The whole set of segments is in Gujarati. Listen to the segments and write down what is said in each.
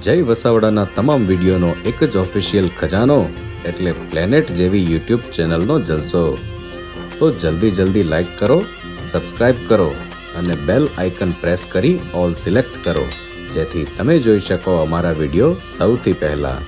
જય વસાવડાના તમામ વિડીયોનો એક જ ઓફિશિયલ ખજાનો એટલે પ્લેનેટ જેવી યુટ્યુબ ચેનલનો જલસો. તો જલ્દી લાઈક કરો, સબસ્ક્રાઇબ કરો અને બેલ આઇકન પ્રેસ કરી ઓલ સિલેક્ટ કરો, જેથી તમે જોઈ શકો અમારા વિડીયો સૌથી પહેલા.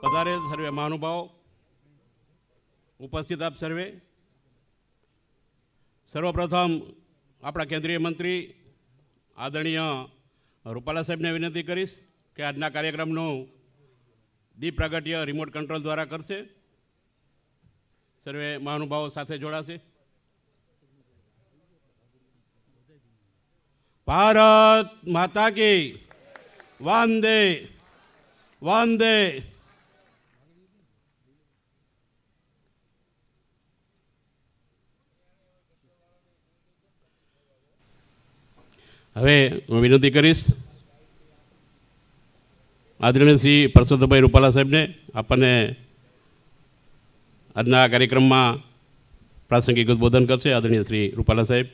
પધારેલ સર્વે મહાનુભાવો, ઉપસ્થિત આપ સર્વે, સર્વપ્રથમ આપણા કેન્દ્રીય મંત્રી આદરણીય રૂપાલા સાહેબને વિનંતી કરીશ કે આજના કાર્યક્રમનું દીપ પ્રાગટ્ય રિમોટ કંટ્રોલ દ્વારા કરશે. સર્વે મહાનુભાવો સાથે જોડાશે. ભારત માતા કી વંદે વંદે. હવે હું વિનંતી કરીશ આદરણીય શ્રી પરસોત્તમભાઈ રૂપાલા સાહેબને આપણને આજના કાર્યક્રમમાં પ્રાસંગિક ઉદ્બોધન કરશે. આદરણીય શ્રી રૂપાલા સાહેબ.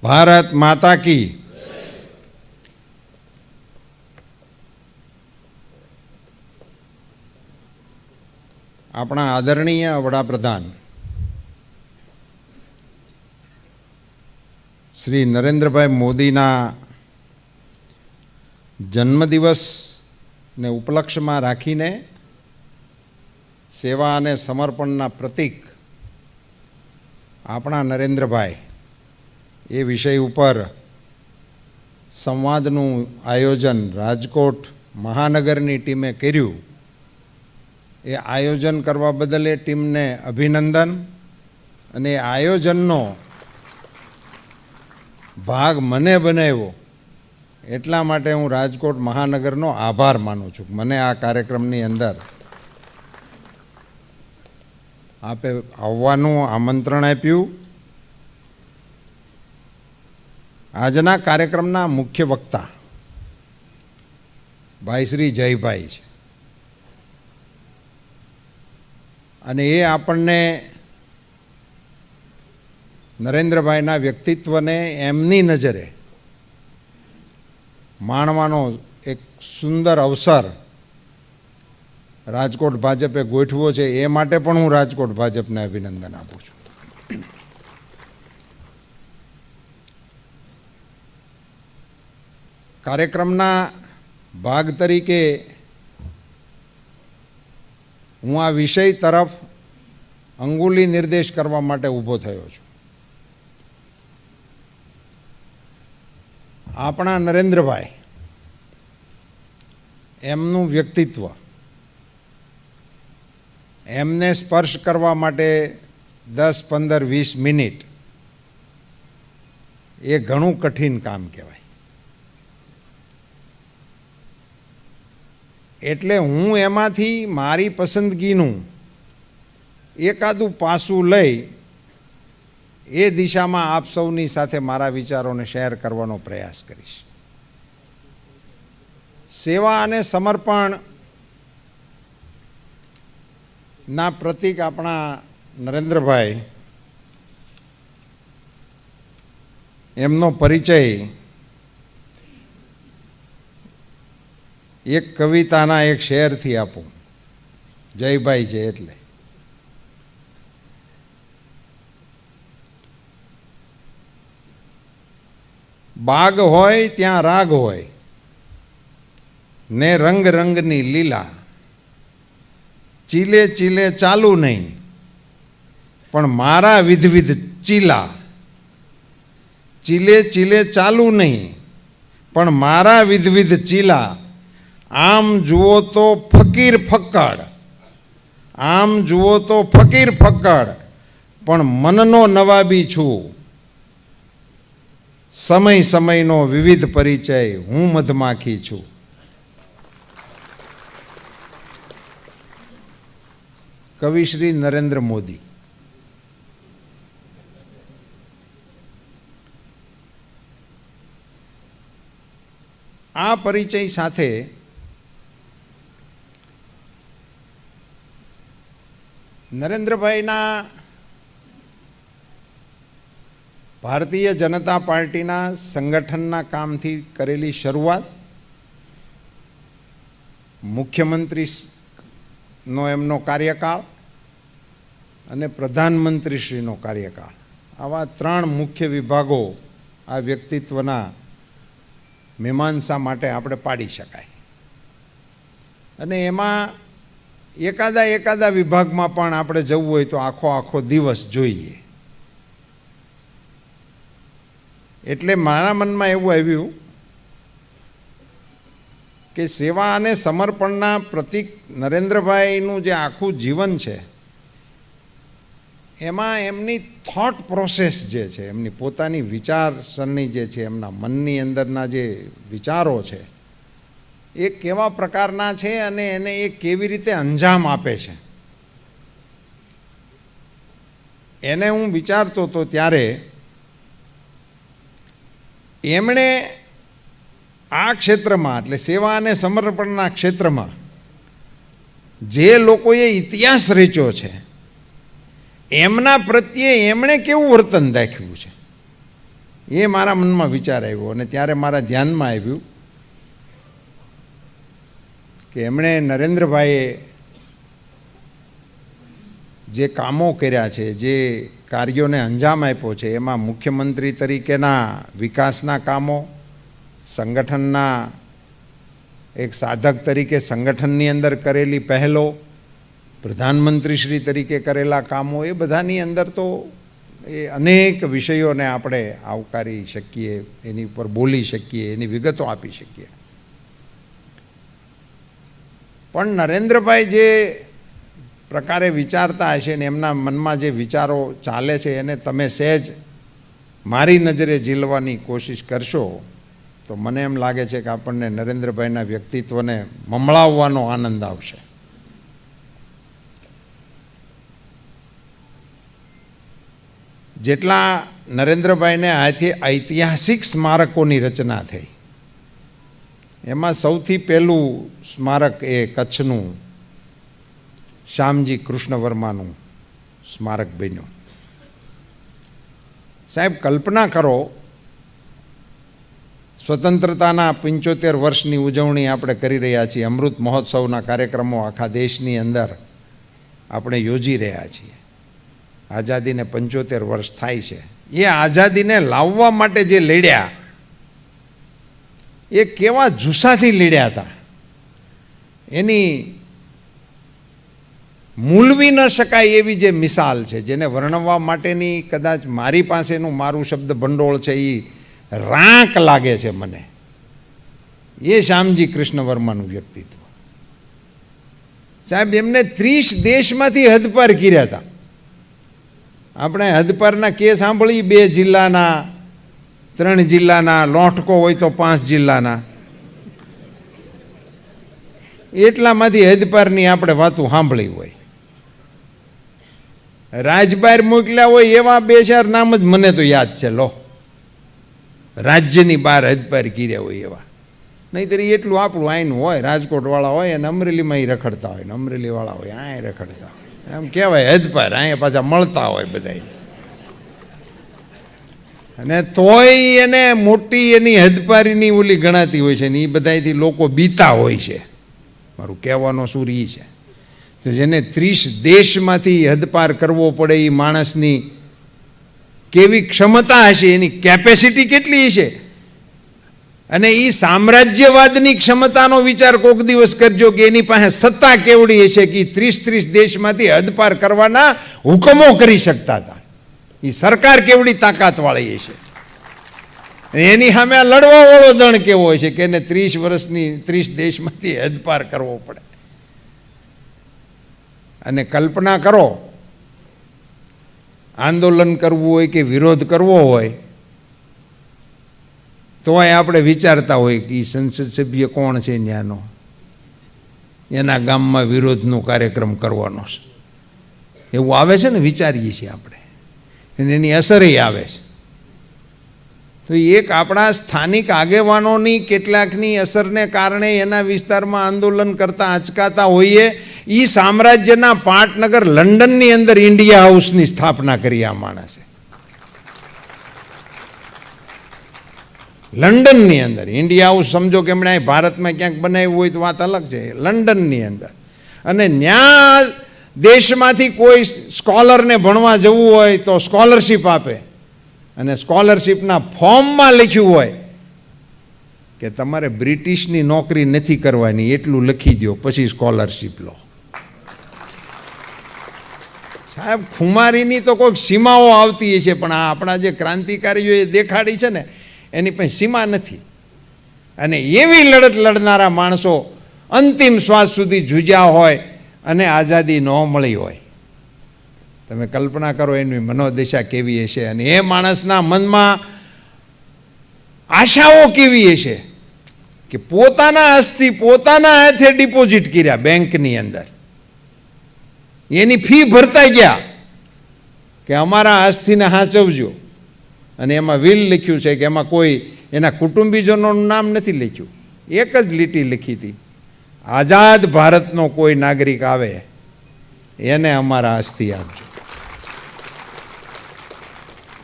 ભારત માતા કી. આપણા આદરણીય વડાપ્રધાન શ્રી નરેન્દ્રભાઈ મોદીના જન્મદિવસને ઉપલક્ષ્યમાં રાખીને સેવા અને સમર્પણના પ્રતીક આપણા નરેન્દ્રભાઈ એ વિષય ઉપર સંવાદનું આયોજન રાજકોટ મહાનગરની ટીમે કર્યું. એ આયોજન કરવા બદલ એ ટીમને અભિનંદન, અને એ આયોજનનો ભાગ મને બનાવ્યો એટલા માટે હું રાજકોટ મહાનગરનો આભાર માનું છું. મને આ કાર્યક્રમની અંદર આપે આવવાનું આમંત્રણ આપ્યું. આજના કાર્યક્રમના મુખ્ય વક્તા ભાઈ શ્રી જયભાઈ છે, અને એ આપણને નરેન્દ્રભાઈના વ્યક્તિત્વને એમની નજરે માણવાનો એક સુંદર અવસર રાજકોટ ભાજપે ગોઠવો છે. એ માટે પણ હું રાજકોટ ભાજપને અભિનંદન આપું છું. કાર્યક્રમના ભાગ તરીકે હું આ વિષય તરફ અંગુલી નિર્દેશ કરવા માટે ઊભો થયો છું. આપણા નરેન્દ્રભાઈ, એમનું વ્યક્તિત્વ, એમને સ્પર્શ કરવા માટે 10, 15, 20 મિનિટ એ ઘણું કઠિન કામ કહેવાય. એટલે હું એમાંથી મારી પસંદગીનું એકાદું પાસું લઈ એ દિશામાં આપ સૌની સાથે મારા વિચારોને શેર કરવાનો પ્રયાસ કરીશ. સેવા અને સમર્પણના પ્રતીક આપણા નરેન્દ્રભાઈ, એમનો પરિચય એક કવિતાના એક શેરથી આપું. જયભાઈ છે એટલે બાગ હોય ત્યાં રાગ હોય ને રંગ રંગની લીલા, ચીલે ચીલે ચાલુ નહીં પણ મારા વિધવિધ ચીલા, ચીલે ચીલે ચાલુ નહીં પણ મારા વિધવિધ ચીલા, આમ જુઓ તો ફકીર ફક્કડ, આમ જુઓ તો ફકીર ફક્કડ પણ મનનો નવાબી છું, સમય સમયનો વિવિધ પરિચય હું મધમાખી છું. કવિ શ્રી નરેન્દ્ર મોદી. આ પરિચય સાથે નરેન્દ્રભાઈના ભારતીય જનતા પાર્ટીના સંગઠનના કામથી કરેલી શરૂઆત, મુખ્યમંત્રીનો એમનો કાર્યકાળ અને પ્રધાનમંત્રીશ્રીનો કાર્યકાળ, આવા 3 મુખ્ય વિભાગો આ વ્યક્તિત્વના મીમાંસા માટે આપણે પાડી શકાય. અને એમાં એકાદા વિભાગમાં પણ આપણે જવું હોય તો આખો દિવસ જોઈએ. એટલે મારા મનમાં એવું આવ્યું કે સેવા અને સમર્પણના પ્રતીક નરેન્દ્રભાઈનું જે આખું જીવન છે એમાં એમની થોટ પ્રોસેસ જે છે, એમની પોતાની વિચારસરણી જે છે, એમના મનની અંદરના જે વિચારો છે એ કેવા પ્રકારના છે અને એને એ કેવી રીતે અંજામ આપે છે એને હું વિચારતો હતો ત્યારે એમણે આ ક્ષેત્રમાં એટલે સેવા અને સમર્પણના ક્ષેત્રમાં જે લોકોએ ઇતિહાસ રચ્યો છે એમના પ્રત્યે એમણે કેવું વર્તન દાખ્યું છે એ મારા મનમાં વિચાર આવ્યો. અને ત્યારે મારા ધ્યાનમાં આવ્યું કે એમણે નરેન્દ્રભાઈએ જે કામો કર્યા છે, જે કાર્યોને અંજામ આપ્યો છે, એમાં મુખ્યમંત્રી તરીકેના વિકાસના કામો, સંગઠનના એક સાધક તરીકે સંગઠનની અંદર કરેલી પહેલો, પ્રધાનમંત્રીશ્રી તરીકે કરેલા કામો, એ બધાની અંદર તો એ અનેક વિષયોને આપણે આવકારી શકીએ, એની ઉપર બોલી શકીએ, એની વિગતો આપી શકીએ. પણ નરેન્દ્રભાઈ જે પ્રકારે વિચારતા હશે ને એમના મનમાં જે વિચારો ચાલે છે એને તમે સહેજ મારી નજરે ઝીલવાની કોશિશ કરશો તો મને એમ લાગે છે કે આપણને નરેન્દ્રભાઈના વ્યક્તિત્વને મમળાવવાનો આનંદ આવશે. જેટલા નરેન્દ્રભાઈને આથી ઐતિહાસિક સ્મારકોની રચના થઈ એમાં સૌથી પહેલું સ્મારક એ કચ્છનું શ્યામજી કૃષ્ણ વર્માનું સ્મારક બન્યું. સાહેબ, કલ્પના કરો, સ્વતંત્રતાના 75 વર્ષની ઉજવણી આપણે કરી રહ્યા છીએ, અમૃત મહોત્સવના કાર્યક્રમો આખા દેશની અંદર આપણે યોજી રહ્યા છીએ. આઝાદીને 75 વર્ષ થાય છે. એ આઝાદીને લાવવા માટે જે લડ્યા એ કેવા જુસ્સાથી લડ્યા હતા એની મૂલવી ન શકાય એવી જે મિસાલ છે, જેને વર્ણવવા માટેની કદાચ મારી પાસેનું મારું શબ્દ ભંડોળ છે એ રાંક લાગે છે મને. એ શ્યામજી કૃષ્ણ વર્માનું વ્યક્તિત્વ. સાહેબ, એમને 30 દેશમાંથી હદપાર કર્યા હતા. આપણે હદપારના કેસ સાંભળી, 2 જિલ્લાના, 3 જિલ્લાના, લોટકો હોય તો 5 જિલ્લાના, એટલામાંથી હદપારની આપણે વાતો સાંભળી હોય. રાજબાર મોકલ્યા હોય એવા 2-4 નામ જ મને તો યાદ છે. લો, રાજ્યની બહાર હદપાર કર્યા હોય એવા. નહીંતર એટલું આપણું આઈનું હોય, રાજકોટવાળા હોય અને અમરેલીમાં રખડતા હોય, ને અમરેલીવાળા હોય આ રખડતા હોય, એમ કહેવાય હદપાર. અહીંયા પાછા મળતા હોય બધા, અને તોય એને મોટી એની હદપારીની ઓલી ગણાતી હોય છે ને એ બધાથી લોકો બીતા હોય છે. મારું કહેવાનો સૂર એ છે. તો જેને 30 દેશમાંથી હદપાર કરવો પડે એ માણસની કેવી ક્ષમતા હશે, એની કેપેસિટી કેટલી હશે અને એ સામ્રાજ્યવાદની ક્ષમતાનો વિચાર કોઈક દિવસ કરજો કે એની પાસે સત્તા કેવડી હશે કે 30 દેશમાંથી હદપાર કરવાના હુકમો કરી શકતા હતા. એ સરકાર કેવડી તાકાતવાળી હશે. એની સામે આ લડવાવાળો જણ કેવો હોય છે કે એને 30 દેશમાંથી હદપાર કરવો પડે. અને કલ્પના કરો, આંદોલન કરવું હોય કે વિરોધ કરવો હોય તોય આપણે વિચારતા હોય કે સંસદ સભ્ય કોણ છે ત્યાંનો, એના ગામમાં વિરોધનો કાર્યક્રમ કરવાનો છે, એવું આવે છે ને, વિચારીએ છીએ આપણે, અને એની અસરે આવે છે. તો એક આપણા સ્થાનિક આગેવાનોની કેટલાકની અસરને કારણે એના વિસ્તારમાં આંદોલન કરતા અચકાતા હોઈએ. એ સામ્રાજ્યના પાટનગર લંડનની અંદર ઇન્ડિયા હાઉસની સ્થાપના કરી આ માણસે. લંડનની અંદર ઇન્ડિયા હાઉસ સમજો કે એમણે ભારતમાં ક્યાંક બનાવ્યું હોય તો વાત અલગ છે. લંડનની અંદર, અને ત્યાં દેશમાંથી કોઈ સ્કોલરને ભણવા જવું હોય તો સ્કોલરશિપ આપે, અને સ્કોલરશિપના ફોર્મમાં લખ્યું હોય કે તમારે બ્રિટિશની નોકરી નથી કરવાની, એટલું લખી દો પછી સ્કોલરશિપ લો. સાહેબ, ખુમારીની તો કોઈક સીમાઓ આવતી હશે, પણ આ આપણા જે ક્રાંતિકારીઓએ દેખાડી છે ને એની પાસે સીમા નથી. અને એવી લડત લડનારા માણસો અંતિમ શ્વાસ સુધી જૂજ્યા હોય અને આઝાદી ન મળી હોય. તમે કલ્પના કરો એની મનોદશા કેવી હશે, અને એ માણસના મનમાં આશાઓ કેવી હશે કે પોતાના અસ્થિ પોતાના હાથે ડિપોઝિટ કર્યા બેંકની અંદર, એની ફી ભરતા ગયા કે અમારા અસ્થિને સાચવજો, અને એમાં વિલ લખ્યું છે કે એમાં કોઈ એના કુટુંબીજનોનું નામ નથી લખ્યું, એક જ લીટી લખી હતી, આઝાદ ભારતનો કોઈ નાગરિક આવે એને અમારા અસ્થિ આપજો.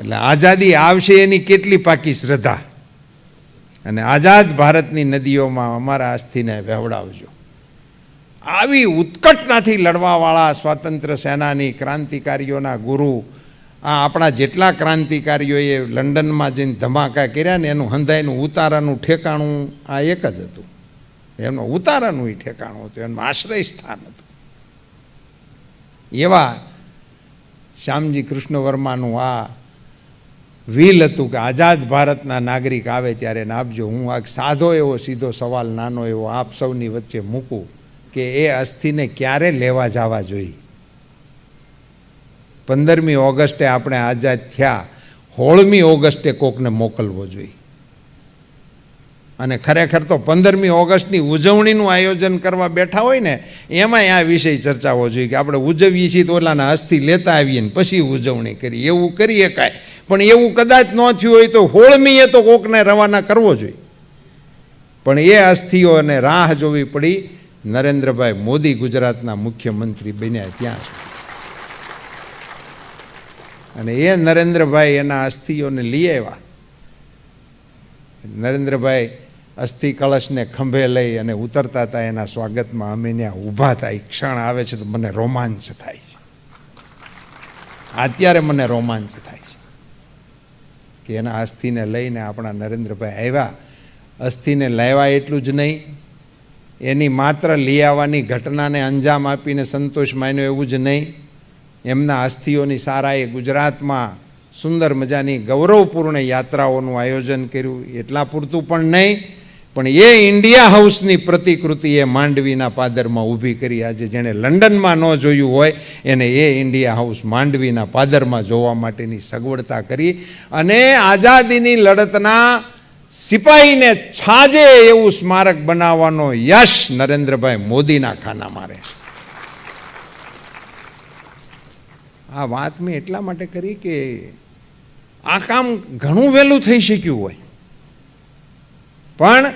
એટલે આઝાદી આવશે એની કેટલી પાકી શ્રદ્ધા, અને આઝાદ ભારતની નદીઓમાં અમારા અસ્થિને વહેવડાવજો. આવી ઉત્કટતાથી લડવાવાળા સ્વાતંત્ર્ય સેનાની ક્રાંતિકારીઓના ગુરુ, આ આપણા જેટલા ક્રાંતિકારીઓએ લંડનમાં જઈને ધમાકા કર્યા ને એનું હંધાઈનું ઉતારાનું ઠેકાણું આ એક જ હતું. એમનું ઉતારાનું ઠેકાણું હતું, એનું આશ્રય સ્થાન હતું. એવા શ્યામજી કૃષ્ણ વર્માનું આ વિલ હતું કે આઝાદ ભારતના નાગરિક આવે ત્યારે એને આપજો. હું આ સાદો એવો સીધો સવાલ નાનો એવો આપ સૌની વચ્ચે મૂકું કે એ અસ્થિને ક્યારે લેવા જવા જોઈએ? 15મી ઓગસ્ટે આપણે આઝાદ થયા, 16મી ઓગસ્ટે કોકને મોકલવો જોઈએ. અને ખરેખર તો 15મી ઓગસ્ટની ઉજવણીનું આયોજન કરવા બેઠા હોય ને એમાંય આ વિષય ચર્ચાવો જોઈએ કે આપણે ઉજવીએ છીએ તો ઓલાના અસ્થિ લેતા આવીએ ને પછી ઉજવણી કરીએ, એવું કરીએ કાંઈ. પણ એવું કદાચ ન થયું હોય તો 16મીએ તો કોકને રવાના કરવો જોઈએ. પણ એ અસ્થિઓને રાહ જોવી પડી નરેન્દ્રભાઈ મોદી ગુજરાતના મુખ્યમંત્રી બન્યા ત્યાં સુધી. અને એ નરેન્દ્રભાઈ એના અસ્થિઓને લઈ આવ્યા. નરેન્દ્રભાઈ અસ્થિ કળશને ખંભે લઈ અને ઉતરતા હતા એના સ્વાગતમાં અમે ત્યાં ઊભા હતા. એ ક્ષણ આવે છે તો મને રોમાંચ થાય છે. અત્યારે મને રોમાંચ થાય છે કે એના અસ્થિને લઈને આપણા નરેન્દ્રભાઈ આવ્યા. અસ્થિને લાવ્યા એટલું જ નહીં, એની માત્ર લઈ આવવાની ઘટનાને અંજામ આપીને સંતોષ માન્યો એવું જ નહીં, એમના અસ્થિઓની સારાએ ગુજરાતમાં સુંદર મજાની ગૌરવપૂર્ણ યાત્રાઓનું આયોજન કર્યું. એટલા પૂરતું પણ નહીં, પણ એ ઇન્ડિયા હાઉસની પ્રતિકૃતિ એ માંડવીના પાદરમાં ઊભી કરી. આજે જેણે લંડનમાં ન જોયું હોય એને એ ઇન્ડિયા હાઉસ માંડવીના પાદરમાં જોવા માટેની સગવડતા કરી. અને આઝાદીની લડતના સિપાહીને છાજે એવું સ્મારક બનાવવાનો યશ નરેન્દ્રભાઈ મોદીના ખાનામાં રહે. આ વાત મેં એટલા માટે કરી કે આ કામ ઘણું વહેલું થઈ શક્યું હોય, પણ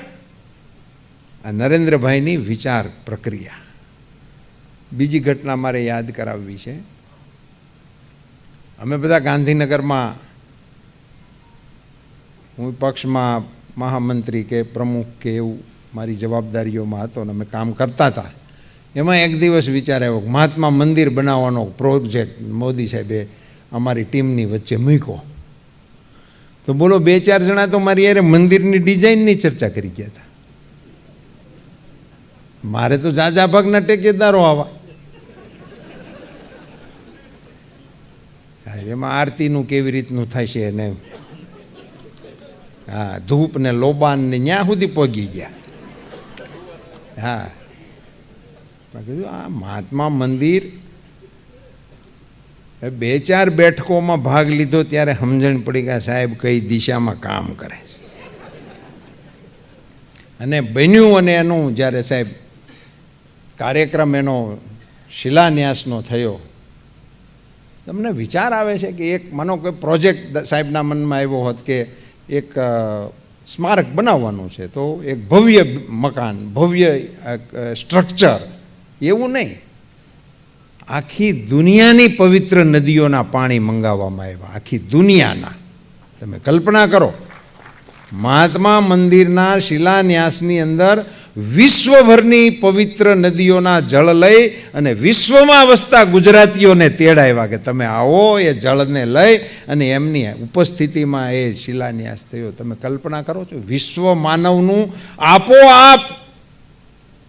આ નરેન્દ્રભાઈની વિચાર પ્રક્રિયા. બીજી ઘટના મારે યાદ કરાવવી છે. અમે બધા ગાંધીનગરમાં, હું પક્ષમાં મહામંત્રી કે પ્રમુખ કે એવું મારી જવાબદારીઓમાં હતો ને અમે કામ કરતા હતા. એમાં એક દિવસ વિચાર આવ્યો કે મહાત્મા મંદિર બનાવવાનો પ્રોજેક્ટ મોદી સાહેબે અમારી ટીમની વચ્ચે મૂક્યો. તો તો બોલો 2-4 જણા તો મારી યારે મંદિરની ડિઝાઇનની ચર્ચા કરી ગયા હતા. મારે તો જાજા ભાગના ટેકેદારો આવા. એમાં આરતીનું કેવી રીતનું થશે ને હા ધૂપ ને લોબાન ને ત્યાં સુધી પહોંચી ગયા. હા મેં કીધું આ મહાત્મા મંદિર 2-4 બેઠકોમાં ભાગ લીધો ત્યારે સમજણ પડી કે સાહેબ કઈ દિશામાં કામ કરે છે. અને બન્યું અને એનું જ્યારે સાહેબ કાર્યક્રમ એનો શિલાન્યાસનો થયો, તમને વિચાર આવે છે કે એક માનો કે પ્રોજેક્ટ સાહેબના મનમાં આવ્યો હોત કે એક સ્મારક બનાવવાનું છે, તો એક ભવ્ય મકાન, ભવ્ય સ્ટ્રક્ચર, એવું નહીં, આખી દુનિયાની પવિત્ર નદીઓના પાણી મંગાવવામાં આવ્યા, આખી દુનિયાના. તમે કલ્પના કરો, મહાત્મા મંદિરના શિલાન્યાસની અંદર વિશ્વભરની પવિત્ર નદીઓના જળ લઈ અને વિશ્વમાં વસતા ગુજરાતીઓને તેડાવ્યા કે તમે આવો, એ જળને લઈ અને એમની ઉપસ્થિતિમાં એ શિલાન્યાસ થયો. તમે કલ્પના કરો છો, વિશ્વ માનવનું આપોઆપ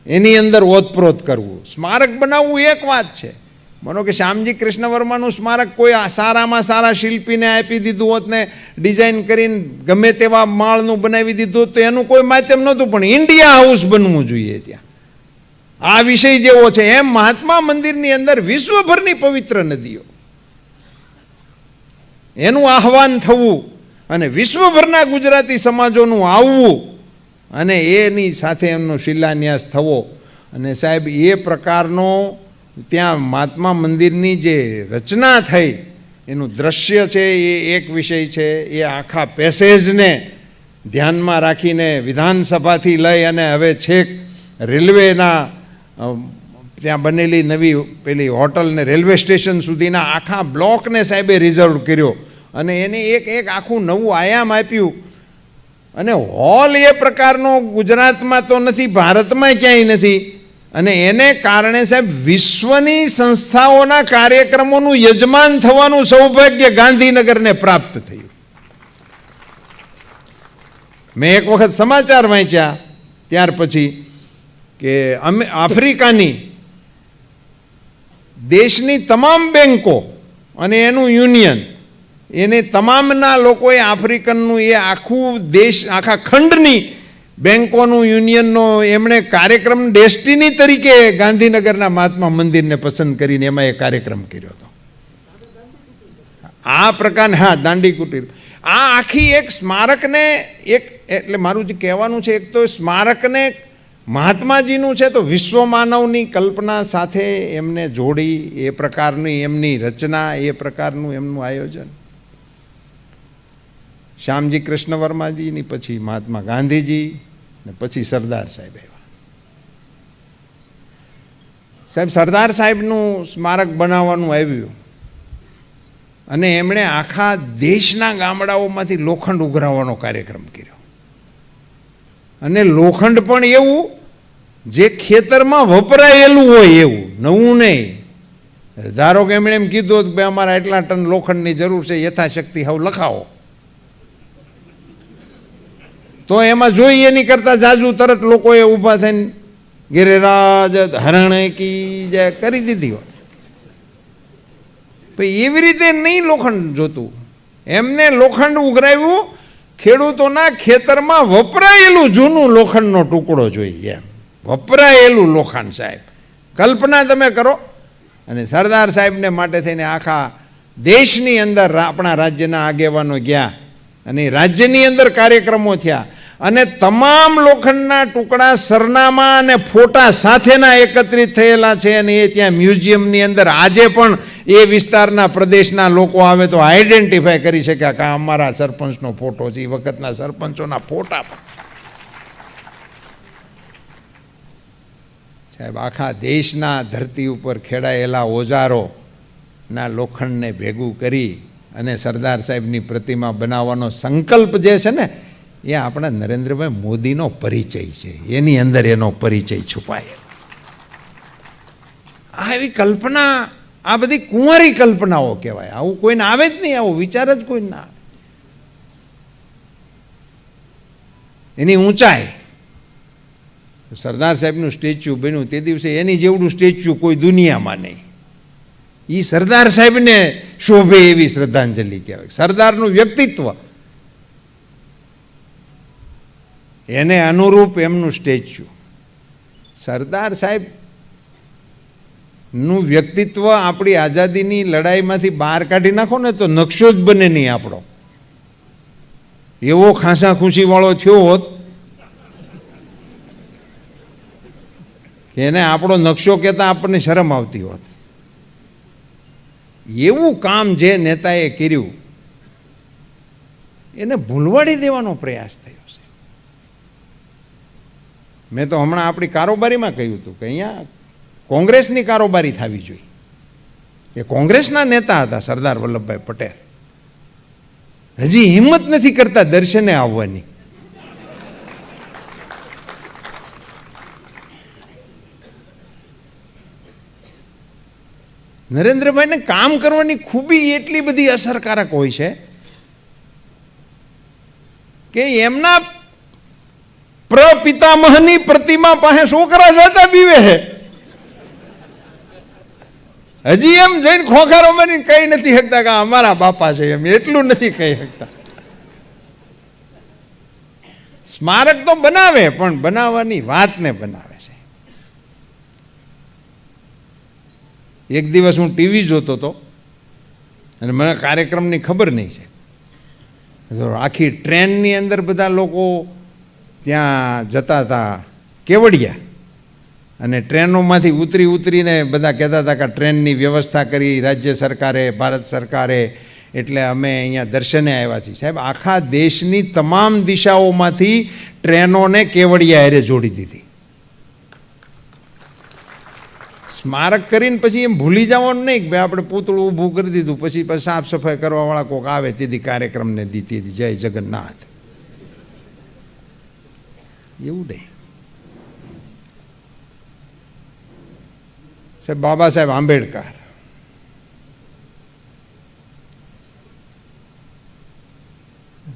એની અંદર ઓતપ્રોત કરવું. સ્મારક બનાવવું એક વાત છે. માનો કે શ્યામજી કૃષ્ણ વર્માનું સ્મારક કોઈ સારામાં સારા શિલ્પીને આપી દીધું હોત ને ડિઝાઇન કરીને ગમે તેવા માળનું બનાવી દીધું હોત તો એનું કોઈ માધ્યમ નહોતું, પણ ઇન્ડિયા હાઉસ બનવું જોઈએ ત્યાં. આ વિષય જેવો છે એમ મહાત્મા મંદિરની અંદર વિશ્વભરની પવિત્ર નદીઓ, એનું આહવાન થવું અને વિશ્વભરના ગુજરાતી સમાજોનું આવવું અને એની સાથે એમનો શિલાન્યાસ થવો. અને સાહેબ એ પ્રકારનો ત્યાં મહાત્મા મંદિરની જે રચના થઈ એનું દ્રશ્ય છે એ એક વિષય છે. એ આખા પેસેજને ધ્યાનમાં રાખીને વિધાનસભાથી લઈ અને હવે છેક રેલવેના ત્યાં બનેલી નવી પેલી હોટલ ને રેલવે સ્ટેશન સુધીના આખા બ્લોકને સાહેબે રિઝર્વ કર્યો અને એને એક એક આખું નવું આયામ આપ્યું. અને હોલ એ પ્રકારનો ગુજરાતમાં તો નથી, ભારતમાં ક્યાંય નથી. અને એને કારણે સાહેબ વિશ્વની સંસ્થાઓના કાર્યક્રમોનું યજમાન થવાનું સૌભાગ્ય ગાંધીનગરને પ્રાપ્ત થયું. મેં એક વખત સમાચાર વાંચ્યા ત્યાર પછી કે આફ્રિકાની દેશની તમામ બેન્કો અને એનું યુનિયન, એને તમામના લોકોએ આફ્રિકનનું એ આખું દેશ, આખા ખંડની બેન્કોનું યુનિયનનો એમણે કાર્યક્રમ ડેસ્ટિની તરીકે ગાંધીનગરના મહાત્મા મંદિરને પસંદ કરીને એમાં એ કાર્યક્રમ કર્યો હતો. આ પ્રકાર, હા, દાંડી કુટીર. આ આખી એક સ્મારકને એક, એટલે મારું જે કહેવાનું છે, એક તો સ્મારકને મહાત્માજીનું છે તો વિશ્વ માનવની કલ્પના સાથે એમને જોડી, એ પ્રકારની એમની રચના, એ પ્રકારનું એમનું આયોજન. શ્યામજી કૃષ્ણ વર્માજીની પછી મહાત્મા ગાંધીજી ને પછી સરદાર સાહેબ આવ્યા. સાહેબ સરદાર સાહેબનું સ્મારક બનાવવાનું આવ્યું અને એમણે આખા દેશના ગામડાઓમાંથી લોખંડ ઉઘરાવવાનો કાર્યક્રમ કર્યો. અને લોખંડ પણ એવું જે ખેતરમાં વપરાયેલું હોય એવું, નવું નહીં. ધારો કે એમણે એમ કીધું કે ભાઈ અમારે એટલા ટન લોખંડની જરૂર છે, યથાશક્તિ હવે લખાવો, તો એમાં જોઈએ એની કરતાં જાજુ તરત લોકોએ ઊભા થઈને ગિરિરાજ હરણ કી જય કરી દીધી હોય. ભાઈ એવી રીતે નહીં લોખંડ જોતું, એમને લોખંડ ઉઘરાવ્યું ખેડૂતોના ખેતરમાં વપરાયેલું જૂનું લોખંડનો ટુકડો જોઈએ, એમ વપરાયેલું લોખંડ. સાહેબ કલ્પના તમે કરો. અને સરદાર સાહેબને માટે થઈને આખા દેશની અંદર આપણા રાજ્યના આગેવાનો ગયા અને રાજ્યની અંદર કાર્યક્રમો થયા અને તમામ લોખંડના ટુકડા, સરનામા અને ફોટા સાથેના એકત્રિત થયેલા છે. અને એ ત્યાં મ્યુઝિયમની અંદર આજે પણ એ વિસ્તારના પ્રદેશના લોકો આવે તો આઈડેન્ટિફાય કરી શકે કે આ અમારા સરપંચનો ફોટો છે, એ વખતના સરપંચોના ફોટા પણ. સાહેબ આખા દેશના ધરતી ઉપર ખેડાયેલા ઓજારોના લોખંડને ભેગું કરી અને સરદાર સાહેબની પ્રતિમા બનાવવાનો સંકલ્પ જે છે ને, એ આપણા નરેન્દ્રભાઈ મોદીનો પરિચય છે. એની અંદર એનો પરિચય છુપાયેલો. આ એવી કલ્પના, આ બધી કુંવારી કલ્પનાઓ કહેવાય. આવું કોઈને આવે જ નહીં, આવો વિચાર જ કોઈ ના આવે. એની ઊંચાઈ. સરદાર સાહેબનું સ્ટેચ્યુ બન્યું તે દિવસે એની જેવડું સ્ટેચ્યુ કોઈ દુનિયામાં નહીં. એ સરદાર સાહેબને શોભે એવી શ્રદ્ધાંજલિ કહેવાય. સરદારનું વ્યક્તિત્વ એને અનુરૂપ એમનું સ્ટેચ્યુ. સરદાર સાહેબ નું વ્યક્તિત્વ આપણી આઝાદીની લડાઈમાંથી બહાર કાઢી નાખો ને તો નકશો જ બને નહીં આપણો. એવો ખાંસા ખુશીવાળો થયો હોત કે એને આપણો નકશો કહેતા આપણને શરમ આવતી હોત. એવું કામ જે નેતાએ કર્યું એને ભૂલવાડી દેવાનો પ્રયાસ થયો છે. મેં તો હમણાં આપણી કારોબારીમાં કહ્યું હતું કે અહીંયા કોંગ્રેસની કારોબારી થવી જોઈએ. એ કોંગ્રેસના નેતા હતા સરદાર વલ્લભભાઈ પટેલ. હજી હિંમત નથી કરતા દર્શને આવવાની. નરેન્દ્રભાઈને કામ કરવાની ખૂબી એટલી બધી અસરકારક હોય છે કે એમના પ્રપિતામહની પ્રતિમા પાસે છોકરા જાતા બીવે છે. હજી એમ જઈને ખોખારો મારીને કહી નથી શકતા કે અમારા બાપા છે, એમ એટલું નથી કહી શકતા. સ્મારક તો બનાવે પણ બનાવવાની વાતને બનાવે છે. એક દિવસ હું ટીવી જોતો હતો અને મને કાર્યક્રમની ખબર નહીં છે. આખી ટ્રેનની અંદર બધા લોકો ત્યાં જતા હતા કેવડિયા, અને ટ્રેનોમાંથી ઉતરીને બધા કહેતા હતા કે ટ્રેનની વ્યવસ્થા કરી રાજ્ય સરકારે, ભારત સરકારે, એટલે અમે અહીંયા દર્શને આવ્યા છીએ. સાહેબ, આખા દેશની તમામ દિશાઓમાંથી ટ્રેનોને કેવડિયા હારે જોડી દીધી. સ્મારક કરીને પછી એમ ભૂલી જવાનું નહીં કે ભાઈ આપણે પૂતળું ઊભું કરી દીધું, પછી સાફ સફાઈ કરવાવાળા કોઈક આવે તેથી કાર્યક્રમને દીધી જય જગન્નાથ, એવું નહીં. સાહેબ, બાબા સાહેબ આંબેડકર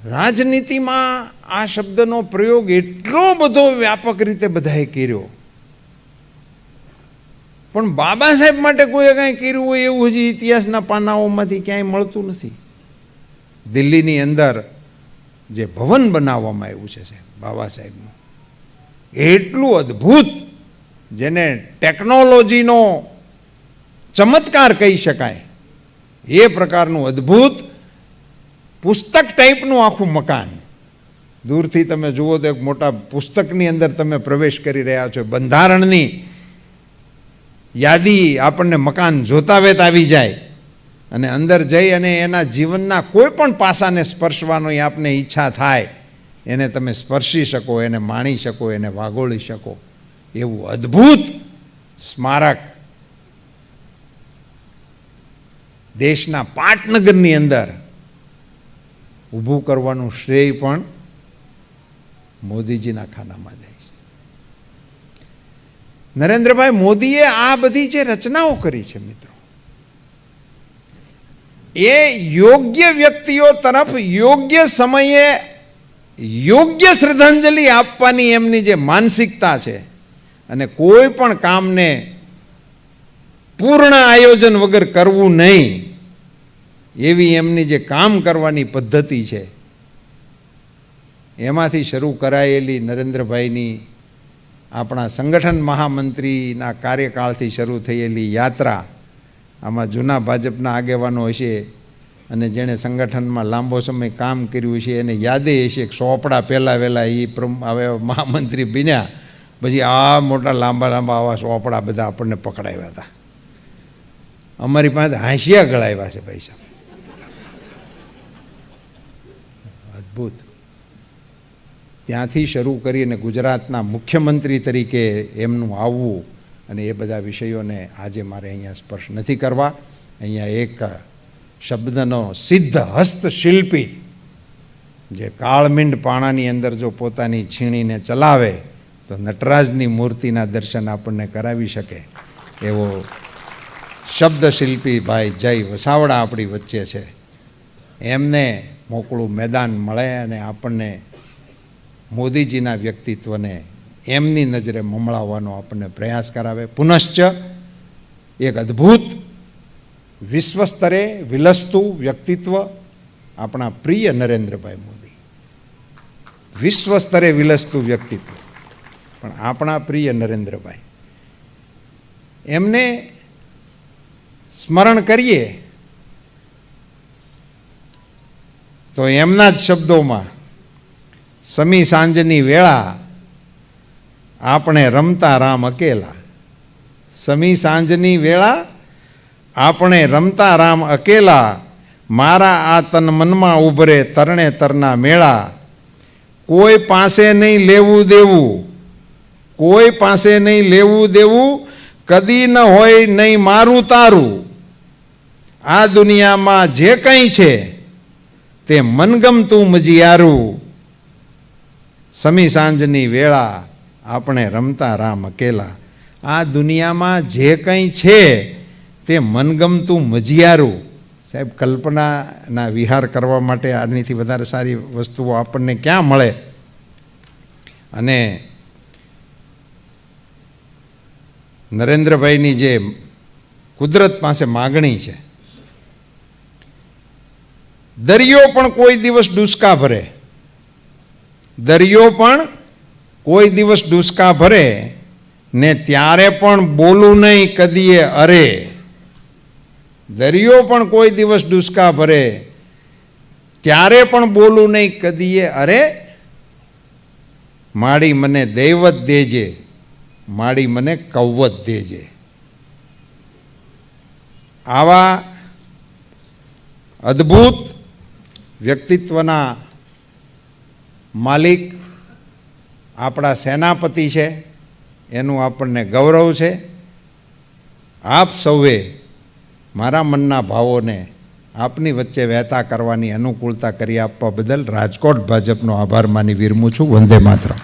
રાજનીતિમાં આ શબ્દનો પ્રયોગ એટલો બધો વ્યાપક રીતે બધાએ કર્યો, પણ બાબા સાહેબ માટે કોઈએ કાંઈ કર્યું હોય એવું હજી ઇતિહાસના પાનાઓમાંથી ક્યાંય મળતું નથી. દિલ્હીની અંદર જે ભવન બનાવવામાં આવ્યું છે સાહેબ બાબા સાહેબનું, એટલું અદ્ભુત, જેને ટેકનોલોજીનો ચમત્કાર કહી શકાય એ પ્રકારનું અદ્ભુત પુસ્તક ટાઈપનું આખું મકાન. દૂરથી તમે જુઓ તો એક મોટા પુસ્તકની અંદર તમે પ્રવેશ કરી રહ્યા છો. બંધારણની યાદી આપણને મકાન જોતા વેત આવી જાય, અને અંદર જઈ અને એના જીવનના કોઈ પણ પાસાને સ્પર્શવાની આપને ઈચ્છા થાય, એને તમે સ્પર્શી શકો, એને માણી શકો, એને વાગોળી શકો એવું અદ્ભુત સ્મારક દેશના પાટનગરની અંદર ઊભું કરવાનું શ્રેય પણ મોદીજીના ખાનામાં જાય છે. નરેન્દ્રભાઈ મોદીએ આ બધી જે રચનાઓ કરી છે મિત્રો, એ યોગ્ય વ્યક્તિઓ તરફ યોગ્ય સમયે યોગ્ય શ્રદ્ધાંજલિ આપવાની એમની જે માનસિકતા છે, અને કોઈ પણ કામને પૂર્ણ આયોજન વગર કરવું નહીં એવી એમની જે કામ કરવાની પદ્ધતિ છે, એમાંથી શરૂ કરાયેલી નરેન્દ્રભાઈની આપણા સંગઠન મહામંત્રીના કાર્યકાળથી શરૂ થયેલી યાત્રા, આમાં જૂના ભાજપના આગેવાનો હશે અને જેણે સંગઠનમાં લાંબો સમય કામ કર્યું છે એને યાદે હશે કે સોપડા પહેલાં વહેલા એ હવે મહામંત્રી બન્યા પછી આ મોટા લાંબા આવા સોપડા બધા આપણને પકડાવ્યા હતા. અમારી પાસે હાંસિયા ગળાવ્યા છે ભાઈ સાહેબ, અદ્ભુત. ત્યાંથી શરૂ કરીને ગુજરાતના મુખ્યમંત્રી તરીકે એમનું આવવું, અને એ બધા વિષયોને આજે મારે અહીંયા સ્પર્શ નથી કરવા. અહીંયા એક શબ્દનો સિદ્ધ હસ્તશિલ્પી જે કાળમીંડ પાણાની અંદર જો પોતાની છીણીને ચલાવે તો નટરાજની મૂર્તિના દર્શન આપણને કરાવી શકે એવો શબ્દશિલ્પી ભાઈ જય વસાવડા આપણી વચ્ચે છે. એમને મોકળું મેદાન મળે અને આપણને મોદીજીના વ્યક્તિત્વને એમની નજરે મમળાવવાનો આપણને પ્રયાસ કરાવે. પુનશ્ચ એક અદ્ભુત વિશ્વ સ્તરે વિલસતું વ્યક્તિત્વ આપણા પ્રિય નરેન્દ્રભાઈ મોદી. વિશ્વ સ્તરે વિલસતું વ્યક્તિત્વ પણ આપણા પ્રિય નરેન્દ્રભાઈ, એમને સ્મરણ કરીએ તો એમના જ શબ્દોમાં સમી સાંજની વેળા આપણે રમતા રામ અકેલા. સમી સાંજની વેળા આપણે રમતા રામ અકેલા, મારા આ તન મનમાં ઉભરે તરણે તરના મેળા. કોઈ પાસે નહીં લેવું દેવું, કોઈ પાસે નહીં લેવું દેવું, કદી ન હોય નહીં મારું તારું. આ દુનિયામાં જે કંઈ છે તે મનગમતું મજિયારું. સમી સાંજની વેળા આપણે રમતા રામ અકેલા. આ દુનિયામાં જે કંઈ છે તે મનગમતું મજિયારું. સાહેબ, કલ્પનાના વિહાર કરવા માટે આનીથી વધારે સારી વસ્તુઓ આપણને ક્યાં મળે. અને નરેન્દ્રભાઈની જે કુદરત પાસે માગણી છે, દરિયો પણ કોઈ દિવસ ડૂસકા ભરે, દરિયો પણ કોઈ દિવસ ડૂસકા ભરે ને ત્યારે પણ બોલું નહીં કદીએ અરે. દરિયો પણ કોઈ દિવસ ડૂસકા ભરે ત્યારે પણ બોલું નહીં કદીએ અરે. માડી મને દૈવત દેજે, માડી મને કૌવત દેજે. આવા અદ્ભુત વ્યક્તિત્વના માલિક આપણા સેનાપતિ છે, એનું આપણને ગૌરવ છે. આપ સૌએ મારા મનના ભાવોને આપની વચ્ચે વહેતા કરવાની અનુકૂળતા કરી આપવા બદલ રાજકોટ ભાજપનો આભાર માની વિરમું છું. વંદે માતરમ.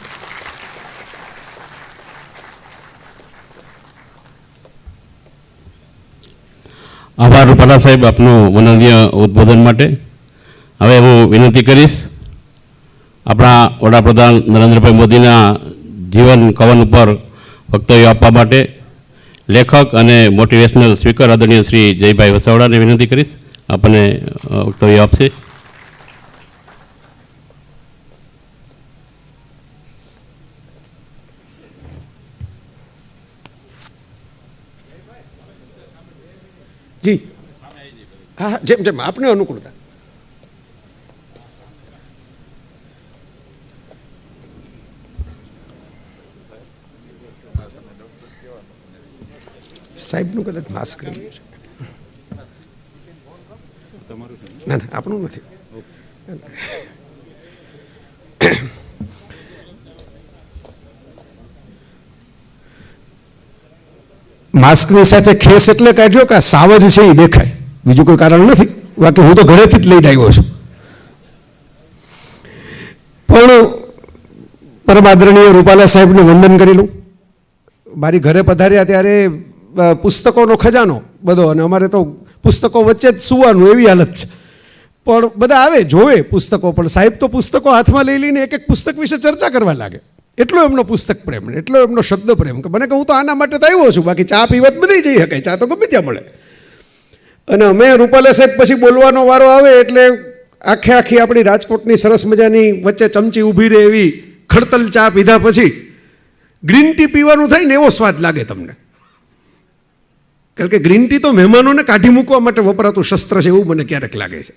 આભાર રૂપાલા સાહેબ આપનું વંદનીય ઉદ્બોધન માટે. હવે હું વિનંતી કરીશ આપણા વડાપ્રધાન નરેન્દ્રભાઈ મોદીના જીવન કવન ઉપર વક્તવ્ય આપવા માટે લેખક અને મોટિવેશનલ સ્પીકર આદરણીય શ્રી જયભાઈ વસાવડાને વિનંતી કરીશ, આપણને વક્તવ્ય આપશે. જી હા, જેમ જેમ આપને અનુકૂળતા. સાહેબનું કદાચ માસ્ક કરી છે. ના ના, આપણું નથી. માસ્કની સાથે ખેસ એટલે કાઢ્યો કે આ સાવજ છે એ દેખાય, બીજું કોઈ કારણ નથી. બાકી હું તો ઘરેથી જ લઈને આવ્યો છું. પણ પરમ આદરણીય રૂપાલા સાહેબને વંદન કરી લઉં. મારી ઘરે પધાર્યા ત્યારે પુસ્તકોનો ખજાનો બધો, અને અમારે તો પુસ્તકો વચ્ચે જ સુવાનું એવી હાલત છે. પણ બધા આવે જોવે પુસ્તકો, પણ સાહેબ તો પુસ્તકો હાથમાં લઈ લઈને એક એક પુસ્તક વિશે ચર્ચા કરવા લાગે. એટલો એમનો પુસ્તક પ્રેમ, એટલો એમનો શબ્દ પ્રેમ કે મને કે હું તો આના માટે તો આવ્યો છું, બાકી ચા પીવત બધી જઈ શકાય, ચા તો ગમે ત્યાં મળે. અને અમે રૂપાલા સાહેબ પછી બોલવાનો વારો આવે એટલે આખે આખી આપણી રાજકોટની સરસ મજાની વચ્ચે ચમચી ઊભી રહે એવી ખડતલ ચા પીધા પછી ગ્રીન ટી પીવાનું થાય ને એવો સ્વાદ લાગે તમને. કારણ કે ગ્રીન ટી તો મહેમાનોને કાઢી મૂકવા માટે વપરાતું શસ્ત્ર છે એવું મને ક્યારેક લાગે છે.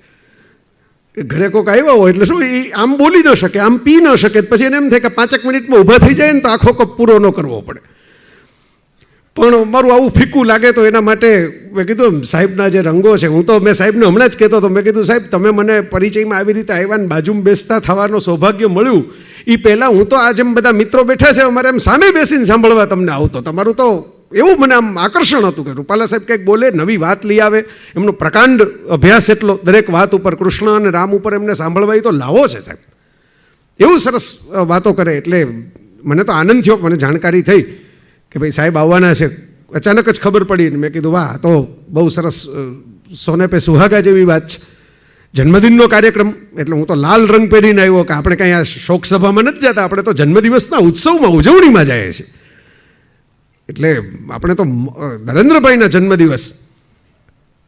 ઘરે કોઈક આવ્યા હોય એટલે શું એ આમ બોલી ન શકે, આમ પી ન શકે, પછી એને એમ થાય કે 5 મિનિટમાં ઊભા થઈ જાય ને તો આખો કપ પૂરો ન કરવો પડે. પણ મારું આવું ફીકું લાગે તો એના માટે મેં કીધું સાહેબના જે રંગો છે, હું તો મેં સાહેબને હમણાં જ કહેતો હતો, મેં કીધું સાહેબ તમે મને પરિચયમાં આવી રીતે આવ્યા ને બાજુમાં બેસતા થવાનું સૌભાગ્ય મળ્યું એ પહેલાં હું તો આ જેમ બધા મિત્રો બેઠા છે અમારે એમ સામે બેસીને સાંભળવા તમને આવતો. તમારું તો એવું મને આમ આકર્ષણ હતું કે રૂપાલા સાહેબ કંઈક બોલે, નવી વાત લઈ આવે, એમનો પ્રકાંડ અભ્યાસ એટલો, દરેક વાત ઉપર કૃષ્ણ અને રામ ઉપર એમને સાંભળવા તો લાવો છે સાહેબ. એવું સરસ વાતો કરે એટલે મને તો આનંદ થયો, મને જાણકારી થઈ કે ભાઈ સાહેબ આવવાના છે. અચાનક જ ખબર પડી ને મેં કીધું વાહ, તો બહુ સરસ, સોને પે સુહાગા જેવી વાત છે. જન્મદિનનો કાર્યક્રમ એટલે હું તો લાલ રંગ પહેરીને આવ્યો કે આપણે કંઈ આ શોક સભામાં નથી જતા, આપણે તો જન્મદિવસના ઉત્સવમાં ઉજવણીમાં જઈએ છીએ. એટલે આપણે તો નરેન્દ્રભાઈના જન્મદિવસ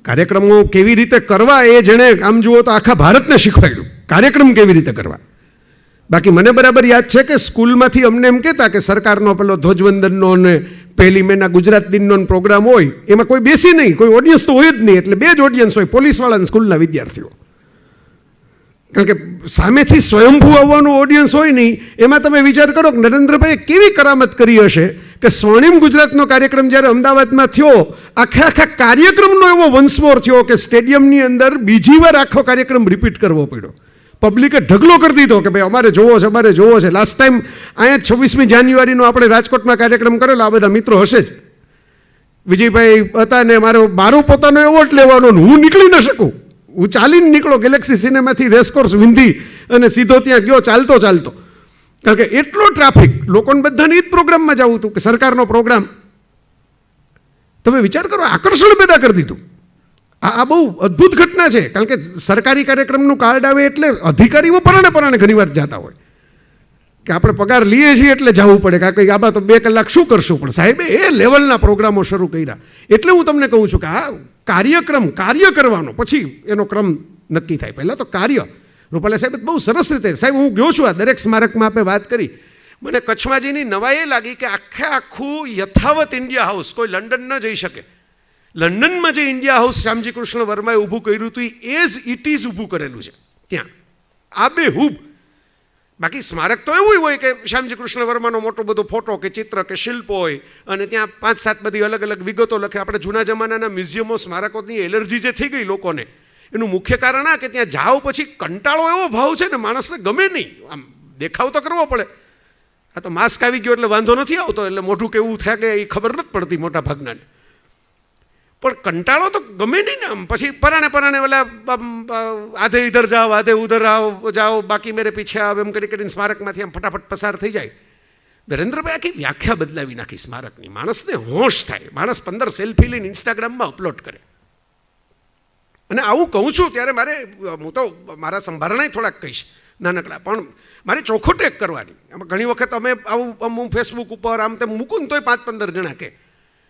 કાર્યક્રમો કેવી રીતે કરવા એ જેણે આમ જુઓ તો આખા ભારતને શીખવાડ્યું કાર્યક્રમ કેવી રીતે કરવા. બાકી મને બરાબર યાદ છે કે સ્કૂલમાંથી અમને એમ કહેતા કે સરકારનો પેલો ધ્વજવંદનનો અને 1 મેના ગુજરાત દિનનો પ્રોગ્રામ હોય એમાં કોઈ બેસી નહીં, કોઈ ઓડિયન્સ તો હોય જ નહીં, એટલે 2 જ ઓડિયન્સ હોય, પોલીસવાળા અને સ્કૂલના વિદ્યાર્થીઓ. કારણ કે સામેથી સ્વયંભૂ આવવાનું ઓડિયન્સ હોય નહીં. એમાં તમે વિચાર કરો કે નરેન્દ્રભાઈએ કેવી કરામત કરી હશે કે સ્વર્ણિમ ગુજરાતનો કાર્યક્રમ જ્યારે અમદાવાદમાં થયો, આખા કાર્યક્રમનો એવો વંશમોર થયો કે સ્ટેડિયમની અંદર બીજી વાર આખો કાર્યક્રમ રિપીટ કરવો પડ્યો. પબ્લિકે ઢગલો કરી દીધો કે ભાઈ અમારે જોવો છે, અમારે જોવો છે. લાસ્ટ ટાઈમ અહીંયા 26મી જાન્યુઆરીનો આપણે રાજકોટમાં કાર્યક્રમ કરેલો, આ બધા મિત્રો હશે જ. વિજયભાઈ હતા ને મારો પોતાનો એવોર્ડ લેવાનો, હું નીકળી ન શકું, હું ચાલીને નીકળો ગેલેક્સી સિનેમાથી રેસકોર્સ વિંધી અને સીધો ત્યાં ગયો ચાલતો. કારણ કે એટલો ટ્રાફિક, લોકોને બધાને એ જ પ્રોગ્રામમાં જવું હતું કે સરકારનો પ્રોગ્રામ. તમે વિચાર કરો, આકર્ષણ પેદા કરી દીધું. આ બહુ અદ્ભુત ઘટના છે. કારણ કે સરકારી કાર્યક્રમનું કાર્ડ આવે એટલે અધિકારીઓ પરાણે ઘણીવાર જતા હોય કે આપણે પગાર લઈએ છીએ એટલે જવું પડે, કારણ કે આમાં તો 2 કલાક શું કરશું. પણ સાહેબે એ લેવલના પ્રોગ્રામો શરૂ કર્યા. એટલે હું તમને કહું છું કે આ કાર્ય કરવાનો પછી એનો ક્રમ નક્કી થાય. પહેલાં તો કાર્ય. રૂપાલા સાહેબ બહુ સરસ રીતે, સાહેબ હું ગયો છું આ દરેક સ્મારકમાં આપણે વાત કરી, મને કચ્છમાં જઈને નવાઈ એ લાગી કે આખું યથાવત ઇન્ડિયા હાઉસ, કોઈ લંડન ન જઈ શકે. લંડનમાં જે ઇન્ડિયા હાઉસ શ્યામજી કૃષ્ણ વર્માએ ઊભું કર્યું હતું એ એઝ ઇટ ઇઝ ઊભું કરેલું છે ત્યાં, આબેહૂબ. બાકી સ્મારક તો એવું હોય કે શ્યામજી કૃષ્ણ વર્માનો મોટો બધો ફોટો કે ચિત્ર કે શિલ્પ હોય અને ત્યાં 5-7 બધી અલગ અલગ વિગતો લખે. આપણે જૂના જમાનાના મ્યુઝિયમો સ્મારકોની એલર્જી જે થઈ ગઈ લોકોને, એનું મુખ્ય કારણ આ કે ત્યાં જાઓ પછી કંટાળો એવો ભાવ છે ને, માણસને ગમે નહીં. આમ દેખાવ તો કરવો પડે. આ તો માસ્ક આવી ગયો એટલે વાંધો નથી આવતો, એટલે મોઢું કેવું થાય કે એ ખબર નથી પડતી મોટા ભાગનાને. પણ કંટાળો તો ગમે નહીં ને. આમ પછી પરાણે ઓલા આધે ઇધર જાઓ આધે ઉધર જાઓ બાકી મેરે પીછે આવ એમ કરીને સ્મારકમાંથી આમ ફટાફટ પસાર થઈ જાય. નરેન્દ્રભાઈ આખી વ્યાખ્યા બદલાવી નાખી સ્મારકની. માણસને હોશ થાય, માણસ 15 સેલ્ફી લઈને ઇન્સ્ટાગ્રામમાં અપલોડ કરે. અને આવું કહું છું ત્યારે હું તો મારા સંભારણાય થોડાક કહીશ નાનકડા, પણ મારે ચોખ્ખો ટેક કરવાની. આમાં ઘણી વખત અમે આવું હું ફેસબુક ઉપર આમ તેમ મૂકું ને તોય 5-15 જણા કે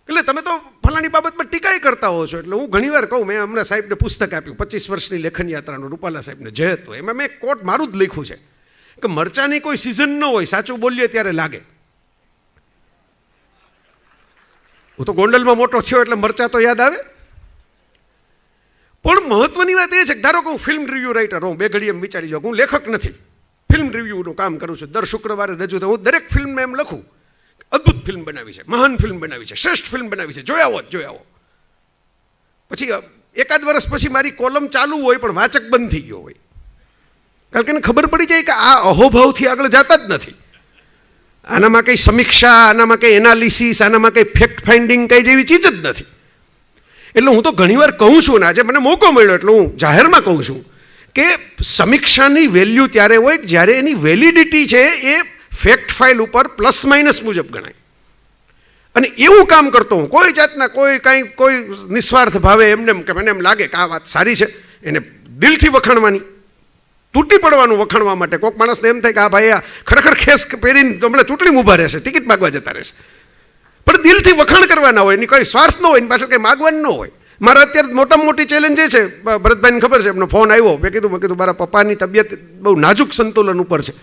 એટલે તમે તો ફલાણી બાબતમાં ટીકાઈ કરતા હો છો. એટલે હું ઘણીવાર કહું, મેં હમણાં સાહેબને પુસ્તક આપ્યું 25 વર્ષની લેખન યાત્રાનું, રૂપાલા સાહેબને જે હતું એમાં મેં કોટ મારું જ લખ્યું છે કે મરચાની કોઈ સિઝન ન હોય, સાચું બોલીએ ત્યારે લાગે. હું તો ગોંડલમાં મોટો થયો એટલે મરચા તો યાદ આવે. પણ મહત્વની વાત એ છે કે ધારો કે હું ફિલ્મ રિવ્યૂ રાઇટર હોઉં, 2 ઘડી એમ વિચારી લો, હું લેખક નથી, ફિલ્મ રિવ્યૂનું કામ કરું છું. દર શુક્રવારે રજૂ થાય. હું દરેક ફિલ્મમાં એમ લખું, અદ્ભુત ફિલ્મ બનાવી છે, મહાન ફિલ્મ બનાવી છે, શ્રેષ્ઠ ફિલ્મ બનાવી છે, જોયા આવો. પછી 1-2 વર્ષ પછી મારી કોલમ ચાલુ હોય પણ વાચક બંધ થઈ ગયો હોય. કારણ કે એને ખબર પડી જાય કે આ અહોભાવથી આગળ જતા જ નથી. આનામાં કંઈ સમીક્ષા, આનામાં કંઈ એનાલિસિસ, આનામાં કંઈ ફેક્ટ ફાઇન્ડિંગ કંઈ જેવી ચીજ જ નથી. એટલે હું તો ઘણીવાર કહું છું ને, આજે મને મોકો મળ્યો એટલે હું જાહેરમાં કહું છું કે સમીક્ષાની વેલ્યુ ત્યારે હોય જ્યારે એની વેલિડિટી છે એ ફેક્ટ ફાઇલ ઉપર પ્લસ માઇનસ મુજબ ગણાય. અને એવું કામ કરતો હું, કોઈ જાતના કોઈ નિસ્વાર્થ ભાવે એમને કે મને એમ લાગે કે આ વાત સારી છે, એને દિલથી વખાણવાની, તૂટી પડવાનું વખાણવા માટે. કોઈક માણસને એમ થાય કે આ ભાઈ આ ખરેખર ખેસ પહેરીને હમણાં ચૂંટણીમાં ઊભા રહેશે, ટિકિટ માગવા જતા રહેશે. પણ દિલથી વખાણ કરવાના હોય, એની કોઈ સ્વાર્થ ન હોય, એની પાછળ કંઈ માગવાનું ન હોય. મારા અત્યારે મોટામાં મોટી ચેલેન્જ એ છે, ભરતભાઈને ખબર છે, એમનો ફોન આવ્યો, મેં કીધું મારા પપ્પાની તબિયત બહુ નાજુક સંતુલન ઉપર છે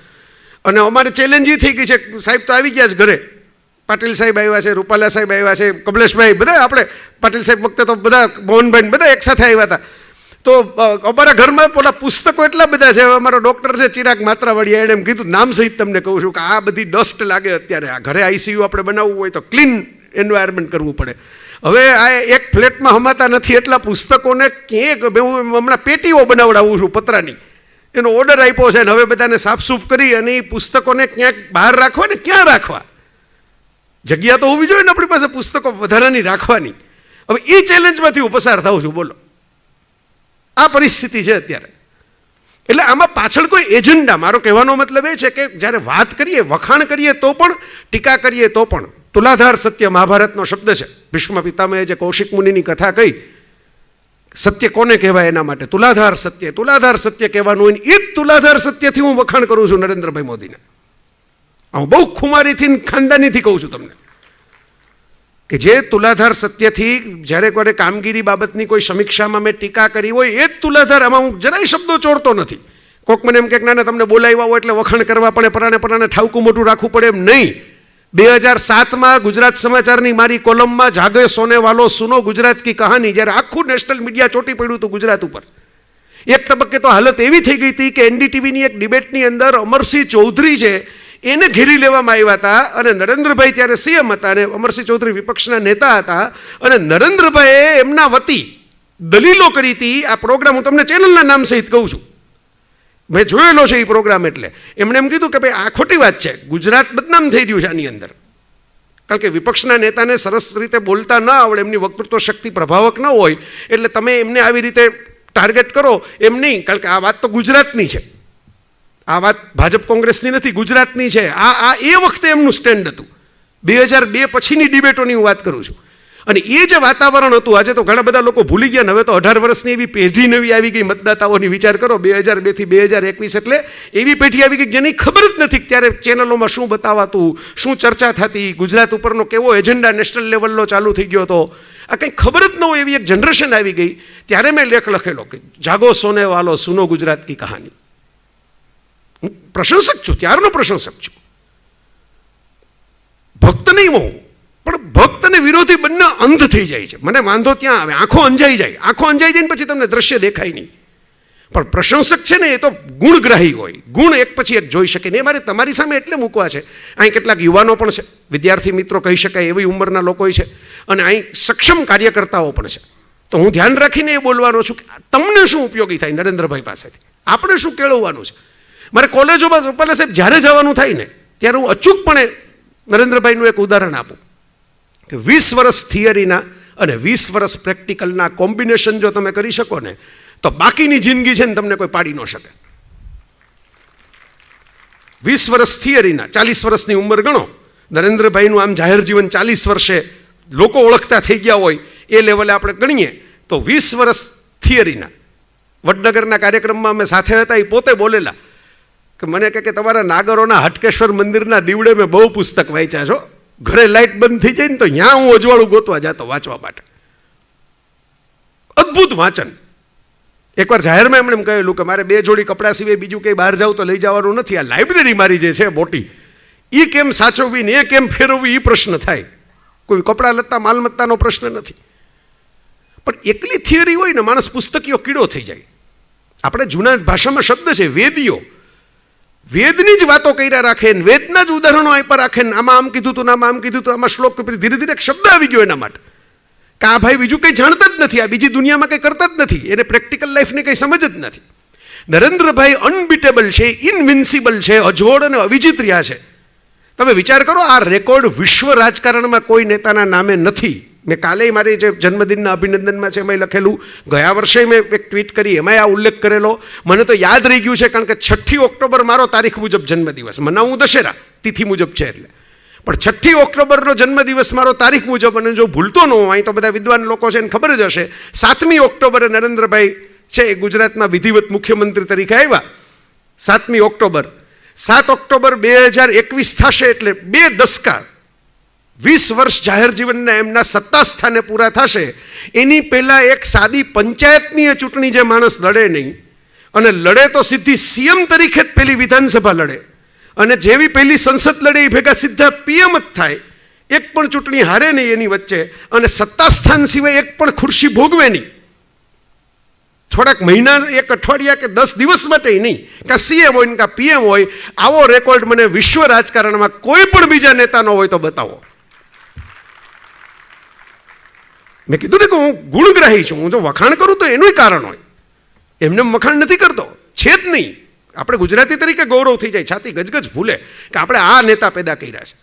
અને અમારે ચેલેન્જ એ થઈ ગઈ છે. સાહેબ તો આવી ગયા છે ઘરે, પાટીલ સાહેબ આવ્યા છે, રૂપાલા સાહેબ આવ્યા છે, કમલેશભાઈ, બધા આપણે પાટીલ સાહેબ વખતે તો બધા મોહનભાઈ બધા એકસાથે આવ્યા હતા. તો અમારા ઘરમાં પેલા પુસ્તકો એટલા બધા છે. અમારો ડૉક્ટર છે ચિરાગ માત્રાવાળીયા, એણે એમ કીધું, નામ સહિત તમને કહું છું કે આ બધી ડસ્ટ લાગે અત્યારે. આ ઘરે આઈસીયુ આપણે બનાવવું હોય તો ક્લીન એન્વાયરમેન્ટ કરવું પડે. હવે આ એક ફ્લેટમાં હમાતા નથી એટલા પુસ્તકોને ક્યાંક હું હમણાં પેટીઓ બનાવડાવું છું પતરાની, એનો ઓર્ડર આપ્યો છે. અને હવે બધાને સાફસૂફ કરી અને એ પુસ્તકોને ક્યાંક બહાર રાખવા ને ક્યાં રાખવા, જગ્યા તો હોવી જોઈએ ને આપણી પાસે પુસ્તકો વધારાની રાખવાની. હવે એ ચેલેન્જમાંથી હું પસાર થાઉં છું. બોલો, આ પરિસ્થિતિ છે અત્યારે. એટલે આમાં પાછળ કોઈ એજન્ડા, મારો કહેવાનો મતલબ એ છે કે જ્યારે વાત કરીએ, વખાણ કરીએ તો પણ, ટીકા કરીએ તો પણ, તુલાધાર સત્ય મહાભારતનો શબ્દ છે. ભીષ્મ પિતામહે જે કૌશિક મુનિની કથા કહી સત્ય કોને કહેવાય એના માટે તુલાધાર સત્ય કહેવાનું હોય. એ જ તુલાધાર સત્યથી હું વખાણ કરું છું નરેન્દ્રભાઈ મોદીને. હું બહુ ખુમારીથી ખાનદાનીથી કહું છું તમને કે જે તુલાધાર સત્યથી જ્યારે કોઈ કામગીરી બાબતની કોઈ સમીક્ષામાં મેં ટીકા કરી હોય એ જ તુલાધાર. આમાં હું જરાય શબ્દો ચોરતો નથી. કોક મને એમ કે ના તમને બોલાવ્યા હોય એટલે વખાણ કરવા પડે, પરાણે ઠાવકું મોટું રાખવું પડે, એમ નહીં. 2007માં ગુજરાત સમાચારની મારી કોલમમાં જાગે સોને વાલો સુનો ગુજરાત કી કહાની, જ્યારે આખું નેશનલ મીડિયા ચોંટી પડ્યું હતું ગુજરાત ઉપર, એક તબક્કે તો હાલત એવી થઈ ગઈ હતી કે એનડીટીવીની એક ડિબેટની અંદર અમરસિંહ ચૌધરી છે એને ઘેરી લેવામાં આવ્યા હતા અને નરેન્દ્રભાઈ ત્યારે સીએમ હતા અને અમરસિંહ ચૌધરી વિપક્ષના નેતા હતા અને નરેન્દ્રભાઈએ એમના વતી દલીલો કરી હતી. આ પ્રોગ્રામ હું તમને ચેનલના નામ સહિત કહું છું, મેં જોયેલો છે એ પ્રોગ્રામ. એટલે એમણે એમ કીધું કે ભાઈ આ ખોટી વાત છે, ગુજરાત બદનામ થઈ રહ્યું છે આની અંદર. કારણ કે વિપક્ષના નેતાને સરસ રીતે બોલતા ન આવડે, એમની વક્તૃત્વ શક્તિ પ્રભાવક ન હોય, એટલે તમે એમને આવી રીતે ટાર્ગેટ કરો એમ નહીં. કારણ કે આ વાત તો ગુજરાતની છે, આ વાત ભાજપ કોંગ્રેસની નથી, ગુજરાતની છે. આ એ વખતે એમનું સ્ટેન્ડ હતું. 2002 પછીની ડિબેટોની હું વાત કરું છું. અને એ જે વાતાવરણ હતું, આજે તો ઘણા બધા લોકો ભૂલી ગયા. હવે તો 18 વર્ષની એવી પેઢી નવી આવી ગઈ મતદાતાઓની. વિચાર કરો 2002 થી 2021 એટલે એવી પેઢી આવી ગઈ જેની ખબર જ નથી ત્યારે ચેનલોમાં શું બતાવાતું, શું ચર્ચા થતી, ગુજરાત ઉપરનો કેવો એજન્ડા નેશનલ લેવલનો ચાલુ થઈ ગયો હતો, આ કંઈ ખબર જ ન હોય એવી એક જનરેશન આવી ગઈ. ત્યારે મેં લેખ લખેલો કે જાગો સોને વાલો સુનો ગુજરાત કી કહાની. હું પ્રશંસક છું, ત્યારનો પ્રશંસક છું, ભક્ત નહીં હોઉં, પણ ભક્ત અને વિરોધી બંને અંધ થઈ જાય છે. મને વાંધો ત્યાં આવે, આંખો અંજાઈ જાય ને પછી તમને દ્રશ્ય દેખાય નહીં. પણ પ્રશંસક છે ને એ તો ગુણગ્રાહી હોય, ગુણ એક પછી એક જોઈ શકે. ને એ મારે તમારી સામે એટલે મૂકવા છે. અહીં કેટલાક યુવાનો પણ છે, વિદ્યાર્થી મિત્રો કહી શકાય એવી ઉંમરના લોકો છે, અને અહીં સક્ષમ કાર્યકર્તાઓ પણ છે. તો હું ધ્યાન રાખીને એ બોલવાનો છું કે તમને શું ઉપયોગી થાય નરેન્દ્રભાઈ પાસેથી, આપણે શું કેળવવાનું છે. મારે કોલેજોમાં રૂપાલા સાહેબ જ્યારે જવાનું થાય ને ત્યારે હું અચૂકપણે નરેન્દ્રભાઈનું એક ઉદાહરણ આપું કે 20 વર્ષ થિયરીના અને 20 વર્ષ પ્રેક્ટિકલના કોમ્બિનેશન જો તમે કરી શકો ને તો બાકીની જિંદગી છે ને તમને કોઈ પાડી ન શકે. 20 વર્ષ થિયરીના, 40 વર્ષની ઉંમર ગણો, નરેન્દ્રભાઈનું આમ જાહેર જીવન 40 વર્ષે લોકો ઓળખતા થઈ ગયા હોય એ લેવલે આપણે ગણીએ તો 20 વર્ષ થિયરીના. વડનગરના કાર્યક્રમમાં અમે સાથે હતા, એ પોતે બોલેલા કે મને કે તમારા નાગરોના હટકેશ્વર મંદિરના દીવડે મેં બહુ પુસ્તક વાંચ્યા છો, ઘરે લાઇટ બંધ થઈ જાય ને તો ત્યાં હું અજવાળું ગોતવા જતો વાંચવા માટે. અદ્ભુત વાંચન. એકવાર જાહેરમાં એમણે એમ કહેલું કે મારે 2 જોડી કપડાં સિવાય બીજું કંઈ બહાર જાવ તો લઈ જવાનું નથી. આ લાઇબ્રેરી મારી જે છે મોટી, એ કેમ સાચવવી ને એ કેમ ફેરવવી એ પ્રશ્ન થાય. કોઈ કપડાં લત્તા માલમત્તાનો પ્રશ્ન નથી. પણ એકલી થિયરી હોય ને માણસ પુસ્તકીયો કીડો થઈ જાય. આપણે જૂના ભાષામાં શબ્દ છે વેદીઓ, વેદની જ વાતો કર્યા રાખે ને વેદના જ ઉદાહરણો આપ્યા રાખે ને આમાં આમ કીધું હતું, આમાં આમ કીધું હતું, આમાં શ્લોક ધીરે ધીરે એક શબ્દ આવી ગયો એના માટે કે આ ભાઈ બીજું કંઈ જાણતા જ નથી, આ બીજી દુનિયામાં કંઈ કરતા જ નથી, એને પ્રેક્ટિકલ લાઈફની કંઈ સમજ જ નથી. નરેન્દ્રભાઈ અનબીટેબલ છે, ઇનવિન્સિબલ છે, અજોડ અને અવિજિત રહ્યા છે. તમે વિચાર કરો, આ રેકોર્ડ વિશ્વ રાજકારણમાં કોઈ નેતાના નામે નથી. મેં કાલે મારી જે જન્મદિનના અભિનંદનમાં છે એમાં લખેલું, ગયા વર્ષે મેં એક ટ્વીટ કરી એમાં આ ઉલ્લેખ કરેલો. મને તો યાદ રહી ગયું છે કારણ કે 6 ઓક્ટોબર મારો તારીખ મુજબ જન્મદિવસ, મનાવું દશેરા તિથિ મુજબ છે એટલે, પણ 6 ઓક્ટોબરનો જન્મદિવસ મારો તારીખ મુજબ, અને જો ભૂલતો ન હોય તો બધા વિદ્વાન લોકો છે એને ખબર જ હશે, 7મી ઓક્ટોબરે નરેન્દ્રભાઈ છે એ ગુજરાતના વિધિવત મુખ્યમંત્રી તરીકે આવ્યા. 7મી ઓક્ટોબર, 7 ઓક્ટોબર 2021 થશે એટલે 2 દશકા 20 વર્ષ જાહેર જીવનના એમના સત્તા સ્થાને પૂરા થશે. એની પહેલાં એક સાદી પંચાયતની ચૂંટણી જે માણસ લડે નહીં, અને લડે તો સીધી સીએમ તરીકે જ પહેલી વિધાનસભા લડે, અને જેવી પહેલી સંસદ લડે એ ભેગા સીધા પીએમ જ થાય, એક પણ ચૂંટણી હારે નહીં એની વચ્ચે, અને સત્તા સ્થાન સિવાય એક પણ ખુરશી ભોગવે નહીં. થોડાક મહિના, એક અઠવાડિયા કે 10 દિવસ માટે નહીં, કાં સીએમ હોય ને કાં પીએમ હોય. આવો રેકોર્ડ મને વિશ્વ રાજકારણમાં કોઈ પણ બીજા નેતાનો હોય તો બતાવો. મેં કીધું ને કે હું ગુણગ્રાહી છું, હું જો વખાણ કરું તો એનું કારણ હોય, એમને વખાણ નથી કરતો, છે જ નહીં. આપણે ગુજરાતી તરીકે ગૌરવ થઈ જાય, છાતી ગજગજ ભૂલે કે આપણે આ નેતા પેદા કર્યા છે.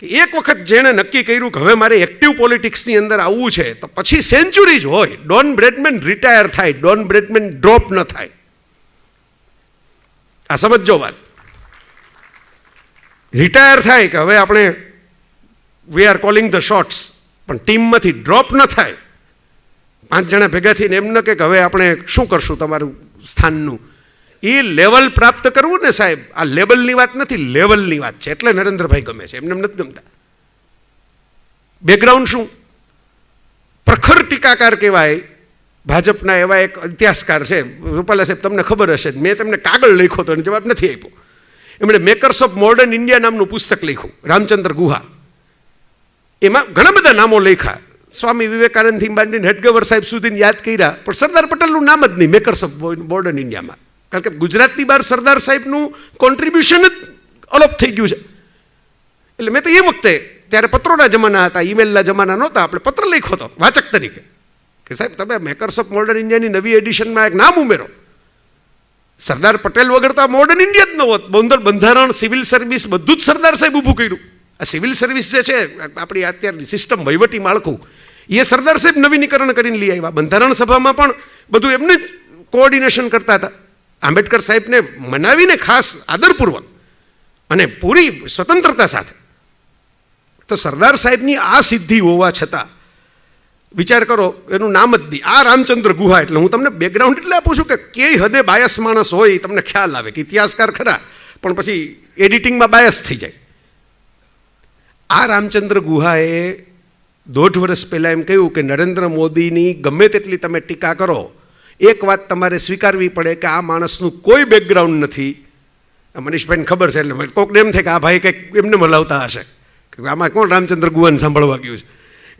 કે એક વખત જેણે નક્કી કર્યું કે હવે મારે એક્ટિવ પોલિટિક્સની અંદર આવવું છે તો પછી સેન્ચુરી જ હોય. ડોન બ્રેડમેન રિટાયર થાય, ડોન બ્રેડમેન ડ્રોપ ન થાય. આ સમજો વાત. રિટાયર થાય કે હવે આપણે we are calling the shots, પણ ટીમમાંથી ડ્રોપ ન થાય. 5 જણા ભેગા થઈને એમ ન કે હવે આપણે શું કરશું તમારું સ્થાનનું, એ લેવલ પ્રાપ્ત કરવું ને સાહેબ, આ લેવલની વાત નથી, લેવલની વાત છે. એટલે નરેન્દ્રભાઈ ગમે છે, એમને નથી ગમતા. બેકગ્રાઉન્ડ શું? પ્રખર ટીકાકાર કહેવાય ભાજપના એવા એક ઇતિહાસકાર છે રૂપાલા સાહેબ, તમને ખબર હશે, મેં તમને કાગળ લખ્યો હતો અને જવાબ નથી આપ્યો. એમણે મેકર્સ ઓફ મોડર્ન ઇન્ડિયા નામનું પુસ્તક લખ્યું, રામચંદ્ર ગુહા. એમાં ઘણા બધા નામો લખ્યા, સ્વામી વિવેકાનંદથી માંડીને હેડગેવર સાહેબ સુધીને યાદ કર્યા, પણ સરદાર પટેલનું નામ જ નહીં મેકર્સ ઓફ મોડર્ન ઇન્ડિયામાં. કારણ કે ગુજરાતની બહાર સરદાર સાહેબનું કોન્ટ્રીબ્યુશન જ અલોપ થઈ ગયું છે. એટલે મેં તો એ વખતે, ત્યારે પત્રોના જમાના હતા, ઈમેલના જમાના નહોતા, આપણે પત્ર લખ્યો હતો વાચક તરીકે કે સાહેબ તમે મેકર્સ ઓફ મોડર્ન ઇન્ડિયાની નવી એડિશનમાં એક નામ ઉમેરો. સરદાર પટેલ વગર તો આ મોડર્ન ઇન્ડિયા જ ન હોત. બંધારણ, સિવિલ સર્વિસ બધું જ સરદાર સાહેબ ઊભું કર્યું. આ સિવિલ સર્વિસ જે છે આપણી અત્યારની સિસ્ટમ, વહીવટી માળખું, એ સરદાર સાહેબ નવીનીકરણ કરીને લઈ આવ્યા. બંધારણ સભામાં પણ બધું એમને જ કોઓર્ડિનેશન કરતા હતા. આંબેડકર સાહેબને મનાવીને ખાસ આદરપૂર્વક અને પૂરી સ્વતંત્રતા સાથે. તો સરદાર સાહેબની આ સિદ્ધિ હોવા છતાં વિચાર કરો, એનું નામ જ નહીં, આ રામચંદ્ર ગુહા. એટલે હું તમને બેકગ્રાઉન્ડ એટલે આપું છું કે કઈ હદે બાયસ માણસ હોય તમને ખ્યાલ આવે કે ઇતિહાસકાર ખરા પણ પછી એડિટિંગમાં બાયસ થઈ જાય. આ રામચંદ્ર ગુહાએ 1.5 વર્ષ પહેલાં એમ કહ્યું કે નરેન્દ્ર મોદીની ગમે તેટલી તમે ટીકા કરો, એક વાત તમારે સ્વીકારવી પડે કે આ માણસનું કોઈ બેકગ્રાઉન્ડ નથી. મનીષભાઈને ખબર છે, એટલે કોઈકને એમ થાય કે આ ભાઈ કંઈક એમને મલાવતા હશે કે આમાં કોણ રામચંદ્ર ગુહાને સાંભળવા ગયું છે,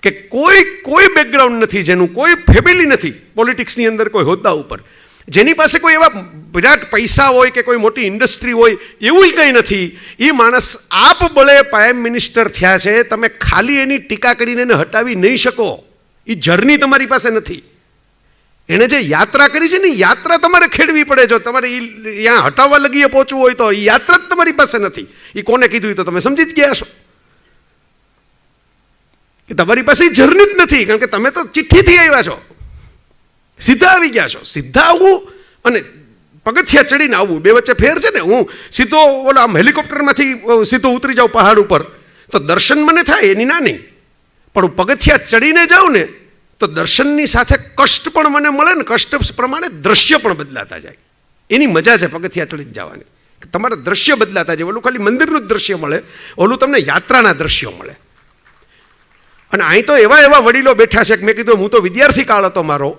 કે કોઈ બેકગ્રાઉન્ડ નથી, જેનું કોઈ ફેમિલી નથી પોલિટિક્સની અંદર, કોઈ હોદ્દા ઉપર, જેની પાસે કોઈ એવા વિરાટ પૈસા હોય કે કોઈ મોટી ઇન્ડસ્ટ્રી હોય, એવું કંઈ નથી. એ માણસ આપબળે પ્રાઇમ મિનિસ્ટર થયા છે. તમે ખાલી એની ટીકા કરીને એને હટાવી નહીં શકો. એ જર્ની તમારી પાસે નથી. એણે જે યાત્રા કરી છે ને, યાત્રા તમારે ખેડવી પડે. જો તમારે ત્યાં હટાવવા લગીએ પહોંચવું હોય તો એ યાત્રા જ તમારી પાસે નથી. એ કોને કીધું એ તો તમે સમજી જ ગયા છો કે તમારી પાસે જર્ની જ નથી. કારણ કે તમે તો ચિઠ્ઠીથી આવ્યા છો, સીધા આવી ગયા છો. સીધા આવવું અને પગથિયા ચડીને આવવું, બે વચ્ચે ફેર છે ને. હું સીધો ઓલા આમ હેલિકોપ્ટરમાંથી સીધો ઉતરી જાઉં પહાડ ઉપર તો દર્શન મને થાય, એની ના નહીં, પણ હું પગથિયા ચડીને જાઉં ને તો દર્શનની સાથે કષ્ટ પણ મને મળે ને, કષ્ટ પ્રમાણે દ્રશ્ય પણ બદલાતા જાય. એની મજા છે પગથિયા ચડીને જવાની, તમારા દ્રશ્ય બદલાતા જાય. ઓલું ખાલી મંદિરનું જ દ્રશ્ય મળે, ઓલું તમને યાત્રાના દ્રશ્યો મળે. અને અહીં તો એવા વડીલો બેઠા છે કે મેં કીધું, હું તો વિદ્યાર્થી કાળ હતો મારો,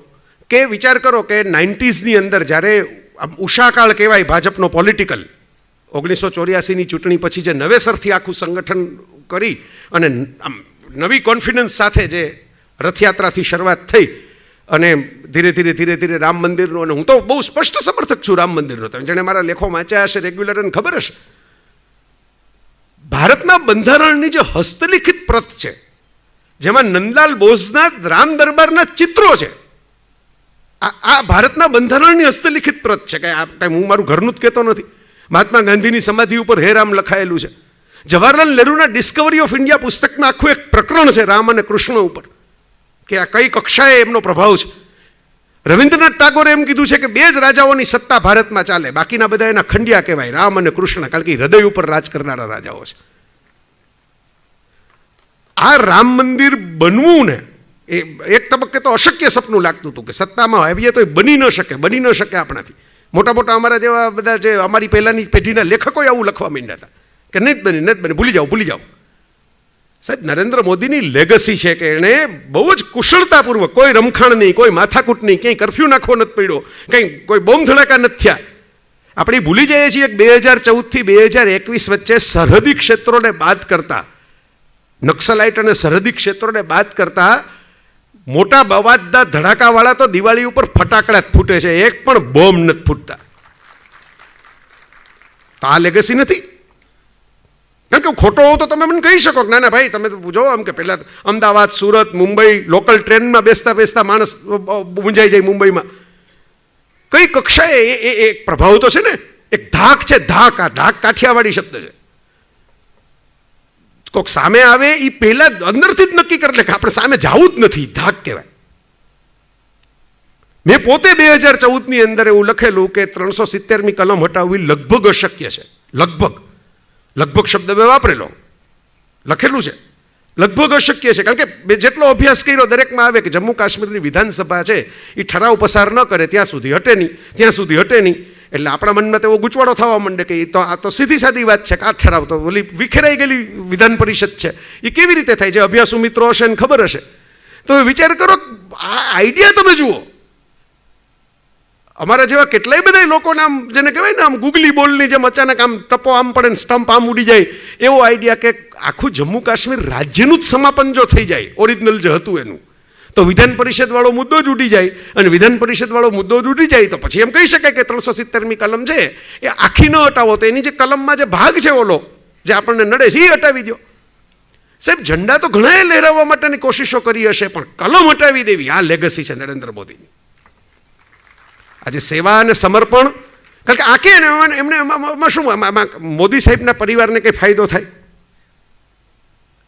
કે વિચાર કરો કે 90sની અંદર જ્યારે ઉષાકાળ કહેવાય ભાજપનો પોલિટિકલ, 1984ની ચૂંટણી પછી જે નવેસરથી આખું સંગઠન કરી અને આમ નવી કોન્ફિડન્સ સાથે જે રથયાત્રાથી શરૂઆત થઈ અને ધીરે ધીરે રામ મંદિરનો, અને હું તો બહુ સ્પષ્ટ સમર્થક છું રામ મંદિરનો. તમે જેણે મારા લેખો વાંચ્યા હશે રેગ્યુલર અને ખબર હશે, ભારતના બંધારણની જે હસ્તલિખિત પ્રત છે, જેમાં નંદલાલ બોઝના રામ દરબારના ચિત્રો છે, આ ભારતના બંધારણની હસ્તલિખિત પ્રત છે. કંઈ હું મારું ઘરનું જ કહેતો નથી. મહાત્મા ગાંધીની સમાધિ ઉપર હે રામ લખાયેલું છે. જવાહરલાલ નહેરુના ડિસ્કવરી ઓફ ઇન્ડિયા પુસ્તકમાં આખું એક પ્રકરણ છે રામ અને કૃષ્ણ ઉપર, કે આ કઈ કક્ષાએ એમનો પ્રભાવ છે. રવિન્દ્રનાથ ટાગોરે એમ કીધું છે કે 2 જ રાજાઓની સત્તા ભારતમાં ચાલે, બાકીના બધા એના ખંડિયા કહેવાય, રામ અને કૃષ્ણ, કારણ કે હૃદય ઉપર રાજ કરનારા રાજાઓ છે. આ રામ મંદિર બનવું ને એ એક તબક્કે તો અશક્ય સપનું લાગતું હતું કે સત્તામાં આવીએ તો એ બની ન શકે આપણાથી. મોટા અમારા જેવા બધા જે અમારી પહેલાંની પેઢીના લેખકોએ આવું લખવા માંડ્યા હતા કે નહીં જ બને, ભૂલી જાઓ. સાહેબ, નરેન્દ્ર મોદીની લેગસી છે કે એણે બહુ જ કુશળતાપૂર્વક, કોઈ રમખાણ નહીં, કોઈ માથાકૂટ નહીં, ક્યાંય કરફ્યુ નાખવો નથી પડ્યો, કંઈ કોઈ બોમ્બ ધડાકા નથી થયા. આપણે ભૂલી જઈએ છીએ કે 2014થી 2021 વચ્ચે સરહદી ક્ષેત્રોને બાદ કરતા, નક્સલાઇટ અને સરહદી ક્ષેત્રોને બાદ કરતા મોટા બવાજના ધડાકાવાળા તો દિવાળી ઉપર ફટાકડા જ ફૂટે છે, એક પણ બોમ્બ નથી ફૂટતા. તો આ લેગસી નથી. કારણ કે ખોટો હોવ તો તમે મને કહી શકો કે ના ભાઈ, તમે તો જો આમ કે પહેલાં અમદાવાદ, સુરત, મુંબઈ લોકલ ટ્રેનમાં બેસતા માણસ મૂંઝાઈ જાય મુંબઈમાં. કઈ કક્ષાએ એ એક પ્રભાવ તો છે ને, એક ધાક છે, ધાક. આ ધાક કાઠિયાવાડી શબ્દ છે. કોઈક સામે આવે એ પહેલા અંદરથી જ નક્કી કરી લે કે આપણે સામે જવું જ નથી, ધાક કહેવાય. મેં પોતે 2014ની અંદર એવું લખેલું કે 370મી કલમ હટાવવી લગભગ અશક્ય છે. લગભગ શબ્દ મેં વાપરેલો, લખેલું છે. લગભગ અશક્ય છે, કારણ કે મેં જેટલો અભ્યાસ કર્યો દરેકમાં આવે કે જમ્મુ કાશ્મીરની વિધાનસભા છે એ ઠરાવ પસાર ન કરે ત્યાં સુધી હટે નહીં. એટલે આપણા મનમાં તો એવો ગૂંચવાડો થવા માંડે કે આ તો સીધી સાદી વાત છે કે આ ઠરાવ તો ઓલી વિખેરાઈ ગયેલી વિધાન પરિષદ છે, એ કેવી રીતે થાય? જે અભ્યાસુ મિત્રો હશે ને ખબર હશે. તો વિચાર કરો, આ આઈડિયા તમે જુઓ. અમારા જેવા કેટલાય બધા લોકોને આમ જેને કહેવાય ને આમ ગુગલી બોલની જેમ અચાનક આમ ટપો આમ પડે ને સ્ટમ્પ આમ ઉડી જાય એવો આઈડિયા કે આખું જમ્મુ કાશ્મીર રાજ્યનું જ સમાપન જો થઈ જાય ઓરિજિનલ જે હતું એનું, તો વિધાન પરિષદવાળો મુદ્દો જ ઉડી જાય. અને વિધાન પરિષદવાળો મુદ્દો જ ઉડી જાય તો પછી એમ કહી શકાય કે 370મી કલમ છે એ આખી ન હટાવો તો એની જે કલમમાં જે ભાગ છે ઓલો જે આપણને નડે છે એ હટાવી દો. સાહેબ, ઝંડા તો ઘણાએ લહેરાવવા માટેની કોશિશો કરી હશે, પણ કલમ હટાવી દેવી આ લેગસી છે નરેન્દ્ર મોદીની. આજે સેવા અને સમર્પણ, કારણ કે આ કે એમને એમાં શું મોદી સાહેબના પરિવારને કંઈ ફાયદો થાય?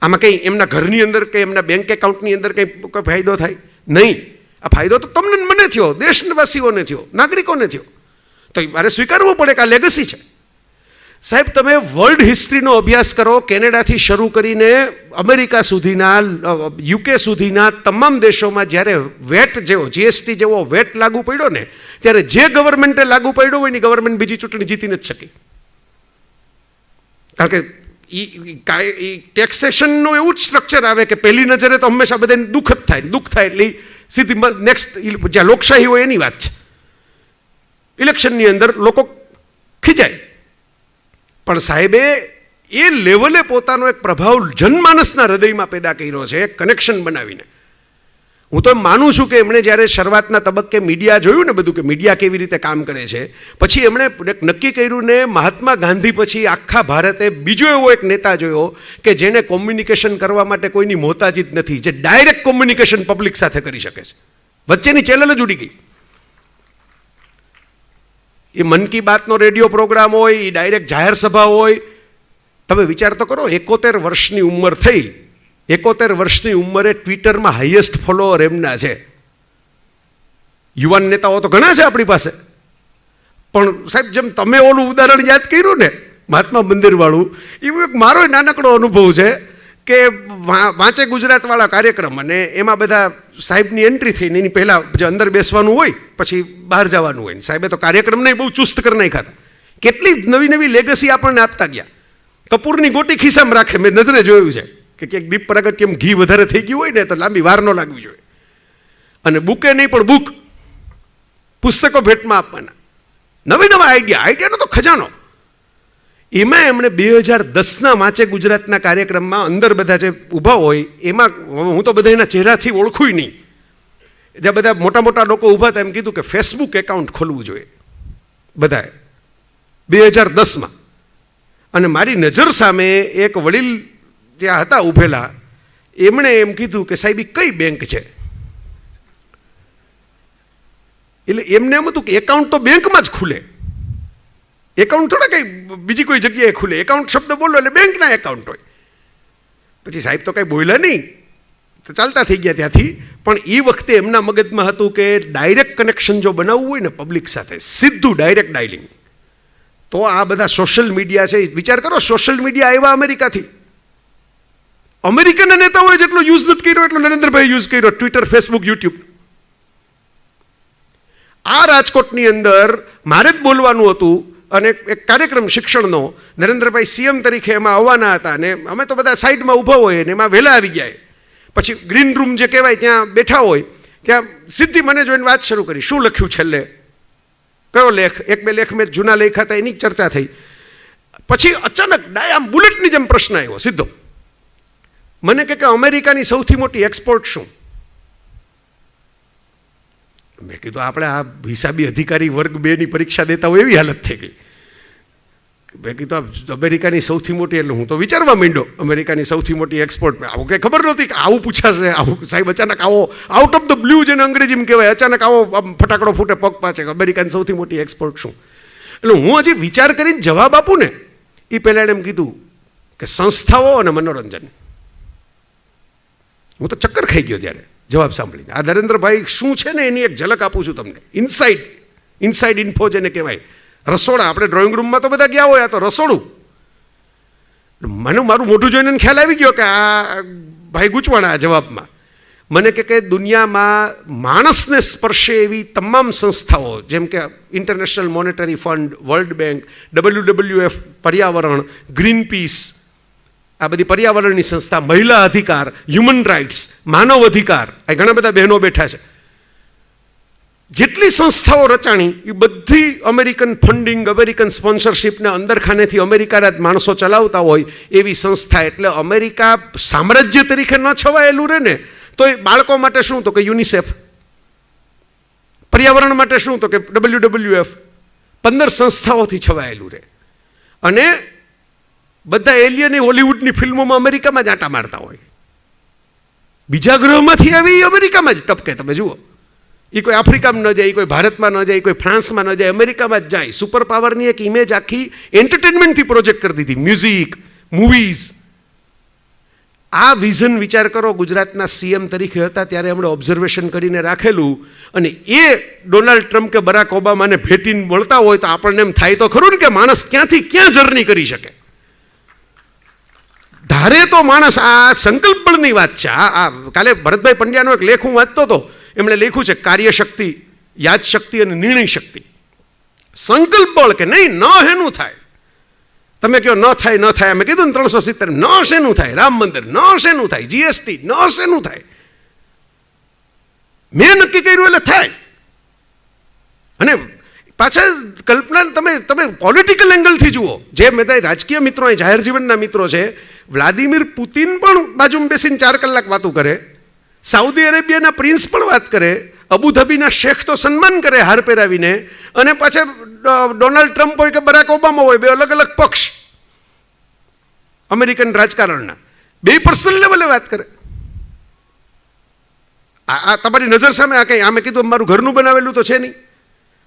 આમાં કંઈ એમના ઘરની અંદર કે એમના બેંક એકાઉન્ટની અંદર કંઈ ફાયદો થાય? નહીં. આ ફાયદો તો તમને મને થયો, દેશવાસીઓને થયો, નાગરિકોને થયો. તો મારે સ્વીકારવું પડે કે આ લેગસી છે. સાહેબ, તમે વર્લ્ડ હિસ્ટ્રીનો અભ્યાસ કરો, કેનેડાથી શરૂ કરીને અમેરિકા સુધીના, યુકે સુધીના તમામ દેશોમાં જ્યારે વેટ જેવો જીએસટી જેવો વેટ લાગુ પડ્યો ને ત્યારે જે ગવર્મેન્ટે લાગુ પડ્યો હોય એની ગવર્મેન્ટ બીજી ચૂંટણી જીતી નથી શકી. કારણ કે એ ટેક્સેશનનું એવું જ સ્ટ્રક્ચર આવે કે પહેલી નજરે તો હંમેશા બધાને દુઃખ થાય એટલે સીધી નેક્સ્ટ જ્યાં લોકશાહી હોય એની વાત છે. ઇલેક્શનની અંદર લોકો ખીજાય, પણ સાહેબે એ લેવલે પોતાનો એક પ્રભાવ જનમાનસના હૃદયમાં પેદા કર્યો છે, એક કનેક્શન બનાવીને. હું તો એમ માનું છું કે એમણે જ્યારે શરૂઆતના તબક્કે મીડિયા જોયું ને બધું કે મીડિયા કેવી રીતે કામ કરે છે, પછી એમણે નક્કી કર્યું ને મહાત્મા ગાંધી પછી આખા ભારતે બીજો એવો એક નેતા જોયો કે જેને કોમ્યુનિકેશન કરવા માટે કોઈની મોહતાજી જ નથી, જે ડાયરેક્ટ કોમ્યુનિકેશન પબ્લિક સાથે કરી શકે છે. વચ્ચેની ચેનલ જ ઉડી ગઈ. એ મન કી બાતનો રેડિયો પ્રોગ્રામ હોય, એ ડાયરેક્ટ જાહેર સભા હોય. તમે વિચાર તો કરો, 71 વર્ષની ઉંમર થઈ, 71 વર્ષની ઉંમરે ટ્વિટરમાં હાઈએસ્ટ ફોલોઅર એમના છે. યુવાન નેતાઓ તો ઘણા છે આપણી પાસે, પણ સાહેબ જેમ તમે ઓલું ઉદાહરણ યાદ કર્યું ને મહાત્મા મંદિરવાળું, એવું એક મારો નાનકડો અનુભવ છે કે વાંચે ગુજરાતવાળા કાર્યક્રમ, અને એમાં બધા સાહેબની એન્ટ્રી થઈને એની પહેલાં જે અંદર બેસવાનું હોય પછી બહાર જવાનું હોય. સાહેબે તો કાર્યક્રમને બહુ ચુસ્ત કરી નાખ્યા હતા. કેટલી નવી નવી લેગસી આપણને આપતા ગયા. કપૂરની ગોટી ખિસ્સામાં રાખે, મેં નજરે જોયું છે કે ક્યાંક દીપ પ્રગટ કેમ ઘી વધારે થઈ ગયું હોય ને તો લાંબી વાર ન લાગવી જોઈએ. અને બુકે નહીં પણ બુક, પુસ્તકો ભેટમાં આપવાના. નવા આઈડિયાનો તો ખજાનો. એમાં એમણે 2010ના વાંચે ગુજરાતના કાર્યક્રમમાં અંદર બધા જે ઊભા હોય એમાં હું તો બધા એના ચહેરાથી ઓળખું નહીં, જ્યાં બધા મોટા મોટા લોકો ઊભા હતા, એમ કીધું કે ફેસબુક એકાઉન્ટ ખોલવું જોઈએ બધાએ 2010માં. અને મારી નજર સામે એક વડીલ ત્યાં હતા ઊભેલા, એમણે એમ કીધું કે સાહેબ કઈ બેંક છે? એટલે એમને એમ હતું કે એકાઉન્ટ તો બેંકમાં જ ખુલે, એકાઉન્ટ થોડા કંઈ બીજી કોઈ જગ્યાએ ખુલે. એકાઉન્ટ શબ્દ બોલો એટલે બેંકના એકાઉન્ટ હોય. પછી સાહેબ તો કંઈ બોલ્યા નહીં, તો ચાલતા થઈ ગયા ત્યાંથી. પણ એ વખતે એમના મગજમાં હતું કે ડાયરેક્ટ કનેક્શન જો બનાવવું હોય ને પબ્લિક સાથે, સીધું ડાયરેક્ટ ડાયલિંગ, તો આ બધા સોશિયલ મીડિયા છે. વિચાર કરો, સોશિયલ મીડિયા આવ્યા અમેરિકાથી. અમેરિકનના નેતાઓએ જેટલો યુઝ નથી કર્યો એટલો નરેન્દ્રભાઈ યુઝ કર્યો, ટ્વિટર, ફેસબુક, યુટ્યુબ. આ રાજકોટની અંદર મારે જ બોલવાનું હતું અને એક કાર્યક્રમ શિક્ષણનો, નરેન્દ્રભાઈ સીએમ તરીકે એમાં આવવાના હતા અને અમે તો બધા સાઈડમાં ઊભા હોય ને એમાં વહેલા આવી ગયા. પછી ગ્રીન રૂમ જે કહેવાય ત્યાં બેઠા હોય, ત્યાં સીધી મને જોઈને વાત શરૂ કરી, શું લખ્યું છેલ્લે, કયો લેખ, એક બે લેખ મેં જૂના લેખા હતા એની ચર્ચા થઈ. પછી અચાનક આમ બુલેટની જેમ પ્રશ્ન આવ્યો સીધો. મને કે અમેરિકાની સૌથી મોટી એક્સપોર્ટ શું? મેં કીધું આપણે આ હિસાબી અધિકારી વર્ગ 2ની પરીક્ષા દેતા હોય એવી હાલત થઈ ગઈ. મેં કીધું અમેરિકાની સૌથી મોટી, એટલે હું તો વિચારવા માંડ્યો અમેરિકાની સૌથી મોટી એક્સપોર્ટ. આવું કંઈ ખબર નહોતી કે આવું પૂછાશે. આવું સાહેબ અચાનક આવો આઉટ ઓફ ધ બ્લુ જેને અંગ્રેજીમાં કહેવાય, અચાનક આવો ફટાકડો ફૂટે પગ પાછે કે અમેરિકાની સૌથી મોટી એક્સપોર્ટ શું? એટલે હું હજી વિચાર કરીને જવાબ આપું ને એ પહેલાં એમ કીધું કે સંસ્થાઓ અને મનોરંજન. હું તો ચક્કર ખાઈ ગયો ત્યારે જવાબ સાંભળીને. આ નરેન્દ્રભાઈ શું છે ને એની એક ઝલક આપું છું તમને. ઇનસાઇડ ઇન્ફો જેને કહેવાય. રસોડા, આપણે ડ્રોઈંગ રૂમમાં તો બધા ગયા હોય, આ તો રસોડું. મને મારું મોઢું જોઈને ખ્યાલ આવી ગયો કે આ ભાઈ ગૂંચવાણા આ જવાબમાં. મને કે દુનિયામાં માણસને સ્પર્શે એવી તમામ સંસ્થાઓ જેમ કે international monetary fund, world bank, WWF, પર્યાવરણ, ગ્રીન પીસ, આ બધી પર્યાવરણની સંસ્થા, મહિલા અધિકાર, હ્યુમન રાઇટ્સ, માનવ અધિકાર, આ ઘણા બધા બહેનો બેઠા છે. જેટલી સંસ્થાઓ રચાણી એ બધી અમેરિકન ફંડિંગ, અમેરિકન સ્પોન્સરશિપને અંદરખાનેથી અમેરિકાના જ માણસો ચલાવતા હોય એવી સંસ્થા. એટલે અમેરિકા સામ્રાજ્ય તરીકે ન છવાયેલું રહે ને તો એ બાળકો માટે શું તો કે યુનિસેફ, પર્યાવરણ માટે શું તો કે WWF, 15 સંસ્થાઓથી છવાયેલું રહે. અને બધા એલિયન હોલિવૂડની ફિલ્મોમાં અમેરિકામાં જ આંટા મારતા હોય. બીજા ગ્રહમાંથી આવી અમેરિકામાં જ ટપકે. તમે જુઓ, એ કોઈ આફ્રિકામાં ન જાય, કોઈ ભારતમાં ન જાય, કોઈ ફ્રાન્સમાં ન જાય, અમેરિકામાં જ જાય. સુપર પાવરની એક ઇમેજ આખી એન્ટરટેનમેન્ટથી પ્રોજેક્ટ કરી દીધી, મ્યુઝિક, મૂવીઝ. આ વિઝન વિચાર કરો, ગુજરાતના CM તરીકે હતા ત્યારે એમણે ઓબ્ઝર્વેશન કરીને રાખેલું. અને એ ડોનાલ્ડ ટ્રમ્પ કે બરાક ઓબામાને ભેટીને મળતા હોય તો આપણને એમ થાય તો ખરું ને કે માણસ ક્યાંથી ક્યાં જર્ની કરી શકે. ધારે તો માણસ, આ સંકલ્પ બળની વાત છે. આ કાલે ભરતભાઈ પંડ્યાનો એક લેખ હું વાંચતો હતો, એમણે લખ્યું છે કાર્યશક્તિ, યાદશક્તિ અને નિર્ણય શક્તિ. સંકલ્પ બળ કે નહીં, ન હેનું થાય. તમે કહો ન થાય, ન થાય, અમે કીધું ને 370, ન શેનું થાય? રામ મંદિર ન શેનું થાય? GST ન શેનું થાય? મેં નક્કી કર્યું એટલે થાય. અને પાછા કલ્પના તમે પોલિટિકલ એંગલથી જુઓ. જે મેં રાજકીય મિત્રો, અહીં જાહેર જીવનના મિત્રો છે, વ્લાદિમીર પુતિન પણ બાજુમાં બેસીને 4 કલાક વાતો કરે, સાઉદી અરેબિયાના પ્રિન્સ પણ વાત કરે, અબુધાબીના શેખ તો સન્માન કરે હાર પહેરાવીને, અને પાછા ડોનાલ્ડ ટ્રમ્પ હોય કે બરાક ઓબામા હોય, બે અલગ અલગ પક્ષ અમેરિકન રાજકારણના, બે પર્સનલ લેવલે વાત કરે. આ તમારી નજર સામે આ કંઈ આમે કીધું મારું ઘરનું બનાવેલું તો છે નહીં.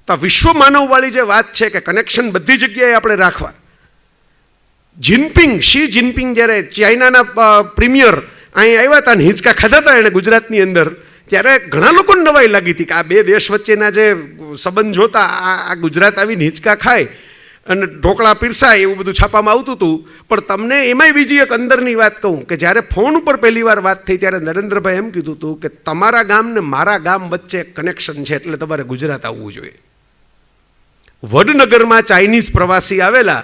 તો આ વિશ્વ માનવવાળી જે વાત છે કે કનેક્શન બધી જગ્યાએ આપણે રાખવા. શી જિનપિંગ જ્યારે ચાઇનાના પ્રીમિયર અહીં આવ્યા હતા ને હિંચકા ખાધા હતા એણે ગુજરાતની અંદર, ત્યારે ઘણા લોકોને નવાઈ લાગી હતી કે આ બે દેશ વચ્ચેના જે સંબંધ જોતા આ ગુજરાત આવીને હિંચકા ખાય અને ઢોકળા પીરસાય એવું બધું છાપામાં આવતું હતું. પણ તમને એમાંય બીજી એક અંદરની વાત કહું કે જ્યારે ફોન ઉપર પહેલી વાર વાત થઈ ત્યારે નરેન્દ્રભાઈ એમ કીધું હતું કે તમારા ગામ ને મારા ગામ વચ્ચે કનેક્શન છે એટલે તમારે ગુજરાત આવવું જોઈએ. વડનગરમાં ચાઇનીઝ પ્રવાસી આવેલા,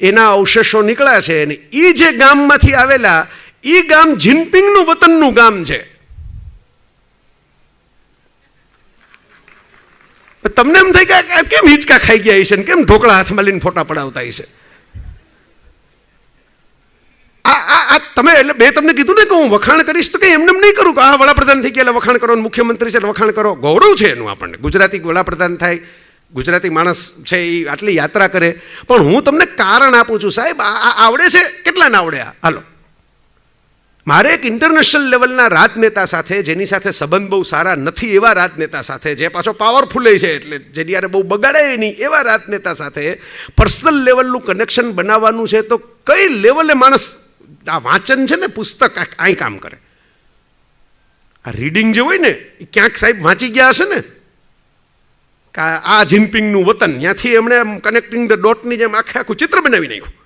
એના અવશેષો નીકળ્યા છે, અને એ જે ગામમાંથી આવેલા એ ગામ જિનપિંગનું વતનનું ગામ છે. તમને એમ થાય કે કેમ હિંચકા ખાઈ ગયા છે ને કેમ ઢોકળા હાથમાં લઈને ફોટા પડાવતા છે. આ તમે એટલે મેં તમને કીધું ને કે હું વખાણ કરીશ તો કંઈ એમને નહીં કરું કે આ વડાપ્રધાન થઈ ગયા એટલે વખાણ કરો, મુખ્યમંત્રી છે એટલે વખાણ કરો. ગૌરવ છે એનું આપણને, ગુજરાતી વડાપ્રધાન થાય, ગુજરાતી માણસ છે એ આટલી યાત્રા કરે. પણ હું તમને કારણ આપું છું સાહેબ, આ આવડે છે કેટલાને આવડે? હાલો, મારે એક ઇન્ટરનેશનલ લેવલના રાજનેતા સાથે, જેની સાથે સંબંધ બહુ સારા નથી એવા રાજનેતા સાથે, જે પાછો પાવરફુલ છે એટલે જેની યારે બહુ બગાડે નહીં એવા રાજનેતા સાથે પર્સનલ લેવલનું કનેક્શન બનાવવાનું છે. તો કઈ લેવલે માણસ આ વાંચન છે ને, પુસ્તક અહીં કામ કરે. આ રીડિંગ જે હોય ને એ ક્યાંક સાહેબ વાંચી ગયા હશે ને કે આ જિનપિંગનું વતન, ત્યાંથી એમણે કનેક્ટિંગ ધ ડોટની જેમ આખું ચિત્ર બનાવી નાખ્યું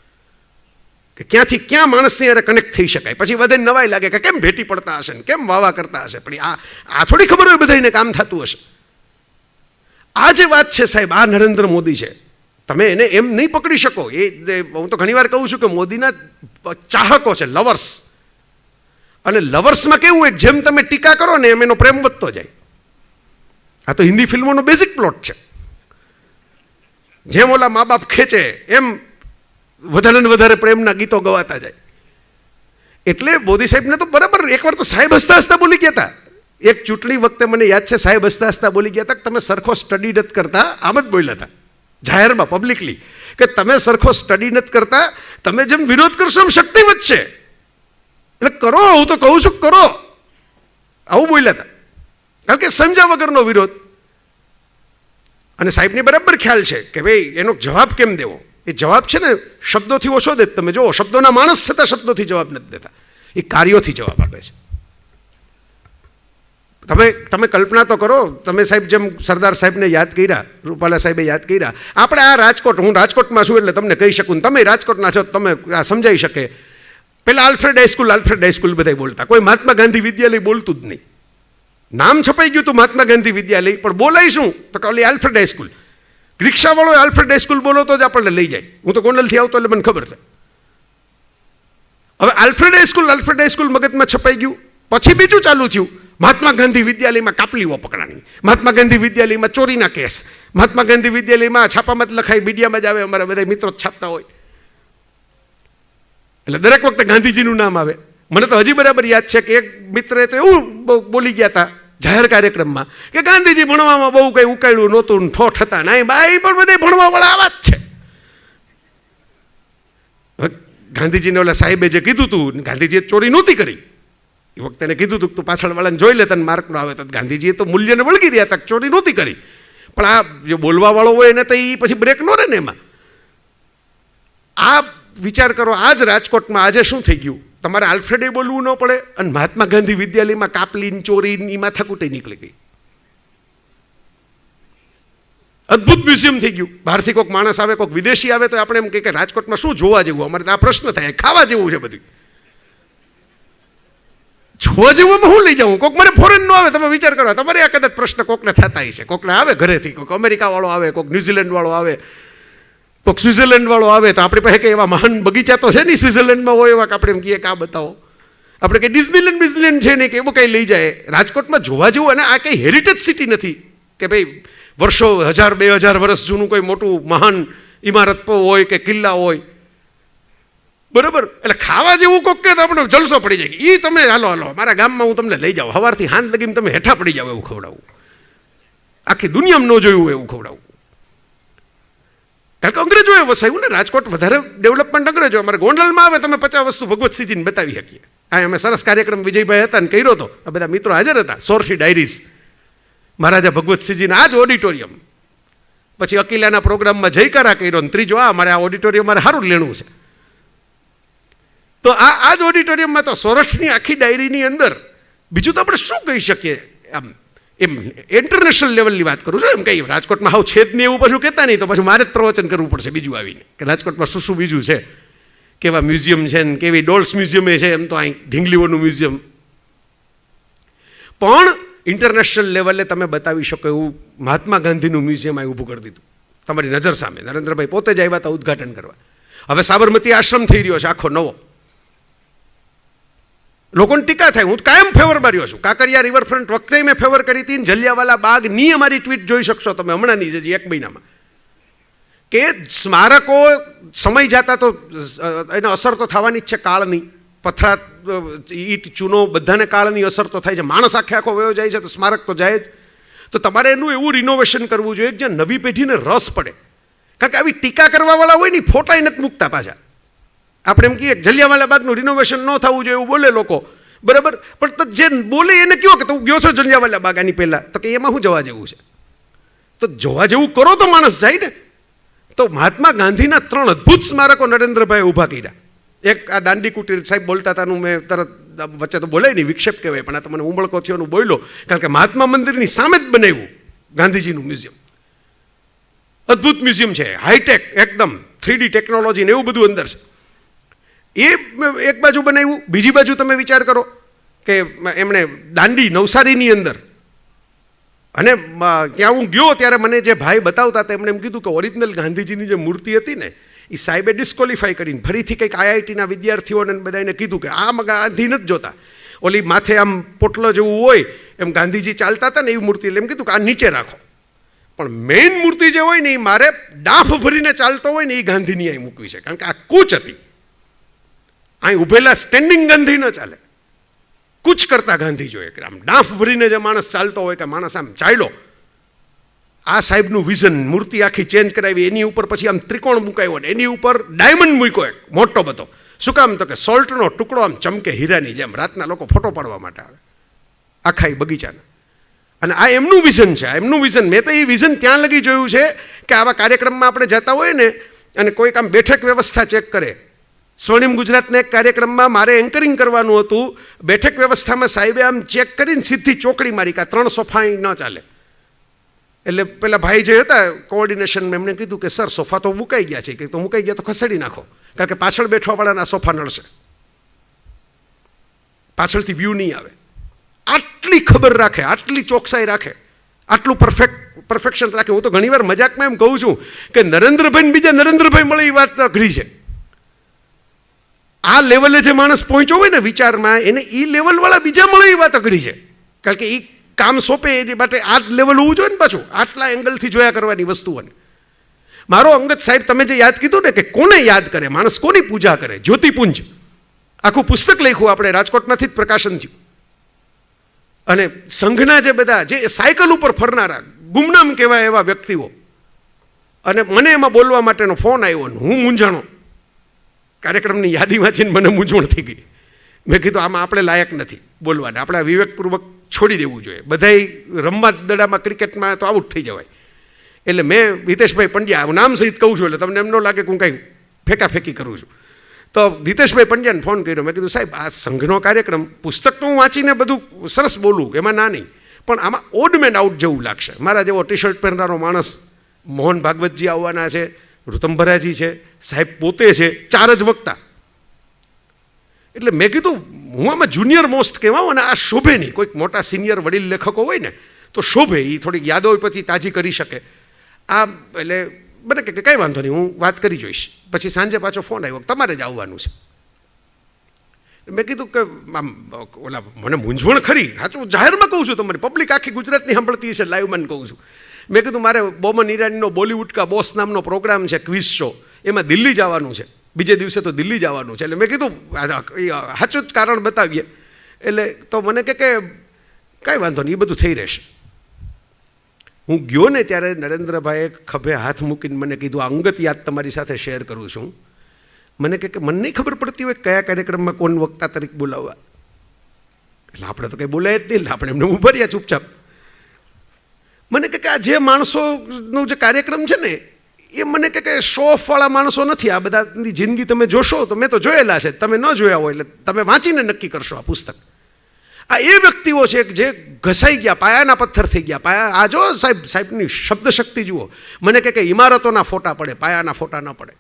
કે ક્યાંથી ક્યાં માણસની યારે કનેક્ટ થઈ શકાય. પછી બધે નવાઈ લાગે કે કેમ ભેટી પડતા હશે ને કેમ વાવા કરતા હશે. પણ આ થોડી ખબર હોય બધાને કામ થતું હશે. આ જે વાત છે સાહેબ, આ નરેન્દ્ર મોદી છે, તમે એને એમ નહીં પકડી શકો. એ હું તો ઘણીવાર કહું છું કે મોદીના ચાહકો છે, લવર્સ. અને લવર્સમાં કેવું હોય, જેમ તમે ટીકા કરો ને એમ એનો પ્રેમ વધતો જાય. આ તો હિન્દી ફિલ્મોનો બેઝિક પ્લોટ છે. જેમ ઓલા મા બાપ ખેંચે એમ વધારે ને વધારે પ્રેમના ગીતો ગવાતા જાય. એટલે મોદી સાહેબને તો બરાબર એકવાર તો સાહેબ હસતા હસતા બોલી ગયા હતા. એક ચૂંટણી વખતે મને યાદ છે, સાહેબ હસતા હસતા બોલી ગયા હતા કે તમે સરખો સ્ટડી નથી કરતા. આમ જ બોલ્યા હતા જાહેરમાં, પબ્લિકલી, કે તમે સરખો સ્ટડી નથી કરતા, તમે જેમ વિરોધ કરશો એમ શક્તિ વધશે. એટલે કરો, હું તો કહું છું કરો, આવું બોલ્યા હતા. કારણ કે સમજ્યા વગરનો વિરોધ. અને સાહેબને બરાબર ખ્યાલ છે કે ભાઈ એનો જવાબ કેમ દેવો. એ જવાબ છે ને શબ્દોથી ઓછો દે. તમે જુઓ, શબ્દોના માણસ છતાં શબ્દોથી જવાબ નથી દેતા, એ કાર્યોથી જવાબ આપે છે. તમે કલ્પના તો કરો, તમે સાહેબ જેમ સરદાર સાહેબને યાદ કર્યા, રૂપાલા સાહેબે યાદ કર્યા, આપણે આ રાજકોટ, હું રાજકોટમાં છું એટલે તમને કહી શકું, તમે રાજકોટના છો તમે આ સમજાઈ શકે. પેલા આલ્ફ્રેડ હાઈસ્કૂલ બધા બોલતા, કોઈ મહાત્મા ગાંધી વિદ્યાલય બોલતું જ નહીં. નામ છપાઈ ગયું હતું મહાત્મા ગાંધી વિદ્યાલય, પણ બોલાય શું તો કે ઓલી આલ્ફ્રેડ હાઈસ્કૂલ. રિક્ષાવાળો આલ્ફ્રેડ હાઈસ્કૂલ બોલો તો જ આપણને લઈ જાય. હું તો ગોંડલથી આવતો એટલે મને ખબર છે. હવે આલ્ફ્રેડ હાઈસ્કૂલ મગજમાં છપાઈ ગયું. પછી બીજું ચાલુ થયું, મહાત્મા ગાંધી વિદ્યાલયમાં કાપલીઓ પકડાણી, મહાત્મા ગાંધી વિદ્યાલયમાં ચોરીના કેસ, મહાત્મા ગાંધી વિદ્યાલયમાં છાપામાં જ લખાય, મીડિયામાં જ આવે, અમારા બધા મિત્રો છાપતા હોય. એટલે દરેક વખતે ગાંધીજીનું નામ આવે. મને તો હજી બરાબર યાદ છે કે એક મિત્રે તો એવું બોલી ગયા હતા જાહેર કાર્યક્રમમાં કે ગાંધીજી ભણવામાં બહુ કંઈ ઉકાળ્યું નહોતું, ઠોઠ હતા નહીં, બાઈ પણ બધે ભણવાવાળા આવા જ છે. ગાંધીજીને ઓલા સાહેબે જે કીધું હતું, ગાંધીજીએ ચોરી નહોતી કરી એ વખતે એને કીધું હતું કે તું પાછળવાળાને જોઈ લે, તને માર્ક નો આવે. તો ગાંધીજીએ તો મૂલ્યને વળગી રહ્યા હતા, ચોરી નહોતી કરી. પણ આ જે બોલવાવાળો હોય એને તો એ પછી બ્રેક ન રહે ને એમાં. આ વિચાર કરો, આ જ રાજકોટમાં આજે શું થઈ ગયું, તમારે આલ્ફ્રેડે બોલવું ન પડે અને મહાત્મા ગાંધી વિદ્યાલયમાં કાપલીન ચોરીન એ માથાકૂટે નીકળી ગઈ. અદ્ભુત મ્યુઝિયમ થઈ ગયું. બહારથી કોઈક માણસ આવે, કોઈક વિદેશી આવે તો આપણે એમ કહીએ કે રાજકોટમાં શું જોવા જેવું, અમારે તો આ પ્રશ્ન થાય, ખાવા જેવું છે બધું. જોવા જેવું હું લઈ જાઉં, કોઈક મને ફોરેન નો આવે, તમે વિચાર કરો, તમારે આ કદાચ પ્રશ્ન કોકને થતા હશે, કોકને આવે ઘરેથી, કોઈક અમેરિકા વાળો આવે, કોઈક ન્યુઝીલેન્ડ વાળો આવે, કોઈક સ્વિટ્ઝરલેન્ડ વાળો આવે, તો આપણી પાસે કે એવા મહાન બગીચા તો છે નહીં સ્વિટ્ઝરલેન્ડમાં હોય એવા કે આપણે એમ કહીએ કે આ બતાવો. આપણે કંઈ ડિઝનીલેન્ડ છે નહીં કે એવું કંઈ લઈ જાય. રાજકોટમાં જોવા જેવું, અને આ કંઈ હેરિટેજ સિટી નથી કે ભાઈ વર્ષો 1000-2000 વર્ષ જૂનું કોઈ મોટું મહાન ઇમારત હોય કે કિલ્લા હોય, બરાબર. એટલે ખાવા જેવું કોક કે તો આપણે જલસો પડી જાય. એ તમે હાલો મારા ગામમાં હું તમને લઈ જાઉં, સવારથી હાંજ લગીને તમે હેઠા પડી જાવ એવું ખવડાવું, આખી દુનિયામાં ન જોયું એવું ખવડાવું. કારણ કે અંગ્રેજોએ વસાવ્યું ને, રાજકોટ વધારે ડેવલપમેન્ટ અંગ્રેજો. અમારે ગોંડલમાં આવે તમે 50 વસ્તુ ભગવતસિંહજીને બતાવી શકીએ. હા, અમે સરસ કાર્યક્રમ વિજયભાઈ હતા ને કર્યો હતો, આ બધા મિત્રો હાજર હતા, સોરઠી ડાયરીઝ મહારાજા ભગવતસિંહજીના આ જ ઓડિટોરિયમ. પછી અકીલાના પ્રોગ્રામમાં જયકારા કર્યો ને ત્રીજો આ મારે આ ઓડિટોરિયમ મારે સારું લેણું છે. તો આ જ ઓડિટોરિયમમાં તો સોરઠની આખી ડાયરીની અંદર બીજું તો આપણે શું કહી શકીએ, આમ એમ ઇન્ટરનેશનલ લેવલની વાત કરું છું. એમ કહીએ રાજકોટમાં હાવ છેદ ને એવું પાછું કહેતા નહીં તો પછી મારે જ પ્રવચન કરવું પડશે બીજું આવીને કે રાજકોટમાં શું શું બીજું છે, કેવા મ્યુઝિયમ છે ને કેવી ડોલ્સ મ્યુઝિયમ છે. એમ તો અહીં ઢીંગલીઓનું મ્યુઝિયમ પણ ઇન્ટરનેશનલ લેવલે તમે બતાવી શકો એવું મહાત્મા ગાંધીનું મ્યુઝિયમ અહીં ઊભું કરી દીધું તમારી નજર સામે. નરેન્દ્રભાઈ પોતે જ આવ્યા હતા ઉદ્ઘાટન કરવા. હવે સાબરમતી આશ્રમ થઈ રહ્યો છે આખો નવો. લોકોને ટીકા થાય, હું કાયમ ફેવરમાં રહ્યો છું. કાંકરિયા રિવરફ્રન્ટ વખતે મેં ફેવર કરી હતી. જલિયાવાલા બાગની અમારી ટ્વીટ જોઈ શકશો તમે હમણાંની જ 1 મહિનામાં, કે સ્મારકો સમય જતા તો એને અસર તો થવાની જ છે કાળની. પથરા ઈટ ચૂનો બધાને કાળની અસર તો થાય છે. માણસ આખો વયો જાય છે તો સ્મારક તો જાય જ. તો તમારે એનું એવું રિનોવેશન કરવું જોઈએ કે જ્યાં નવી પેઢીને રસ પડે. કારણ કે આવી ટીકા કરવાવાળા હોય ને ફોટાય નથી મૂકતા પાછા. આપણે એમ કહીએ જલિયાવાલા બાગનું રિનોવેશન ન થવું જોઈએ એવું બોલે લોકો, બરાબર. પણ તો જે બોલે એને કહો કે તું ગયો છો જલિયાવાલા બાગ આની પહેલાં, તો કે એમાં શું જવા જેવું છે? તો જોવા જેવું કરો તો માણસ જાય ને. તો મહાત્મા ગાંધીના 3 અદ્ભુત સ્મારકો નરેન્દ્રભાઈ ઊભા કર્યા. એક આ દાંડી કુટીર સાહેબ બોલતા હતાનું મેં તરત વચ્ચે તો બોલાય નહીં, વિક્ષેપ કહેવાય, પણ આ તો મને ઉંબળકો થયોનું બોલ્યો. કારણ કે મહાત્મા મંદિરની સામે જ બનાવ્યું ગાંધીજીનું મ્યુઝિયમ. અદ્ભુત મ્યુઝિયમ છે, હાઈટેક એકદમ 3D ટેકનોલોજી ને એવું બધું અંદર છે. એ એક બાજુ બનાવ્યું. બીજી બાજુ તમે વિચાર કરો કે એમણે દાંડી નવસારીની અંદર, અને ત્યાં હું ગયો ત્યારે મને જે ભાઈ બતાવતા હતા એમણે એમ કીધું કે ઓરિજિનલ ગાંધીજીની જે મૂર્તિ હતી ને એ સાહેબે ડિસ્કોલિફાઈ કરીને ફરીથી કંઈક આઈઆઈટીના વિદ્યાર્થીઓને બધાને કીધું કે આ ગાંધી નથી જોતા, ઓલી માથે આમ પોટલો જેવું હોય એમ ગાંધીજી ચાલતા હતા ને એવી મૂર્તિ, એટલે એમ કીધું કે આ નીચે રાખો. પણ મેઇન મૂર્તિ જે હોય ને એ મારે ડાફ ભરીને ચાલતો હોય ને એ ગાંધીની અહીં મૂકવી છે. કારણ કે આ કૂચ હતી. અહીં ઉભેલા સ્ટેન્ડિંગ ગાંધી ન ચાલે, કૂચ કરતા ગાંધી જોઈએ કે આમ ડાફ ભરીને જે માણસ ચાલતો હોય કે માણસ આમ ચાલ્યો. આ સાહેબનું વિઝન, મૂર્તિ આખી ચેન્જ કરાવી, એની ઉપર પછી આમ ત્રિકોણ મુકાયો ને એની ઉપર ડાયમંડ મૂક્યો એક મોટો બધો. શું કામ? તો કે સોલ્ટનો ટુકડો આમ ચમકે હીરાની જેમ. રાતના લોકો ફોટો પાડવા માટે આવે આખા એ બગીચાના. અને આ એમનું વિઝન છે, આ એમનું વિઝન. મેં તો એ વિઝન ત્યાં લગી જોયું છે કે આવા કાર્યક્રમમાં આપણે જતા હોય ને અને કોઈક આમ બેઠક વ્યવસ્થા ચેક કરે. સ્વર્ણિમ ગુજરાતના એક કાર્યક્રમમાં મારે એન્કરિંગ કરવાનું હતું. બેઠક વ્યવસ્થામાં સાહેબે આમ ચેક કરીને સીધી ચોકડી મારી કે 3 સોફા અહીં ન ચાલે. એટલે પેલા ભાઈ જે હતા કોઓર્ડિનેશન, એમણે કીધું કે સર સોફા તો મુકાઈ ગયા છે, કે તો મુકાઈ ગયા તો ખસેડી નાખો, કારણ કે પાછળ બેઠવાવાળાના સોફા નડશે. પાછળથી વ્યૂ નહીં આવે. આટલી ખબર રાખે, આટલી ચોકસાઈ રાખે, આટલું પરફેક્શન રાખે. હું તો ઘણીવાર મજાકમાં એમ કહું છું કે નરેન્દ્રભાઈ બીજા નરેન્દ્રભાઈ મળે એ વાત અઘરી છે. આ લેવલે જે માણસ પહોંચ્યો હોય ને વિચારમાં, એને એ લેવલવાળા બીજા મળે એ વાત અઘરી છે. કારણ કે એ કામ સોંપે એની માટે આ જ લેવલ હોવું જોઈએ ને પાછું, આટલા એંગલથી જોયા કરવાની વસ્તુઓને. મારો અંગત સાહેબ તમે જે યાદ કીધું ને કે કોને યાદ કરે, માણસ કોની પૂજા કરે, જ્યોતિપુંજ આખું પુસ્તક લખ્યું આપણે, રાજકોટમાંથી જ પ્રકાશન થયું. અને સંઘના જે બધા જે સાયકલ ઉપર ફરનારા ગુમનામ કહેવાય એવા વ્યક્તિઓ, અને મને એમાં બોલવા માટેનો ફોન આવ્યો ને હું મૂંઝાણો. કાર્યક્રમની યાદી વાંચીને મને મૂંઝવણ થઈ ગઈ. મેં કીધું આમાં આપણે લાયક નથી બોલવાને, આપણે વિવેકપૂર્વક છોડી દેવું જોઈએ. બધાય રમવા દડામાં ક્રિકેટમાં તો આઉટ થઈ જવાય. એટલે મેં હિતેશભાઈ પંડ્યા, હું નામ સહિત કહું છું એટલે તમને એમ ન લાગે કે હું કંઈ ફેંકાફેંકી કરું છું. તો હિતેશભાઈ પંડ્યાને ફોન કર્યો. મેં કીધું સાહેબ આ સંઘનો કાર્યક્રમ, પુસ્તક તો હું વાંચીને બધું સરસ બોલું, એમાં ના નહીં, પણ આમાં ઓડ મેન આઉટ જેવું લાગશે. મારા જેવો ટી શર્ટ પહેરનારો માણસ, મોહન ભાગવતજી આવવાના છે, ઋતંભરાજી છે, સાહેબ પોતે છે, 4 જ વક્તા. એટલે મેં કીધું હું આમાં જુનિયર મોસ્ટ કહેવાઉં અને આ શોભે નહીં. કોઈક મોટા સિનિયર વડીલ લેખકો હોય ને તો શોભે, એ થોડીક યાદો પછી તાજી કરી શકે. આ એટલે મને કે કંઈ વાંધો નહીં, હું વાત કરી જોઈશ. પછી સાંજે પાછો ફોન આવ્યો તમારે જ આવવાનું છે. મેં કીધું કે આમ ઓલા મને મૂંઝવણ ખરી, સાચું જાહેરમાં કહું છું, તમારી પબ્લિક આખી ગુજરાતની સાંભળતી હશે, લાઈવમાં કહું છું. મેં કીધું મારે બોમન ઈરાનીનો બોલિવૂડ કા બોસ નામનો પ્રોગ્રામ છે, ક્વિઝ શો, એમાં દિલ્હી જવાનું છે, બીજે દિવસે તો દિલ્હી જવાનું છે. એટલે મેં કીધું સાચું જ કારણ બતાવીએ. એટલે તો મને કે કાંઈ વાંધો નહીં, એ બધું થઈ રહેશે. હું ગયો ને ત્યારે નરેન્દ્રભાઈએ ખભે હાથ મૂકીને મને કીધું આ અંગત યાદ તમારી સાથે શેર કરું છું. મને કે મને નહીં ખબર પડતી હોય કયા કાર્યક્રમમાં કોણ વક્તા તરીકે બોલાવવા. એટલે આપણે તો કંઈ બોલાય જ નહીં, આપણે એમને ઉભા રહ્યા ચૂપચાપ. મને કે આ જે માણસોનો જે કાર્યક્રમ છે ને એ મને કે શો ઓફવાળા માણસો નથી. આ બધાની જિંદગી તમે જોશો તો મેં તો જોયેલા છે, તમે ન જોયા હોય એટલે તમે વાંચીને નક્કી કરશો આ પુસ્તક. આ એ વ્યક્તિઓ છે જે ઘસાઈ ગયા, પાયાના પથ્થર થઈ ગયા. પાયા આ જો સાહેબની શબ્દ શક્તિ જુઓ. મને કે ઇમારતોના ફોટા પડે, પાયાના ફોટા ન પડે.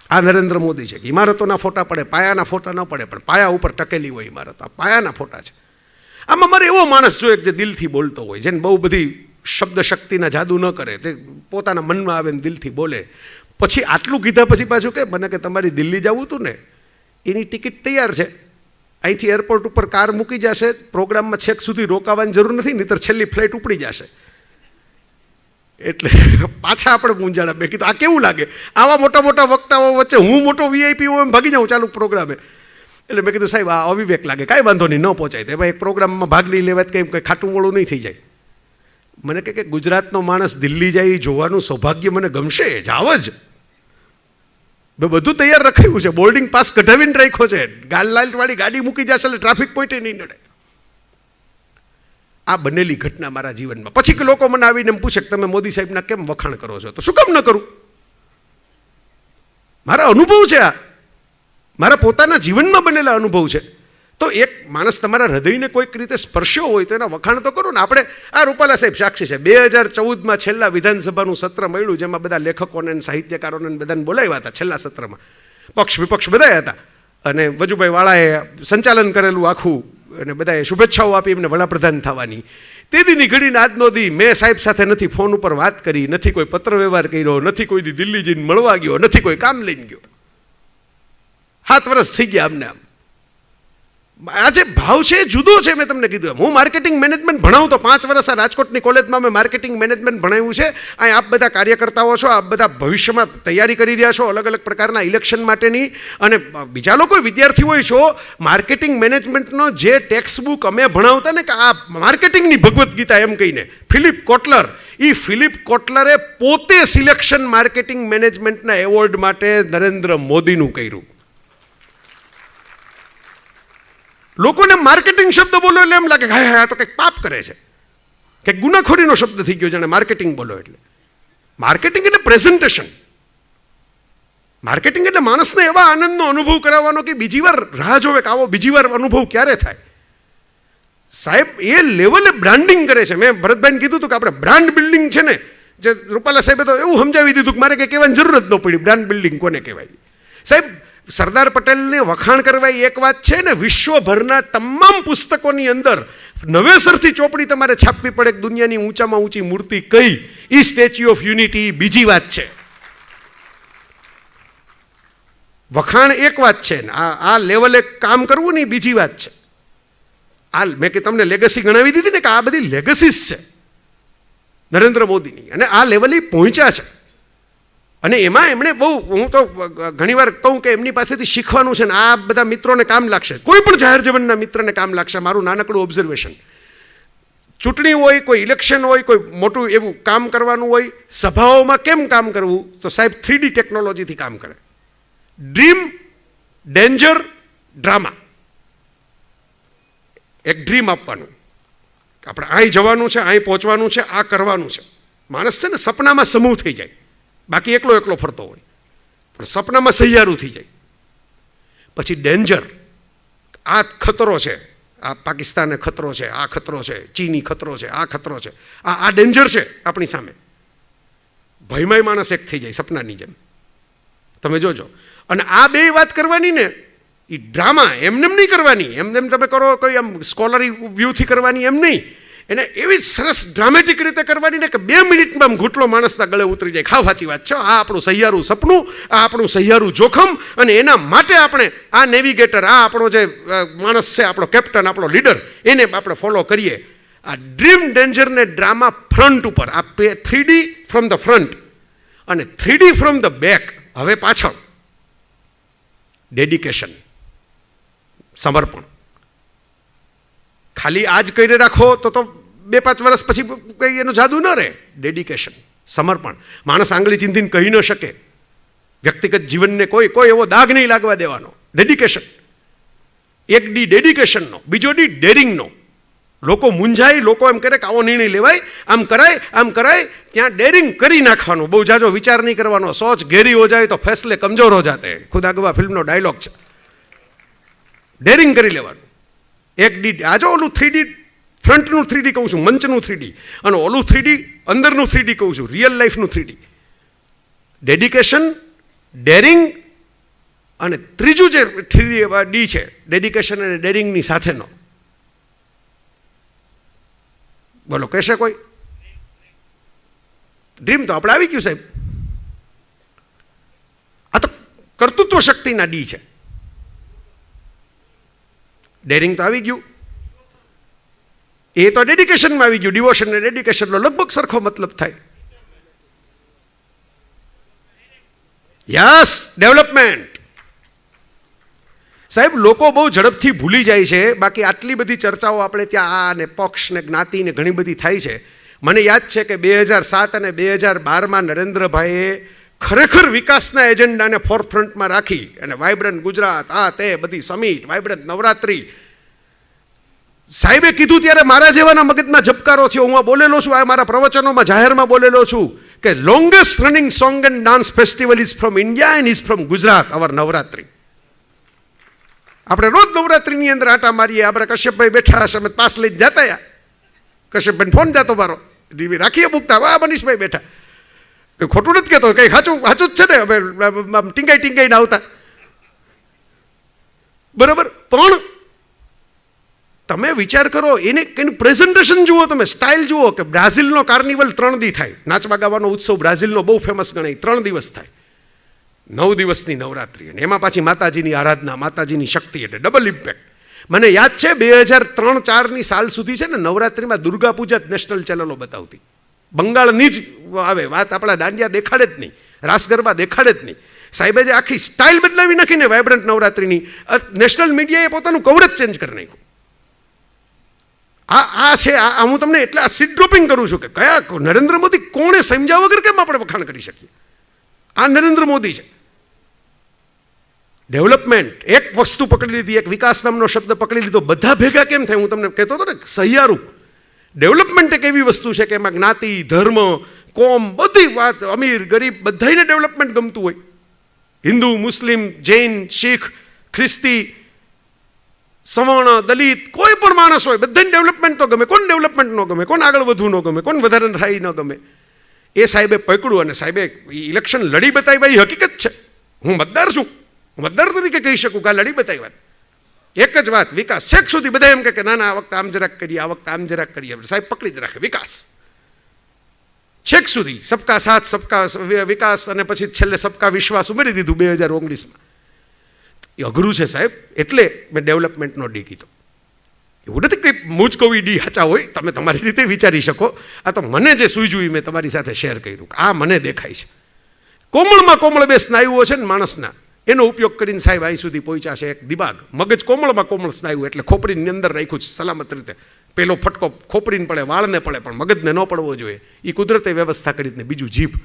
આ નરેન્દ્ર મોદી છે, ઇમારતોના ફોટા પડે, પાયાના ફોટા ન પડે, પણ પાયા ઉપર ટકેલી હોય ઇમારત. આ પાયાના ફોટા છે. આમાં મારે એવો માણસ જોઈએ જે દિલથી બોલતો હોય, જેને બહુ બધી શબ્દ શક્તિના જાદુ ન કરે, તે પોતાના મનમાં આવે ને દિલથી બોલે. પછી આટલું કીધા પછી પાછું કે મને કે તમારી દિલ્હી જવું હતું ને, એની ટિકિટ તૈયાર છે, અહીંથી એરપોર્ટ ઉપર કાર મૂકી જશે, પ્રોગ્રામમાં છેક સુધી રોકાવાની જરૂર નથી, નહીંતર છેલ્લી ફ્લાઇટ ઉપડી જશે. એટલે પાછા આપણે મૂંઝાણા. મેં કીધું આ કેવું લાગે, આવા મોટા મોટા વક્તાઓ વચ્ચે હું મોટો વીઆઈપી હું એમ ભાગી જાઉં ચાલુ પ્રોગ્રામે. એટલે મેં કીધું સાહેબ આ અવિવેક લાગે, કાંઈ વાંધો નહીં, ન પહોંચાય તો ભાઈ એક પ્રોગ્રામમાં ભાગ નહીં લેવાય કંઈ ખાટું મોડું નહીં થઈ જાય. મને કે ગુજરાતનો માણસ દિલ્હી જાય જોવાનું સૌભાગ્ય મને ગમશે, જાવ જ. બધું તૈયાર રખાયું છે, બોર્ડિંગ પાસ કઢાવીને રાખ્યો છે, લાલવાળી ગાડી મૂકી જશે એટલે ટ્રાફિક પોઈન્ટે નહીં નડે. આ બનેલી ઘટના મારા જીવનમાં. પછી કે લોકો મને આવીને એમ પૂછે કે તમે મોદી સાહેબના કેમ વખાણ કરો છો? તો શું કામ ન કરું? મારા અનુભવ છે, આ મારા પોતાના જીવનમાં બનેલા અનુભવ છે. તો એક માણસ તમારા હૃદયને કોઈક રીતે સ્પર્શ્યો હોય તો એના વખાણ તો કરો ને. આપણે આ રૂપાલા સાહેબ સાક્ષી છે, 2014માં છેલ્લા વિધાનસભાનું સત્ર મળ્યું, જેમાં બધા લેખકોને સાહિત્યકારોને બધાને બોલાવ્યા હતા. છેલ્લા સત્રમાં પક્ષ વિપક્ષ બધા હતા, અને વજુભાઈ વાળાએ સંચાલન કરેલું આખું, અને બધાએ શુભેચ્છાઓ આપી એમને વડાપ્રધાન થવાની. તે દીની ઘડીને આજનો દી મેં સાહેબ સાથે નથી ફોન ઉપર વાત કરી, નથી કોઈ પત્ર વ્યવહાર કર્યો, નથી કોઈ દી દિલ્હી જઈને મળવા ગયો, નથી કોઈ કામ લઈને ગયો. 7 વર્ષ થઈ ગયા અમને. આમ આ જે ભાવ છે એ જુદો છે. મેં તમને કીધું હું માર્કેટિંગ મેનેજમેન્ટ ભણાવતો 5 વર્ષ આ રાજકોટની કોલેજમાં મેં માર્કેટિંગ મેનેજમેન્ટ ભણાવ્યું છે. અહીં આપ બધા કાર્યકર્તાઓ છો, આપ બધા ભવિષ્યમાં તૈયારી કરી રહ્યા છો અલગ અલગ પ્રકારના ઇલેક્શન માટેની, અને બીજા લોકો વિદ્યાર્થીઓ છો. માર્કેટિંગ મેનેજમેન્ટનો જે ટેક્સ્ટ બુક અમે ભણાવતા ને કે આ માર્કેટિંગની ભગવદ્ ગીતા એમ કહીને, ફિલિપ કોટલર, એ ફિલિપ કોટલરે પોતે સિલેક્શન માર્કેટિંગ મેનેજમેન્ટના એવોર્ડ માટે નરેન્દ્ર મોદીનું કર્યું. લોકોને માર્કેટિંગ શબ્દ બોલો એટલે એમ લાગે હા હા તો કંઈક પાપ કરે છે, કંઈક ગુનાખોરીનો શબ્દ થઈ ગયો જાણે માર્કેટિંગ બોલો એટલે. માર્કેટિંગ એટલે પ્રેઝન્ટેશન. માર્કેટિંગ એટલે માણસને એવા આનંદનો અનુભવ કરાવવાનો કે બીજી વાર રાહ જોવે કે આવો બીજી વાર અનુભવ ક્યારે થાય. સાહેબ એ લેવલે બ્રાન્ડિંગ કરે છે. મેં ભરતભાઈને કીધું હતું કે આપણે બ્રાન્ડ બિલ્ડિંગ છે ને, જે રૂપાલા સાહેબે તો એવું સમજાવી દીધું કે મારે કંઈ કહેવાની જરૂર જ ન પડી બ્રાન્ડ બિલ્ડિંગ કોને કહેવાય. સાહેબ સરદાર પટેલને વખાણ કરવા એ એક વાત છે ને, વિશ્વભરના તમામ પુસ્તકોની અંદર નવેસરથી ચોપડી તમારે છાપવી પડે કે દુનિયાની ઊંચામાં ઊંચી મૂર્તિ કઈ, ઈ સ્ટેચ્યુ ઓફ યુનિટી બીજી વાત છે. વખાણ એક વાત છે ને આ લેવલે કામ કરવું ને બીજી વાત છે. આ મેં કે તમને લેગસી ગણાવી દીધી ને કે આ બધી લેગસીસ છે નરેન્દ્ર મોદીની, અને આ લેવલે પહોંચ્યા છે. અને એમાં એમણે બહુ, હું તો ઘણીવાર કહું કે એમની પાસેથી શીખવાનું છે ને આ બધા મિત્રોને કામ લાગશે, કોઈ પણ જાહેર જીવનના મિત્રને કામ લાગશે. મારું નાનકડું ઓબ્ઝર્વેશન, ચૂંટણી હોય, કોઈ ઇલેક્શન હોય, કોઈ મોટું એવું કામ કરવાનું હોય, સભાઓમાં કેમ કામ કરવું, તો સાહેબ 3D ટેકનોલોજીથી કામ કરે. Dream, danger, drama. એક ડ્રીમ આપવાનું, આપણે અહીં જવાનું છે, અહીં પહોંચવાનું છે, આ કરવાનું છે. માણસ છે ને સપનામાં સમૂહ થઈ જાય, બાકી એકલો એકલો ફરતો હોય, પણ સપનામાં સહિયારું થઈ જાય. પછી ડેન્જર, આ ખતરો છે, આ પાકિસ્તાનને ખતરો છે, આ ખતરો છે, ચીની ખતરો છે, આ ખતરો છે, આ ડેન્જર છે આપણી સામે. ભયમય માણસ એક થઈ જાય સપનાની જેમ, તમે જોજો. અને આ બે વાત કરવાની ને એ ડ્રામા એમને નહીં કરવાની, એમને તમે કરો કોઈ આમ સ્કોલરી વ્યૂથી કરવાની એમ નહીં, એને એવી સરસ ડ્રામેટિક રીતે કરવાની ને કે 2 મિનિટમાં આમ ઘૂંટલો માણસના ગળે ઉતરી જાય. ખાવ સાચી વાત છે. આ આપણું સહિયારું સપનું, આ આપણું સહિયારું જોખમ, અને એના માટે આપણે આ નેવિગેટર, આ આપણો જે માણસ છે, આપણો કેપ્ટન, આપણો લીડર, એને આપણે ફોલો કરીએ. આ ડ્રીમ, ડેન્જર ને ડ્રામા ફ્રન્ટ ઉપર, આ 3D ફ્રોમ ધ ફ્રન્ટ અને 3D ફ્રોમ ધ બેક. હવે પાછળ ડેડિકેશન, સમર્પણ. ખાલી આજ કરીને રાખો તો 2-5 વર્ષ પછી કંઈ એનું જાદુ ન રહે. ડેડિકેશન, સમર્પણ. માણસ આંગળી ચીંધીને કહી ન શકે, વ્યક્તિગત જીવનને કોઈ એવો દાગ નહીં લાગવા દેવાનો. ડેડિકેશન. એક ડી ડેડિકેશનનો, બીજો ડી ડેરિંગનો. લોકો મૂંઝાય, લોકો એમ કરે કે આવો નિર્ણય લેવાય, આમ કરાય, આમ કરાય, ત્યાં ડેરિંગ કરી નાખવાનું. બહુ જાજો વિચાર નહીં કરવાનો. સોચ ગેરી હો જાય તો ફેસલે કમજોર હો જાતે, ખુદ આગવા ફિલ્મનો ડાયલોગ છે. ડેરિંગ કરી લેવાનું. એક ડી, આ જો ઓલું 3D ફ્રન્ટનું 3D કહું છું, મંચનું 3D, અને ઓલું 3D અંદરનું 3D કહું છું, રિયલ લાઈફનું 3D. ડેડિકેશન, ડેરિંગ, અને ત્રીજું જે 3D છે, ડેડિકેશન અને ડેરિંગની સાથેનો, બોલો કહેશે કોઈ? ડ્રીમ તો આપણે આવી ગયું સાહેબ. આ તો કર્તૃત્વ શક્તિના ડી છે. ડેરિંગ તો આવી ગયું, એ તો ડેડિકેશનમાં આવી ગયું. ડિવોશન અને ડેડિકેશનનો લગભગ સરખો મતલબ થાય. Yes, development. સાહેબ લોકો બહુ ઝડપથી ભૂલી જાય છે, બાકી આટલી બધી ચર્ચાઓ આપણે ત્યાં આ ને પક્ષ ને જ્ઞાતિ ને ઘણી બધી થાય છે. મને યાદ છે કે 2007 અને 2012માં નરેન્દ્રભાઈએ ખરેખર વિકાસના એજન્ડાને ફોરફ્રન્ટમાં રાખી અને વાઇબ્રન્ટ ગુજરાત, આ તે બધી સમિટ, વાઇબ્રન્ટ નવરાત્રી સાહેબે કીધું ત્યારે મારા જેવાના મગજમાં ઝબકારો થયો. હું આ બોલેલો છું, આ મારા પ્રવચનોમાં જાહેરમાં બોલેલો છું કે longest running song and dance festival is from India and is from Gujarat, our Navratri. આપણે રોજ નવરાત્રીની અંદર આટા મારીએ. આપણે કશ્યપભાઈ બેઠા હશે, અમે પાસ લઈને જતા, કશ્યપભાઈ ફોન જતો મારો, રાખીએ મૂકતા, વાહ મનીષભાઈ બેઠા. ખોટું નથી કહેતો, કંઈ સાચું સાચું જ છે ને. અમે ટીંગાઈને આવતા, બરાબર. પણ તમે વિચાર કરો, એનું પ્રેઝન્ટેશન જુઓ, તમે સ્ટાઇલ જુઓ કે બ્રાઝિલનો કાર્નિવલ 3 દી થાય, નાચવા ગાવાનો ઉત્સવ બ્રાઝિલનો બહુ ફેમસ ગણાય, 3 દિવસ થાય. 9 દિવસની નવરાત્રી, અને એમાં પાછી માતાજીની આરાધના, માતાજીની શક્તિ, એટલે ડબલ ઇમ્પેક્ટ. મને યાદ છે 2003-04ની સાલ સુધી છે ને નવરાત્રીમાં દુર્ગા પૂજા જ નેશનલ ચેનલો બતાવતી. બંગાળની જ આવે વાત, આપણા દાંડિયા દેખાડે જ નહીં, રાસ ગરબા દેખાડે જ નહીં. સાહેબે જે આખી સ્ટાઇલ બદલાવી નાખીને વાઇબ્રન્ટ નવરાત્રીની, નેશનલ મીડિયાએ પોતાનું કવરેજ ચેન્જ કરી નાખ્યું. આ છે, આ હું તમને એટલે આ સીટ ડ્રોપિંગ કરું છું કે કયા નરેન્દ્ર મોદી કોણે સમજાવ વગર કેમ આપણે વખાણ કરી શકીએ. આ નરેન્દ્ર મોદી છે. ડેવલપમેન્ટ, એક વસ્તુ પકડી લીધી, એક વિકાસ નામનો શબ્દ પકડી લીધો, બધા ભેગા કેમ થાય? હું તમને કહેતો હતો ને, સહિયારું. ડેવલપમેન્ટ એક એવી વસ્તુ છે કે એમાં જ્ઞાતિ, ધર્મ, કોમ, બધી વાત, અમીર ગરીબ બધાને ડેવલપમેન્ટ ગમતું હોય. હિન્દુ, મુસ્લિમ, જૈન, શીખ, ખ્રિસ્તી, સવર્ણ, દલિત, કોઈ પણ માણસ હોય, બધાને ડેવલપમેન્ટ તો ગમે. કોણ ડેવલપમેન્ટ ન ગમે? કોણ આગળ વધવું ન ગમે? કોણ વધારે થાય ન ગમે? એ સાહેબે પકડ્યું, અને સાહેબે ઇલેક્શન લડી બતાવ્યા. એ હકીકત છે. હું મતદાર છું, હું મતદાર તરીકે કહી શકું કે આ લડી બતાવી વાત. એક જ વાત, વિકાસ. છેક સુધી બધા એમ કે ના આ વખતે આમ જરાક કરીએ, આ વખતે આમ જરાક કરીએ. સાહેબ પકડી જ રાખે વિકાસ છેક સુધી. સબકા સાથ સબકા વિકાસ અને પછી છેલ્લે સબકા વિશ્વાસ ઉમેરી દીધું 2019માં. એ અઘરું છે સાહેબ, એટલે મેં ડેવલપમેન્ટનો ડી કીધો. એવું નથી કંઈ મૂજ કવિ ડી હાચા હોય, તમે તમારી રીતે વિચારી શકો. આ તો મને જે સૂઝ્યું મેં તમારી સાથે શેર કર્યું. આ મને દેખાય છે કોમળમાં કોમળ બે સ્નાયુઓ છે ને માણસના, એનો ઉપયોગ કરીને સાહેબ અહીં સુધી પહોંચ્યા છે. એક દિમાગ, મગજ કોમળમાં કોમળ સ્નાયુ, એટલે ખોપરીની અંદર રાખ્યું છે સલામત રીતે. પેલો ફટકો ખોપરીને પડે, વાળને પડે, પણ મગજને ન પડવો જોઈએ. એ કુદરતે વ્યવસ્થા કરી દે. બીજું જીભ.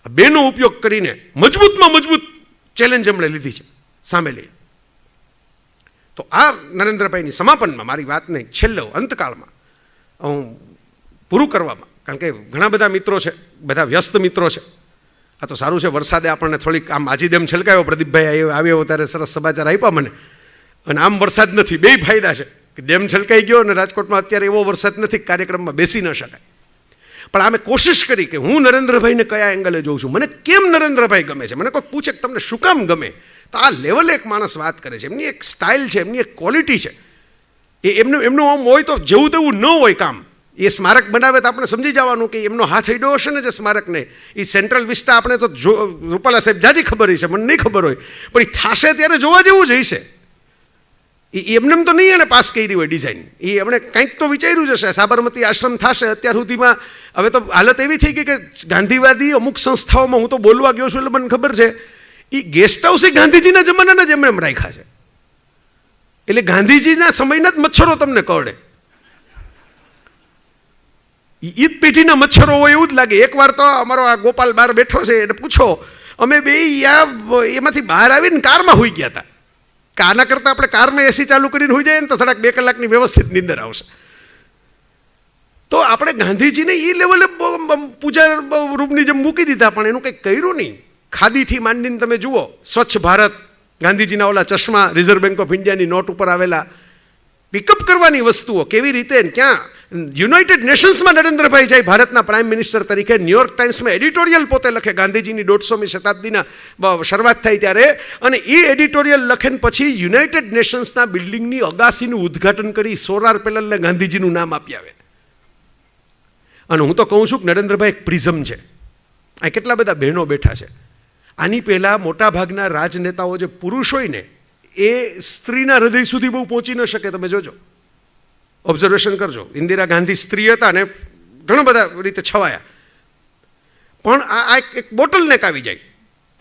આ બેનો ઉપયોગ કરીને મજબૂતમાં મજબૂત ચેલેન્જ એમણે લીધી છે સામે લઈ. તો આ નરેન્દ્રભાઈની સમાપનમાં મારી વાતને છેલ્લો અંતકાળમાં હું પૂરું કરવામાં, કારણ કે ઘણા બધા મિત્રો છે, બધા વ્યસ્ત મિત્રો છે. આ તો સારું છે, વરસાદે આપણને થોડીક આમ આજીદેમ છલકાયો. પ્રદીપભાઈ આવ્યો ત્યારે સરસ સમાચાર આપ્યા મને. અને આમ વરસાદ નથી, બે ફાયદા છે કે ડેમ છલકાઈ ગયો અને રાજકોટમાં અત્યારે એવો વરસાદ નથી કાર્યક્રમમાં બેસી ન શકાય. પણ અમે કોશિશ કરી કે હું નરેન્દ્રભાઈને કયા એંગલે જોઉં છું, મને કેમ નરેન્દ્રભાઈ ગમે છે. મને કોઈ પૂછે કે તમને શું કામ ગમે, તો આ લેવલે એક માણસ વાત કરે છે. એમની એક સ્ટાઇલ છે, એમની એક ક્વોલિટી છે. એમનું આમ હોય તો જેવું તેવું ન હોય કામ. એ સ્મારક બનાવે તો આપણે સમજી જવાનું કે એમનો હાથ હેડ્યો હશે ને જે સ્મારકને. એ સેન્ટ્રલ વિસ્ટા આપણે તો રૂપાલા સાહેબ જાજી ખબર છે, મને નહીં ખબર હોય, પણ એ થશે ત્યારે જોવા જેવું જ હશે. એ એમને તો નહીં એને પાસ કરી હોય ડિઝાઇન. એ એમણે કંઈક તો વિચાર્યું જ હશે. સાબરમતી આશ્રમ થશે અત્યાર સુધીમાં. હવે તો હાલત એવી થઈ ગઈ કે ગાંધીવાદી અમુક સંસ્થાઓમાં હું તો બોલવા ગયો છું એટલે મને ખબર છે એ ગેસ્ટ હાઉસ એ ગાંધીજીના જમાનાના જ એમ રાખ્યા છે. એટલે ગાંધીજીના સમયના જ મચ્છરો તમને કરડે. ઈદ પેઢીના મચ્છરો હોય એવું જ લાગે. એકવાર તો અમારો આ ગોપાલ બહાર બેઠો છે એને પૂછો, અમે બે એમાંથી બહાર આવીને કારમાં હોઈ ગયા હતા કે આના કરતાં આપણે કારમાં એસી ચાલુ કરીને હોઈ જાય ને તો થોડાક 2 કલાકની વ્યવસ્થિત નીંદર આવશે. તો આપણે ગાંધીજીને એ લેવલે પૂજા રૂપની જેમ મૂકી દીધા, પણ એનું કંઈ કર્યું નહીં. ખાદીથી માંડીને તમે જુઓ, સ્વચ્છ ભારત, ગાંધીજીના ઓલા ચશ્મા, રિઝર્વ બેંક ઓફ ઇન્ડિયાની નોટ ઉપર આવેલા, પિકઅપ કરવાની વસ્તુઓ કેવી રીતે ક્યાં. યુનાઇટેડ નેશન્સમાં નરેન્દ્રભાઈ જાય ભારતના પ્રાઇમ મિનિસ્ટર તરીકે. ન્યુયોર્ક ટાઈમ્સમાં એડિટોરિયલ પોતે લખે ગાંધીજીની 150મી શતાબ્દીના શરૂઆત થઈ ત્યારે. અને એ એડિટોરિયલ લખે પછી યુનાઇટેડ નેશન્સના બિલ્ડિંગની અગાસીનું ઉદ્ઘાટન કરી સોલાર પેનલને ગાંધીજીનું નામ આપી આવે. અને હું તો કહું છું કે નરેન્દ્રભાઈ એક પ્રિઝમ છે. આ કેટલા બધા બહેનો બેઠા છે. આની પહેલાં મોટાભાગના રાજનેતાઓ જે પુરુષ હોય ને એ સ્ત્રીના હૃદય સુધી બહુ પહોંચી ન શકે. તમે જોજો, ઓબ્ઝર્વેશન કરજો. ઇન્દિરા ગાંધી સ્ત્રી હતા ને ઘણા બધા રીતે છવાયા, પણ આ એક બોટલનેક આવી જાય.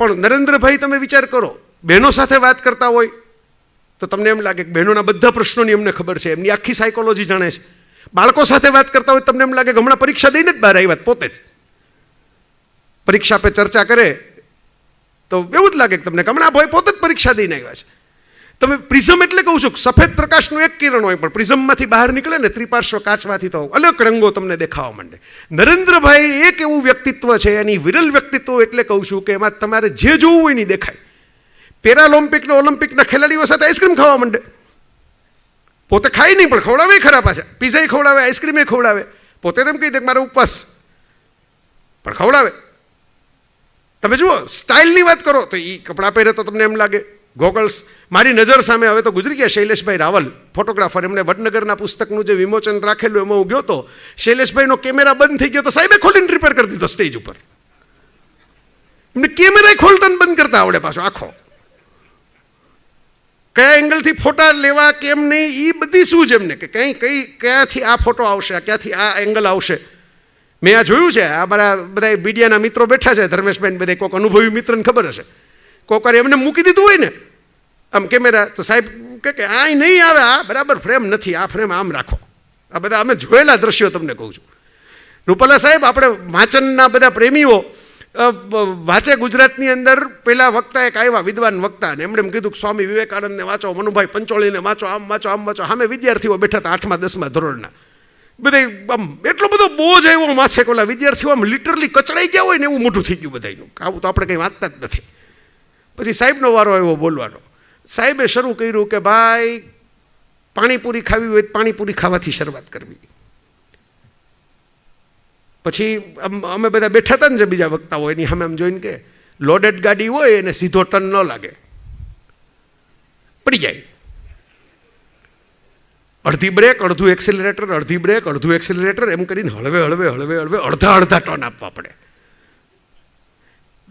પણ નરેન્દ્રભાઈ તમે વિચાર કરો, બહેનો સાથે વાત કરતા હોય તો તમને એમ લાગે કે બહેનોના બધા પ્રશ્નોની એમને ખબર છે, એમની આખી સાયકોલોજી જાણે છે. બાળકો સાથે વાત કરતા હોય તમને એમ લાગે કે હમણાં પરીક્ષા દઈને જ બહાર આવ્યા પોતે જ. પરીક્ષા પે ચર્ચા કરે તો એવું જ લાગે કે તમને હમણાં ભાઈ પોતે જ પરીક્ષા દઈને આવ્યા છે. તમે પ્રિઝમ એટલે કહું છું, સફેદ પ્રકાશનું એક કિરણ હોય પણ પ્રિઝમમાંથી બહાર નીકળે ને ત્રિપાર્શ્વ કાચમાંથી તો અલગ રંગો તમને દેખાવા માંડે. નરેન્દ્રભાઈ એક એવું વ્યક્તિત્વ છે, એની વિરલ વ્યક્તિત્વ એટલે કહું છું કે એમાં તમારે જે જોવું હોય નહીં દેખાય. પેરાઓલિમ્પિક ને ઓલિમ્પિકના ખેલાડીઓ સાથે આઈસ્ક્રીમ ખાવા માંડે. પોતે ખાય નહીં પણ ખવડાવે ખરા પાછા. પીઝા ખવડાવે, આઈસ્ક્રીમે ખવડાવે. પોતે તેમ કહી દે મારો ઉપવાસ, પણ ખવડાવે. તમે જુઓ, સ્ટાઇલની વાત કરો તો એ કપડાં પહેરે તો તમને એમ લાગે. ગોગલ્સ. મારી નજર સામે હવે તો ગુજરી ગયા શૈલેષભાઈ રાવલ, ફોટોગ્રાફર. એમણે વડનગરના પુસ્તકનું જે વિમોચન રાખેલું એમાં હું ગયો તો શૈલેષભાઈનો કેમેરા બંધ થઈ ગયો તો સાહેબે ખોલીને રિપેર કરી દીધો સ્ટેજ ઉપર. એમને કેમેરા ખોલતા બંધ કરતા આવડે પાછો આખો. કયા એંગલથી ફોટા લેવા કેમ નહીં એ બધી શું છે એમને, કે ક્યાંથી આ ફોટો આવશે, ક્યાંથી આ એંગલ આવશે. મેં આ જોયું છે, આ મારા બધા મીડિયાના મિત્રો બેઠા છે, ધર્મેશભાઈ બધા કોઈક અનુભવી મિત્રને ખબર હશે. કોઈક વાર એમને મૂકી દીધું હોય ને આમ કેમેરા તો સાહેબ કે આ નહીં આવે, આ બરાબર ફ્રેમ નથી, આ ફ્રેમ આમ રાખો. આ બધા અમે જોયેલા દ્રશ્યો તમને કહું છું. રૂપાલા સાહેબ, આપણે વાંચનના બધા પ્રેમીઓ વાંચે. ગુજરાતની અંદર પેલા વક્તા એક આવ્યા, વિદ્વાન વક્તા, ને એમણે એમ કીધું કે સ્વામી વિવેકાનંદને વાંચો, મનુભાઈ પંચોળીને વાંચો, આમ વાંચો, આમ વાંચો. સામે વિદ્યાર્થીઓ બેઠા હતા 8મા 10મા ધોરણના. બધા આમ એટલો બધો બોજ આવ્યો માથે, ઓલા વિદ્યાર્થીઓ આમ લિટરલી કચડાઈ ગયા હોય ને એવું મોટું થઈ ગયું બધાનું. આવું તો આપણે કંઈ વાંચતા જ નથી. પછી સાહેબનો વારો આવ્યો બોલવાનો. સાહેબે શરૂ કર્યું કે ભાઈ પાણીપુરી ખાવી હોય તો પાણીપુરી ખાવાથી શરૂઆત કરવી. પછી અમે બધા બેઠા હતા ને જે બીજા વક્તાઓ, એની સામે આમ જોઈને કે લોડેડ ગાડી હોય એને સીધો ટર્ન ન લાગે, પડી જાય. અડધી બ્રેક, અડધું એક્સેલરેટર, અડધી બ્રેક, અડધું એક્સેલરેટર, એમ કરીને હળવે હળવે હળવે હળવે અડધા ટર્ન આપવા પડે.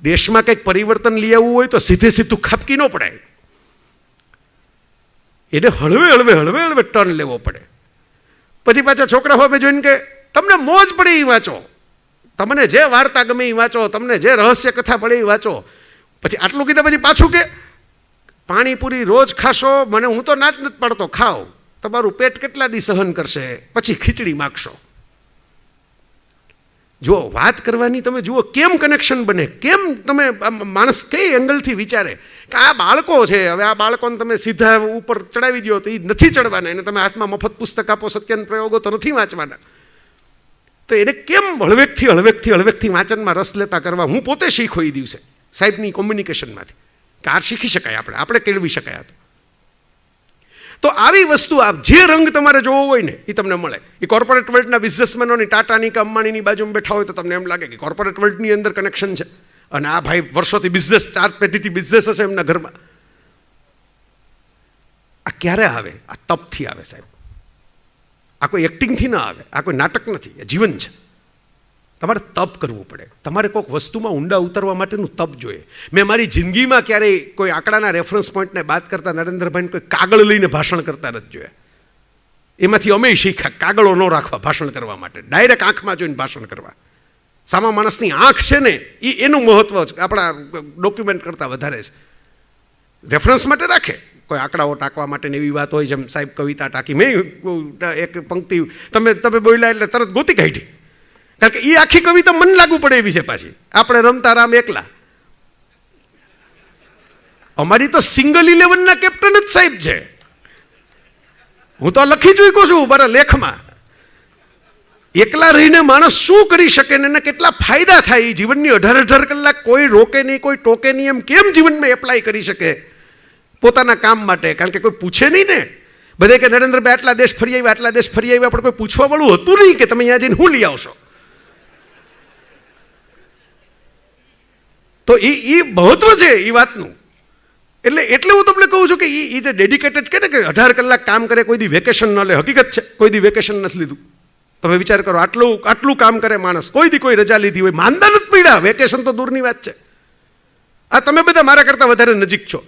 દેશમાં કંઈક પરિવર્તન લઈ આવવું હોય તો સીધે સીધું ખાપકી ન પડાય, એને હળવે હળવે હળવે હળવે ટર્ન લેવો પડે. પછી પાછા છોકરા હવે જોઈને કે તમને મોજ પડે એ વાંચો, તમને જે વાર્તા ગમે એ વાંચો, તમને જે રહસ્ય કથા પડે એ વાંચો. પછી આટલું કીધા પછી પાછું કે પાણીપુરી રોજ ખાશો, મને હું તો ના જ નથી પાડતો, ખાઓ, તમારું પેટ કેટલા દી સહન કરશે, પછી ખીચડી માગશો. જો વાત કરવાની તમે જુઓ કેમ કનેક્શન બને, કેમ તમે માણસ કઈ એંગલથી વિચારે કે આ બાળકો છે, હવે આ બાળકોને તમે સીધા ઉપર ચડાવી દો તો એ નથી ચડવાના, એને તમે હાથમાં મફત પુસ્તક આપો સત્યન પ્રયોગો તો નથી વાંચવાના. તો એને કેમ હળવેકથી હળવેકથી હળવેકથી વાંચનમાં રસ લેતા કરવા. હું પોતે શીખો એ દિવસે સાહેબની કોમ્યુનિકેશનમાંથી કે આ શીખી શકાય, આપણે કેળવી શકાય. તો આવી વસ્તુ આપ જે રંગ તમારે જોવો હોય ને એ તમને મળે. એ કોર્પોરેટ વર્લ્ડના બિઝનેસમેનોની ટાટાની કે અંબાણીની બાજુમાં બેઠા હોય તો તમને એમ લાગે કે કોર્પોરેટ વર્લ્ડની અંદર કનેક્શન છે, અને આ ભાઈ વર્ષોથી બિઝનેસ, 4 પેઢીથી બિઝનેસ હશે એમના ઘરમાં. આ ક્યારે આવે? આ તપથી આવે સાહેબ. આ કોઈ એક્ટિંગથી ના આવે, આ કોઈ નાટક નથી, આ જીવન છે. તમારે તપ કરવું પડે, તમારે કોઈક વસ્તુમાં ઊંડા ઉતરવા માટેનું તપ જોઈએ. મેં મારી જિંદગીમાં ક્યારેય કોઈ આંકડાના રેફરન્સ પોઈન્ટને બાદ કરતા નરેન્દ્રભાઈને કોઈ કાગળ લઈને ભાષણ કરતા નથી જોયા. એમાંથી અમે શીખ્યા કાગળો ન રાખવા ભાષણ કરવા માટે, ડાયરેક્ટ આંખમાં જોઈને ભાષણ કરવા. સામા માણસની આંખ છે ને એનું મહત્વ આપણા ડોક્યુમેન્ટ કરતાં વધારે છે. રેફરન્સ માટે રાખે, કોઈ આંકડાઓ ટાંકવા માટે એવી વાત હોય, જેમ સાહેબ કવિતા ટાંકી, મેં એક પંક્તિ તમે બોલ્યા એટલે તરત ગોતી કાઢી, કારણ કે એ આખી કવિતા મન લાગુ પડે એવી છે. પાછી આપણે રમતા રામ એકલા, અમારી તો સિંગલ 11ના કેપ્ટન જ સાહેબ છે. હું તો લખી ચૂક્યો છું મારા લેખમાં. એકલા રહીને માણસ શું કરી શકે ને એને કેટલા ફાયદા થાય, જીવનની 18 કલાક કોઈ રોકે નહીં, કોઈ ટોકે નહીં, એમ કેમ જીવનમાં એપ્લાય કરી શકે પોતાના કામ માટે? કારણ કે કોઈ પૂછે નહીં ને. બધે કે નરેન્દ્રભાઈ આટલા દેશ ફરી આવ્યા, આટલા દેશ ફરી આવ્યા, પણ કોઈ પૂછવા વાળું હતું નહીં કે તમે અહીંયા જઈને હું લઈ આવશો. તો એ મહત્વ છે એ વાતનું. એટલે હું તમને કહું છું કે એ જે ડેડિકેટેડ કે ને કે 18 કલાક કામ કરે, કોઈ દી વેકેશન ન લે. હકીકત છે, કોઈ દી વેકેશન નથી લીધું. તમે વિચાર કરો, આટલું કામ કરે માણસ, કોઈ દી કોઈ રજા લીધી હોય, માંદા નથી પડ્યા, વેકેશન તો દૂરની વાત છે. આ તમે બધા મારા કરતાં વધારે નજીક છો.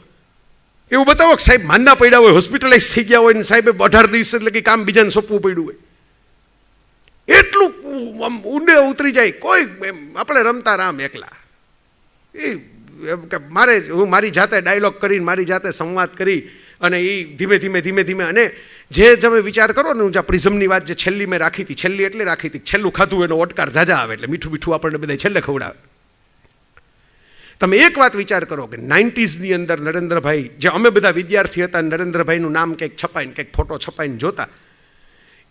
એવું બતાવો કે સાહેબ માંદા પડ્યા હોય, હોસ્પિટલાઇઝ થઈ ગયા હોય ને સાહેબે 18 દિવસ એટલે કે કામ બીજાને સોંપવું પડ્યું હોય. એટલું ઊંડે ઉતરી જાય કોઈ. આપણે રમતા રામ એકલા. હું મારી જાતે ડાયલોગ કરીને, મારી જાતે સંવાદ કરી, અને એ ધીમે ધીમે અને જે તમે વિચાર કરો ને, હું જ્યાં પ્રિઝમની વાત જે છેલ્લી મેં રાખી હતી, છેલ્લી એટલે રાખી હતી, છેલ્લું ખાધું એનો ઓટકાર ઝાઝા આવે, એટલે મીઠું મીઠું આપણને બધા છેલ્લે ખવડાવે. તમે એક વાત વિચાર કરો કે 90sની અંદર નરેન્દ્રભાઈ, જે અમે બધા વિદ્યાર્થી હતા, નરેન્દ્રભાઈનું નામ કંઈક છપાઈને, કંઈક ફોટો છપાઈને જોતા,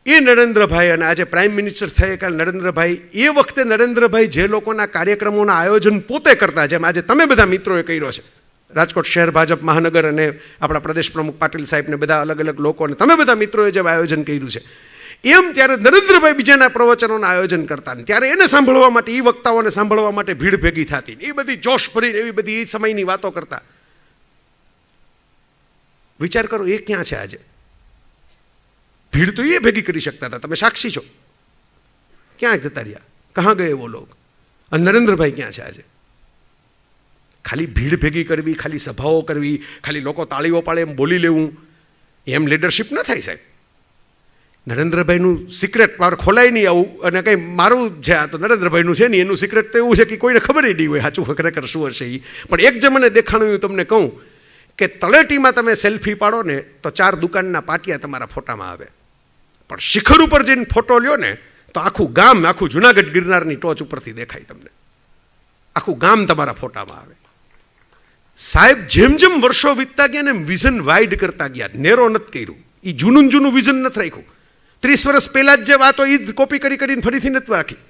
એ નરેન્દ્રભાઈ અને આજે પ્રાઇમ મિનિસ્ટર થયેલા નરેન્દ્રભાઈ, એ વખતે નરેન્દ્રભાઈ જે લોકોના કાર્યક્રમોના આયોજન પોતે કરતા, જેમ આજે તમે બધા મિત્રોએ કર્યો છે, રાજકોટ શહેર ભાજપ મહાનગર અને આપણા પ્રદેશ પ્રમુખ પાટીલ સાહેબને બધા અલગ અલગ લોકો, અને તમે બધા મિત્રોએ જેમ આયોજન કર્યું છે, એમ ત્યારે નરેન્દ્રભાઈ બીજાના પ્રવચનોના આયોજન કરતા. ત્યારે એને સાંભળવા માટે, એ વક્તાઓને સાંભળવા માટે ભીડ ભેગી થતી, એ બધી જોશ ભરીને એવી બધી એ સમયની વાતો કરતા. વિચાર કરો એ ક્યાં છે આજે? ભીડ તો એ ભેગી કરી શકતા હતા, તમે સાક્ષી છો. ક્યાં જતા રહ્યા? કહા ગયે વો લોગ? અને નરેન્દ્રભાઈ ક્યાં છે આજે? ખાલી ભીડ ભેગી કરવી, ખાલી સભાઓ કરવી, ખાલી લોકો તાળીઓ પાડે એમ બોલી લેવું, એમ લીડરશિપ ન થાય સાહેબ. નરેન્દ્રભાઈનું સિક્રેટ મારે ખોલાય નહીં આવું, અને કંઈ મારું છે આ તો નરેન્દ્રભાઈનું છે નહીં, એનું સિક્રેટ તો એવું છે કે કોઈને ખબર નહીં હોય સાચું ખરેખર શું હશે એ. પણ એક જે મને દેખાણું એવું તમને કહું કે તળેટીમાં તમે સેલ્ફી પાડો ને તો 4 દુકાનના પાટિયા તમારા ફોટામાં આવે, પણ શિખર ઉપર જઈને ફોટો લ્યો ને તો આખું ગામ, આખું જુનાગઢ ગિરનારની ટોચ ઉપરથી દેખાય તમને, આખું ગામ તમારા ફોટામાં આવે. સાહેબ જેમ જેમ વર્ષો વીતતા ગયા ને એમ વિઝન વાઇડ કરતા ગયા, નેરો નથી કર્યું. એ જૂનું વિઝન નથી રાખ્યું. 30 વર્ષ પહેલા જ જે વાતો એ જ કોપી કરીને ફરીથી નથી રાખી.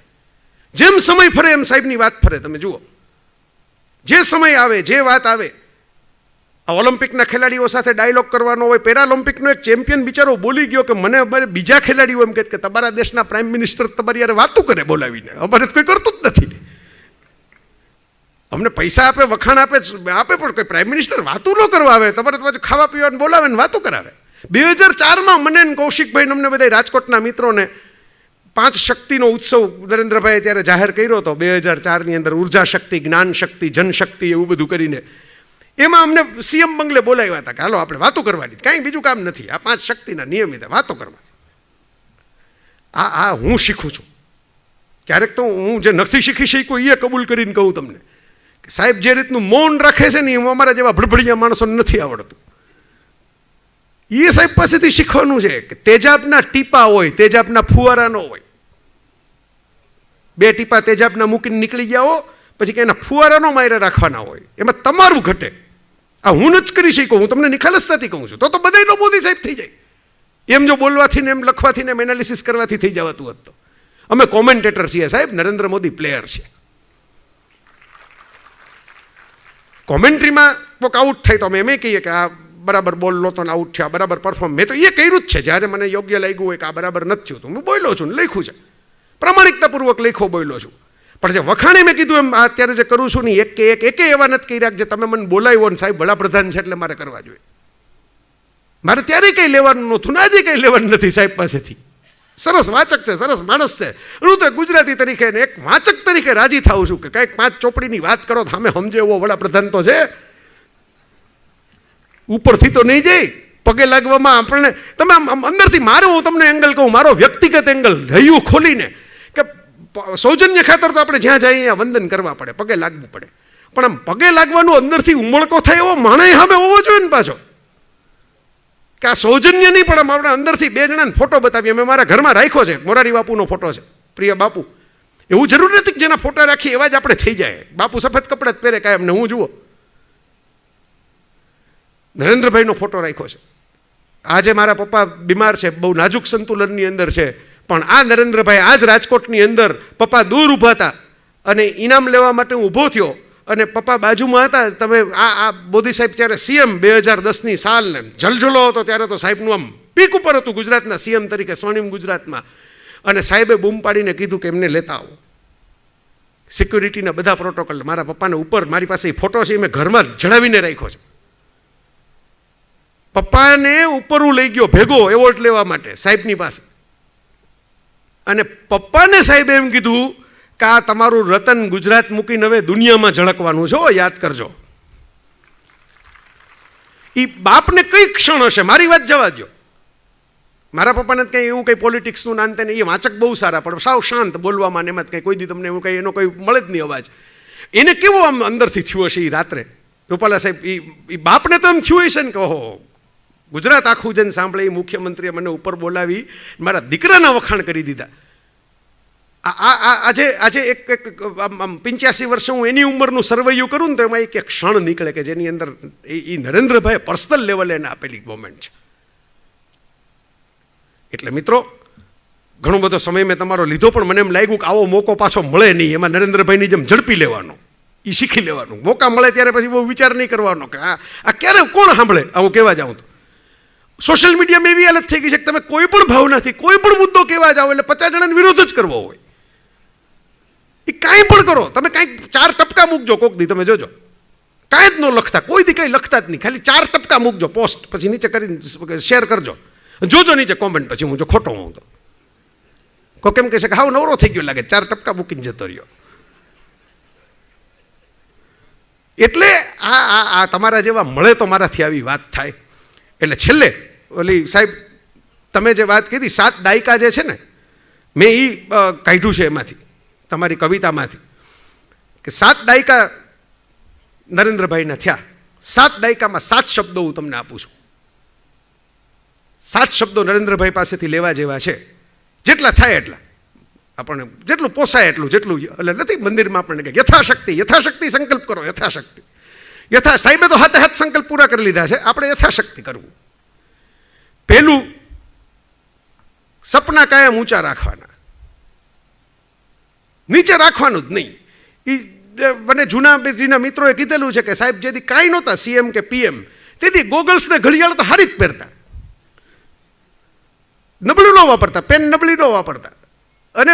જેમ સમય ફરે એમ સાહેબની વાત ફરે. તમે જુઓ, જે સમય આવે, જે વાત આવે, ઓલિમ્પિકના ખેલાડીઓ સાથે ડાયલોગ કરવાનો હોય, પેરાલિમ્પિકનો એક ચેમ્પિયન બિચારો બોલી ગયો કે મને અમારે બીજા ખેલાડીઓ એમ કહે કે તમારા દેશના પ્રાઇમ મિનિસ્ટર તમારી યાર વાતું કરે બોલાવીને, અમારે કોઈ કરતું જ નથી. અમને પૈસા આપે, વખાણ આપે પણ કોઈ પ્રાઇમ મિનિસ્ટર વાતું ન કરવા આવે, તમારે તો પાછું ખાવા પીવાને બોલાવે ને વાતો કરાવે. 2004માં મને ને કૌશિકભાઈ અમને બધા રાજકોટના મિત્રોને 5 શક્તિનો ઉત્સવ નરેન્દ્રભાઈએ ત્યારે જાહેર કર્યો હતો 2004ની અંદર, ઉર્જા શક્તિ, જ્ઞાન શક્તિ, જનશક્તિ એવું બધું કરીને. એમાં અમને સીએમ બંગલે બોલાવ્યા હતા કે હાલો આપણે વાતો કરવાની, કાંઈ બીજું કામ નથી, આ 5 શક્તિના નિયમિત વાતો કરવા. આ હું શીખું છું. ક્યારેક તો હું જે નથી શીખી શક્યો એ કબૂલ કરીને કહું તમને કે સાહેબ જે રીતનું મૌન રાખે છે ને, એમાં અમારા જેવા ભડભડિયા માણસોને નથી આવડતું. એ સાહેબ પાસેથી શીખવાનું છે કે તેજાબના ટીપા હોય, તેજાબના ફુવારા ન હોય. 2 ટીપા તેજાબના મૂકીને નીકળી ગયા હો, પછી કે એના ફુવારાનો માયરે રાખવાના હોય, એમાં તમારું ઘટે. આ હું જ કરી શકું, હું તમને નિખાલસતાથી કહું છું. તો બધાયનો મોદી સાહેબ થઈ જાય. એમ જો બોલવાથી ને એમ લખવાથી ને એમ એનાલિસિસ કરવાથી થઈ જવાતું હોત તો. અમે કોમેન્ટેટર છીએ સાહેબ, નરેન્દ્ર મોદી પ્લેયર છે. કોમેન્ટ્રીમાં કોઈક આઉટ થાય તો અમે એમ કહીએ કે આ બરાબર બોલ નહોતો ને આઉટ થયા, બરાબર પરફોર્મ. મેં તો એ કર્યું જ છે, જ્યારે મને યોગ્ય લાગ્યું હોય કે આ બરાબર નથી થયું તો હું બોલ્યો છું ને લખ્યું છે, પ્રામાણિકતાપૂર્વક લખ્યો બોલ્યો છું. પણ જે વખાણે મેં કીધું એમ અત્યારે જે કરું છું ને એકે એવા નથી કર્યા જે તમે મને બોલાવ્યો ને સાહેબ વડાપ્રધાન છે એટલે મારે કરવા જોઈએ. મારે ત્યારે કંઈ લેવાનું નહોતું ને આજે કંઈ લેવાનું નથી સાહેબ પાસેથી. સરસ વાચક છે, સરસ માણસ છે. હું તો ગુજરાતી તરીકે ને એક વાચક તરીકે રાજી થાઉં છું કે કંઈક 5 ચોપડીની વાત કરો તો અમે સમજે એવો વડાપ્રધાન તો છે. ઉપરથી તો નહીં જાય, પગે લાગવામાં આપણને તમે અંદરથી મારો, હું તમને એંગલ કહું, મારો વ્યક્તિગત એંગલ હૈયું ખોલીને કે સૌજન્ય ખાતર તો આપણે જ્યાં જઈએ અહીંયા વંદન કરવા પડે, પગે લાગવું પડે. પણ આમ પગે લાગવાનું અંદરથી ઉમળકો થાય એવો માણસ સામે હોવો જોઈએ ને પાછો. કે આ સૌજન્ય નહીં, પણ આપણે અંદરથી 2 જણાને ફોટો બતાવીએ. મેં મારા ઘરમાં રાખ્યો છે, મોરારી બાપુનો ફોટો છે, પ્રિય બાપુ. એવું જરૂર નથી કે જેના ફોટા રાખીએ એવા જ આપણે થઈ જાય. બાપુ સફેદ કપડાં જ પહેરે કાયમ ને હું જુઓ. નરેન્દ્રભાઈનો ફોટો રાખ્યો છે. આજે મારા પપ્પા બીમાર છે, બહુ નાજુક સંતુલનની અંદર છે, પણ આ નરેન્દ્રભાઈ આજ રાજકોટની અંદર પપ્પા દૂર ઊભા હતા અને ઇનામ લેવા માટે હું ઊભો થયો અને પપ્પા બાજુમાં હતા. તમે આ મોદી સાહેબ ત્યારે સીએમ 2010ની સાલ ને જલજલો હતો, ત્યારે તો સાહેબનું આમ પીક ઉપર હતું ગુજરાતના સીએમ તરીકે, સ્વર્ણિમ ગુજરાતમાં. અને સાહેબે બૂમ પાડીને કીધું કે એમને લેતા આવો. સિક્યુરિટીના બધા પ્રોટોકોલ મારા પપ્પાને ઉપર, મારી પાસે એ ફોટો છે, એ મેં ઘરમાં જડાવીને રાખ્યો છે. પપ્પાને ઉપર હું લઈ ગયો ભેગો એવોર્ડ લેવા માટે સાહેબની પાસે, અને પપ્પાને સાહેબે એમ કીધું કે આ તમારું રતન ગુજરાત મૂકીને હવે દુનિયામાં ઝળકવાનું છે, યાદ કરજો. એ બાપને કઈ ક્ષણ હશે, મારી વાત જવા દો. મારા પપ્પાને કંઈ એવું કંઈ પોલિટિક્સનું નાનતે નહીં, એ વાંચક બહુ સારા, પણ સાવ શાંત બોલવામાં ને એમાં કંઈ કોઈ દી તમને એવું કંઈ એનો કોઈ મળે જ નહીં અવાજ. એને કેવો આમ અંદરથી થયું હશે એ રાત્રે રૂપાલા સાહેબ, એ બાપને તો એમ થયું હશે ને કે ઓહો ગુજરાત આખું જન સાંભળે, એ મુખ્યમંત્રીએ મને ઉપર બોલાવી મારા દીકરાના વખાણ કરી દીધા. આજે એક 85 વર્ષ હું એની ઉંમરનું સર્વૈયું કરું ને તો એમાં એક ક્ષણ નીકળે કે જેની અંદર એ નરેન્દ્રભાઈ પર્સનલ લેવલે એને આપેલી મોમેન્ટ છે. એટલે મિત્રો ઘણો બધો સમય મેં તમારો લીધો, પણ મને એમ લાગ્યું કે આવો મોકો પાછો મળે નહીં. એમાં નરેન્દ્રભાઈની જેમ ઝડપી લેવાનો, એ શીખી લેવાનું. મોકા મળે ત્યારે પછી બહુ વિચાર નહીં કરવાનો કે આ ક્યારે કોણ સાંભળે. હું કહેવા જાઉં તો સોશિયલ મીડિયામાં એવી હાલત થઈ ગઈ છે કે તમે કોઈ પણ ભાવનાથી કોઈ પણ મુદ્દો કહેવા જાઓ એટલે 50 જણાને વિરોધ જ કરવો હોય. એ કાંઈ પણ કરો, તમે કાંઈક 4 ટપકા મૂકજો કોક દી, તમે જોજો કાંઈ જ ન લખતા, કોઈ દી કંઈ લખતા જ નહીં, ખાલી 4 ટપકા મૂકજો પોસ્ટ, પછી નીચે કરીને શેર કરજો, જોજો નીચે કોમેન્ટ, પછી હું જો ખોટો હું તો કોઈ કેમ કહેશે કે હાવ નવરો થઈ ગયો લાગે, 4 ટપકા મૂકીને જતો રહ્યો. એટલે આ તમારા જેવા મળે તો મારાથી આવી વાત થાય. એટલે છેલ્લે ઓલી સાહેબ તમે જે વાત કીધી 7 દાયકા જે છે ને, મેં એ કાઢ્યું છે એમાંથી, તમારી કવિતામાંથી, કે 7 દાયકા નરેન્દ્રભાઈના થયા. 7 દાયકામાં 7 શબ્દો હું તમને આપું છું. 7 શબ્દો નરેન્દ્રભાઈ પાસેથી લેવા જેવા છે, જેટલા થાય એટલા, આપણને જેટલું પોસાય એટલું, જેટલું એટલે નથી મંદિરમાં આપણને કે યથાશક્તિ સંકલ્પ કરો, યથાશક્તિ. સાહેબે તો હાથે હાથ સંકલ્પ પૂરા કરી લીધા છે, આપણે યથાશક્તિ કરવું. પહેલું, સપના કાયમ ઊંચા રાખવાના, નીચે રાખવાનું જ નહીં. એ મને જૂના મિત્રોએ કીધેલું છે કે સાહેબ જેથી કાંઈ નહોતા સીએમ કે પીએમ, તેથી ગોગલ્સ ને ઘડિયાળ તો હારી જ પહેરતા, નબળું ન વાપરતા, પેન નબળી ન વાપરતા, અને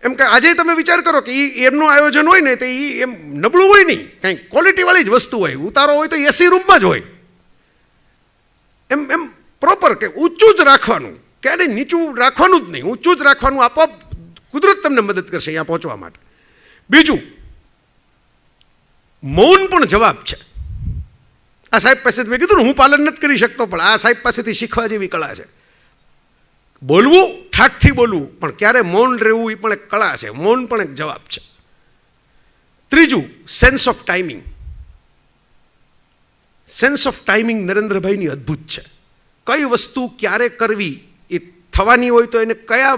એમ કે આજે તમે વિચાર કરો કે એમનું આયોજન હોય ને તો એ એમ નબળું હોય નહીં, કંઈ ક્વોલિટીવાળી જ વસ્તુ હોય. ઉતારો હોય તો એસી રૂમમાં જ હોય. એમ પ્રોપર કે ઊંચું જ રાખવાનું, ક્યારેય નીચું રાખવાનું જ નહીં, ઊંચું જ રાખવાનું. આપોઆપ કુદરત તમને મદદ કરશે અહીંયા પહોંચવા માટે. બીજું, મૌન પણ જવાબ છે. આ સાહેબ પાસેથી મેં કીધું ને, હું પાલન નથી કરી શકતો, પણ આ સાહેબ પાસેથી શીખવા જેવી કળા છે. બોલવું, ઠાઠથી બોલવું, પણ ક્યારે મૌન રહેવું એ પણ એક કળા છે. મૌન પણ એક જવાબ છે. ત્રીજું, sense of timing. Sense of timing નરેન્દ્રભાઈની અદ્ભુત છે. કઈ વસ્તુ ક્યારે કરવી, એ થવાની હોય તો એને કયા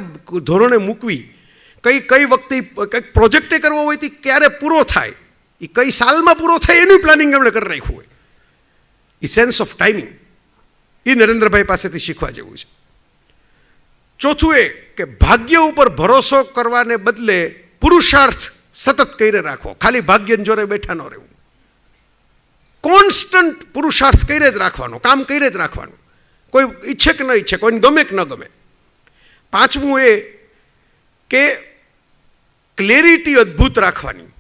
ધોરણે મૂકવી, કઈ વખતે કંઈક પ્રોજેક્ટે કરવો હોય તો ક્યારે પૂરો થાય, એ કઈ સાલમાં પૂરો થાય એનું પ્લાનિંગ એમણે કરી રાખ્યું હોય. એ સેન્સ ઓફ ટાઈમિંગ એ નરેન્દ્રભાઈ પાસેથી શીખવા જેવું છે. ચોથું એ કે ભાગ્ય ઉપર ભરોસો કરવાને બદલે પુરુષાર્થ સતત કરી રાખવો. ખાલી ભાગ્યને જોરે બેઠા ન રહેવું. કોન્સ્ટન્ટ પુરુષાર્થ કરી જ રાખવાનો, કામ કરી જ રાખવાનું. કોઈ ઈચ્છે કે ન ઈચ્છે, કોઈને ગમે કે ન ગમે. પાંચમું એ કે ક્લેરિટી અદ્ભુત રાખવાની.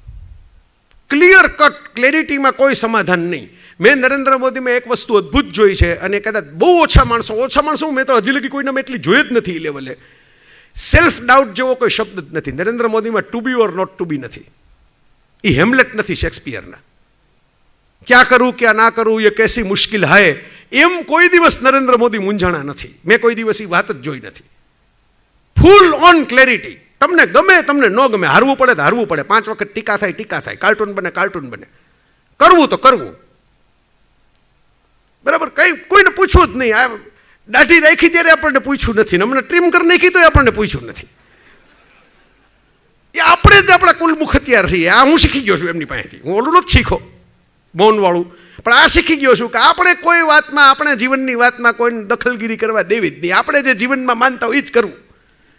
ક્લિયર કટ ક્લેરિટીમાં કોઈ સમાધાન નહીં. મેં નરેન્દ્ર મોદીમાં એક વસ્તુ અદ્ભુત જોઈ છે, અને કદાચ બહુ ઓછા માણસો મેં તો હજી લગી કોઈને મેં એટલી જોઈ જ નથી એ લેવલે. સેલ્ફ ડાઉટ જેવો કોઈ શબ્દ જ નથી નરેન્દ્ર મોદીમાં. To be or not to be નથી. એ હેમલેટ નથી શેક્સપિયરના. ક્યાં કરું ક્યાં ના કરું, એ કેસી મુશ્કેલ હાય, એમ કોઈ દિવસ નરેન્દ્ર મોદી મૂંઝાણા નથી. મેં કોઈ દિવસ એ વાત જ જોઈ નથી. Full on clarity. તમને ગમે તમને ન ગમે, હારવું પડે તો હારવું પડે, 5 વખત ટીકા થાય, કાર્ટૂન બને, કરવું તો કરવું. બરાબર, કોઈને પૂછવું જ નહીં. આ દાઢી રાખી ત્યારે આપણને પૂછ્યું નથી, અમને ટ્રીમ કરી નાખી તો આપણને પૂછ્યું નથી. એ આપણે જ આપણા કુલમુખ હથિયાર છીએ. આ હું શીખી ગયો છું એમની પાસેથી. હું ઓલું નથી શીખો મૌનવાળું, પણ આ શીખી ગયો છું કે આપણે કોઈ વાતમાં, આપણે જીવનની વાતમાં કોઈને દખલગીરી કરવા દેવી જ નહીં. આપણે જે જીવનમાં માનતા હોય એ જ કરવું.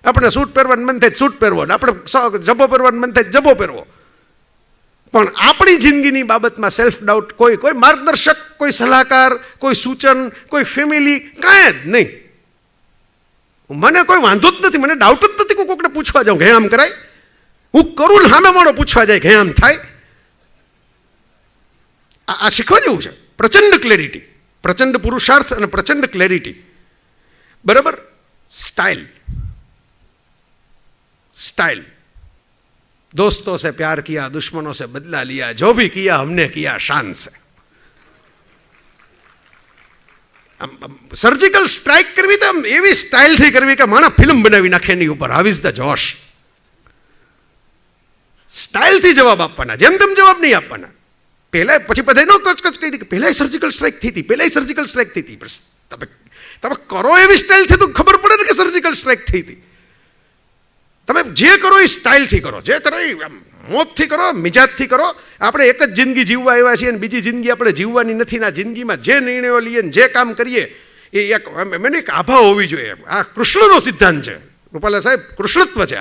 આપણે સૂટ પહેરવાનું મન થાય સૂટ પહેરવો, આપણે જબો પહેરવાનું મન થાય જબો પહેરવો. પણ આપણી જિંદગીની બાબતમાં સેલ્ફ ડાઉટ કોઈ માર્ગદર્શક, કોઈ સલાહકાર, કોઈ સૂચન, કોઈ ફેમિલી, કાંઈ જ નહીં. મને કોઈ વાંધો જ નથી, મને ડાઉટ જ નથી. કોઈને પૂછવા જાઉં કે આમ કરાય, હું કરું ને સામે માણો પૂછવા જાય કે આમ થાય. આ શીખવા જેવું છે. પ્રચંડ ક્લેરિટી, પ્રચંડ પુરુષાર્થ અને પ્રચંડ ક્લેરિટી. બરાબર. स्टाइल, दोस्तों से प्यार किया, दुश्मनों से बदला लिया, जो भी किया हमने किया शान से. सर्जिकल स्ट्राइक करवी तो एवी स्टाइल थी करवी कि माणा फिल्म बनावी नाखे एनी उपर. हाउ इज द जोश. स्टाइल थी जवाब आपवाना, जेम तेम जवाब नहीं आपवाना. पहला पछी बधाय नो कच कही कि पहला सर्जिकल स्ट्राइक थी, पहला सर्जिकल स्ट्राइक थी. તમે કરો એવી સ્ટાઇલથી તો ખબર પડે ને કે સર્જિકલ સ્ટ્રાઇક થઈ હતી. તમે જે કરો એ સ્ટાઇલથી કરો, જે કરો એ મોતથી કરો, મિજાજથી કરો. આપણે એક જ જિંદગી જીવવા આવ્યા છીએ અને બીજી જિંદગી આપણે જીવવાની નથી. આ જિંદગીમાં જે નિર્ણયો લઈએ ને જે કામ કરીએ એ એક મને એક આભા હોવી જોઈએ. આ કૃષ્ણનો સિદ્ધાંત છે રૂપાલા સાહેબ, કૃષ્ણત્વ છે.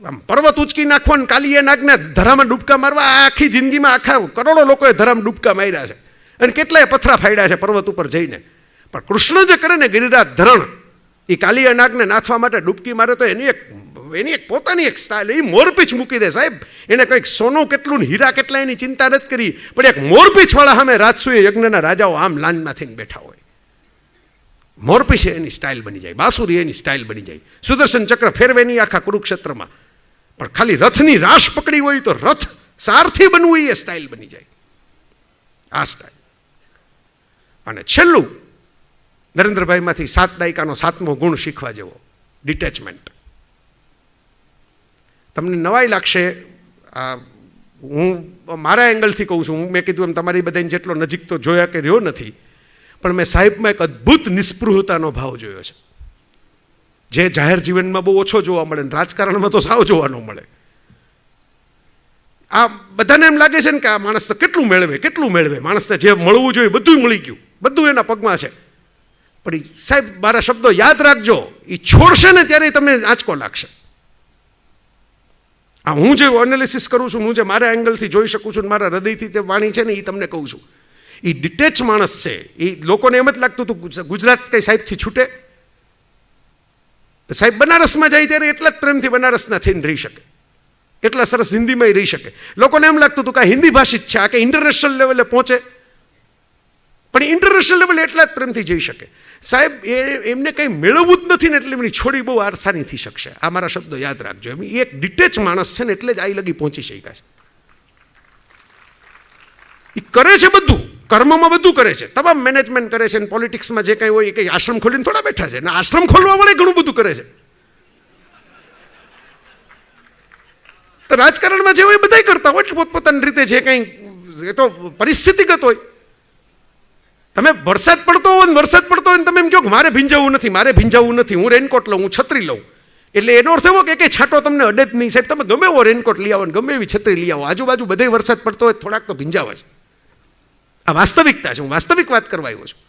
આમ પર્વત ઉચકી નાખવો ને કાલિયા નાગને ધરામાં ડૂબકા મારવા, આખી જિંદગીમાં આખા કરોડો લોકોએ ધરામાં ડૂબકા માર્યા છે અને કેટલાય પથરા ફાડ્યા છે પર્વત ઉપર જઈને. પણ કૃષ્ણ જે કરે ને ગિરિરાજ ધરણ, એ કાલિયા નાગને નાથવા માટે ડૂબકી મારે તો એની એક પોતાની એક સ્ટાઇલ. એ મોરપીછ મૂકી દે સાહેબ. એને કંઈક સોનું કેટલું ને હીરા કેટલા એની ચિંતા નથી કરી, પણ એક મોરપીછવાળા સામે રાજસૂય યજ્ઞના રાજાઓ આમ લાંજમાં થઈને બેઠા હોય. મોરપીછ એની સ્ટાઇલ બની જાય, બાસુરી એની સ્ટાઇલ બની જાય, સુદર્શન ચક્ર ફેરવે નહીં આખા કુરુક્ષેત્રમાં. પણ ખાલી રથની રાશ પકડી હોય તો રથ સારથી બનવું એ સ્ટાઇલ બની જાય. આ સ્ટાઇલ. અને છેલ્લું નરેન્દ્રભાઈમાંથી 7 દાયકાનો 7મો ગુણ શીખવા જેવો, ડિટેચમેન્ટ. તમને નવાઈ લાગશે, હું મારા એંગલથી કહું છું. મેં કીધું એમ તમારી બધાને જેટલો નજીક તો જોયા કે રહ્યો નથી, પણ મેં સાહેબમાં એક અદ્ભુત નિસ્પૃહતાનો ભાવ જોયો છે, જે જાહેર જીવનમાં બહુ ઓછો જોવા મળે ને રાજકારણમાં તો સાવ જોવા ન મળે. આ બધાને એમ લાગે છે ને કે આ માણસ તો કેટલું મેળવે, માણસને જે મળવું જોઈએ બધું મળી ગયું, બધું એના પગમાં છે. પણ સાહેબ મારા શબ્દો યાદ રાખજો, એ છોડશે ને ત્યારે તમને આંચકો લાગશે. આ હું જે એનાલિસિસ કરું છું, હું જે મારા એંગલથી જોઈ શકું છું, મારા હૃદયથી જે વાણી છે ને એ તમને કહું છું. એ ડિટેચ માણસ છે. એ લોકોને એમ જ લાગતું હતું ગુજરાત કઈ સાહેબથી છૂટે, સાહેબ બનારસમાં જાય ત્યારે એટલા જ પ્રેમથી બનારસના થઈને રહી શકે, એટલા સરસ હિન્દીમાં રહી શકે. લોકોને એમ લાગતું હતું કે આ હિન્દી ભાષિત છે, આ કે ઇન્ટરનેશનલ લેવલે પહોંચે, પણ ઇન્ટરનેશનલ લેવલે એટલા જ પ્રેમથી જઈ શકે. સાહેબ એમને કંઈ મેળવવું જ નથી ને એટલે એમની છોડી બહુ આસાની થઈ શકશે. આ મારા શબ્દો યાદ રાખજો. એમ એક ડિટેચ માણસ છે ને એટલે જ આ લગી પહોંચી શક્યા છે. એ કરે છે બધું, કર્મમાં બધું કરે છે, તમામ મેનેજમેન્ટ કરે છે, અને પોલિટિક્સમાં જે કંઈ હોય એ કંઈ આશ્રમ ખોલીને થોડા બેઠા છે, ને આશ્રમ ખોલવા વડે ઘણું બધું કરે છે. તો રાજકારણમાં જે હોય એ બધાય કરતા હોય, એટલે પોતપોતાની રીતે જે કંઈ એ તો પરિસ્થિતિગત હોય. તમે વરસાદ પડતો હોય ને વરસાદ પડતો હોય ને તમે એમ કહો કે મારે ભીંજાવું નથી, મારે ભીંજાવું નથી, હું રેનકોટ લઉં, હું છત્રી લઉં, એટલે એનો અર્થ એવો કે છાંટો તમને અડે જ નહીં. સાહેબ તમે ગમે એવો રેનકોટ લઈ આવો ને ગમે એવી છત્રી લઈ આવો, આજુબાજુ બધે વરસાદ પડતો હોય થોડાક તો ભીંજાવે છે. આ વાસ્તવિકતા છે, હું વાસ્તવિક વાત કરવા આવ્યો છું.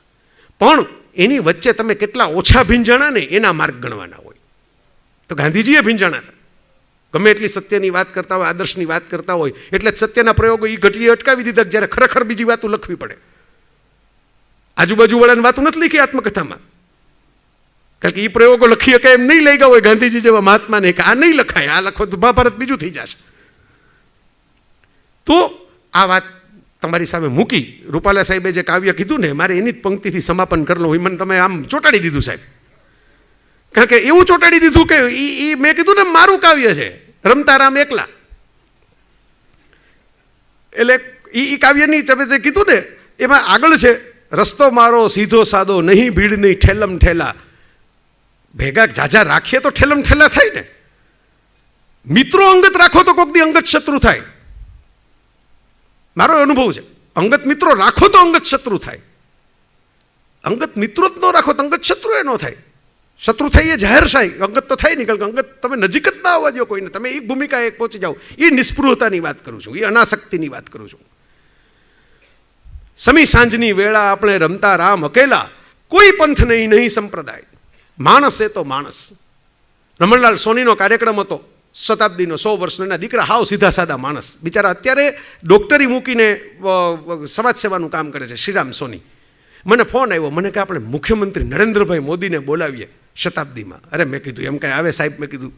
પણ એની વચ્ચે તમે કેટલા ઓછા ભીંજાણા ને એના માર્ગ ગણવાના હોય. તો ગાંધીજીએ ભીંજાણા હતા. ગમે એટલી સત્યની વાત કરતા હોય, આદર્શની વાત કરતા હોય, એટલે જ સત્યના પ્રયોગો એ ઘટીએ અટકાવી દીધા જ્યારે ખરેખર બીજી વાતો લખવી પડે. આજુબાજુ વાળાની વાતો નથી લખી આત્મકથામાં, કારણ કે એ પ્રયોગો લખી શકાય એમ નહીં લઈ ગયા હોય ગાંધીજી જેવા મહાત્માને કે આ નહીં લખાય, આ લખો તો મહાભારત બીજું થઈ જશે. તો આ વાત તમારી સામે મૂકી. રૂપાલા સાહેબે જે કાવ્ય કીધું ને, મારે એની જ પંક્તિથી સમાપન કરવું. મને તમે આમ ચોંટાડી દીધું સાહેબ, કારણ કે એવું ચોંટાડી દીધું કે એ મેં કીધું ને મારું કાવ્ય છે, રમતા રામ એકલા. એટલે એ કાવ્યની તમે જે કીધું ને એમાં આગળ છે, રસ્તો મારો સીધો સાદો, નહીં ભીડ નહીં ઠેલમ ઠેલા. ભેગા જાજા રાખીએ તો ઠેલમ ઠેલા થાય ને. મિત્રો અંગત રાખો તો કોક દી અંગત શત્રુ થાય. મારો અનુભવ છે, અંગત મિત્રો રાખો તો અંગત શત્રુ થાય. અંગત મિત્રો જ ન રાખો તો અંગત શત્રુ એ ન થાય. શત્રુ થાય એ જાહેર થાય, અંગત તો થાય નહીં, કારણ કે અંગત તમે નજીક જ ના આવવા દો કોઈને, તમે એક ભૂમિકા એક પહોંચી જાઓ. એ નિસ્પૃહતાની વાત કરું છું, એ અનાસક્તિની વાત કરું છું. સમી સાંજની વેળા આપણે રમતા રામ અકેલા, કોઈ પંથ નહીં સંપ્રદાય, માણસ એ તો માણસ. રમણલાલ સોનીનો કાર્યક્રમ હતો, શતાબ્દીનો 100 વર્ષનો. એના દીકરા હાવ સીધા સાદા માણસ, બિચારા અત્યારે ડોક્ટરી મૂકીને સમાજ સેવાનું કામ કરે છે, શ્રીરામ સોની. મને ફોન આવ્યો, મને કે આપણે મુખ્યમંત્રી નરેન્દ્રભાઈ મોદીને બોલાવીએ શતાબ્દીમાં. અરે મેં કીધું એમ કાંઈ આવે સાહેબ? મેં કીધું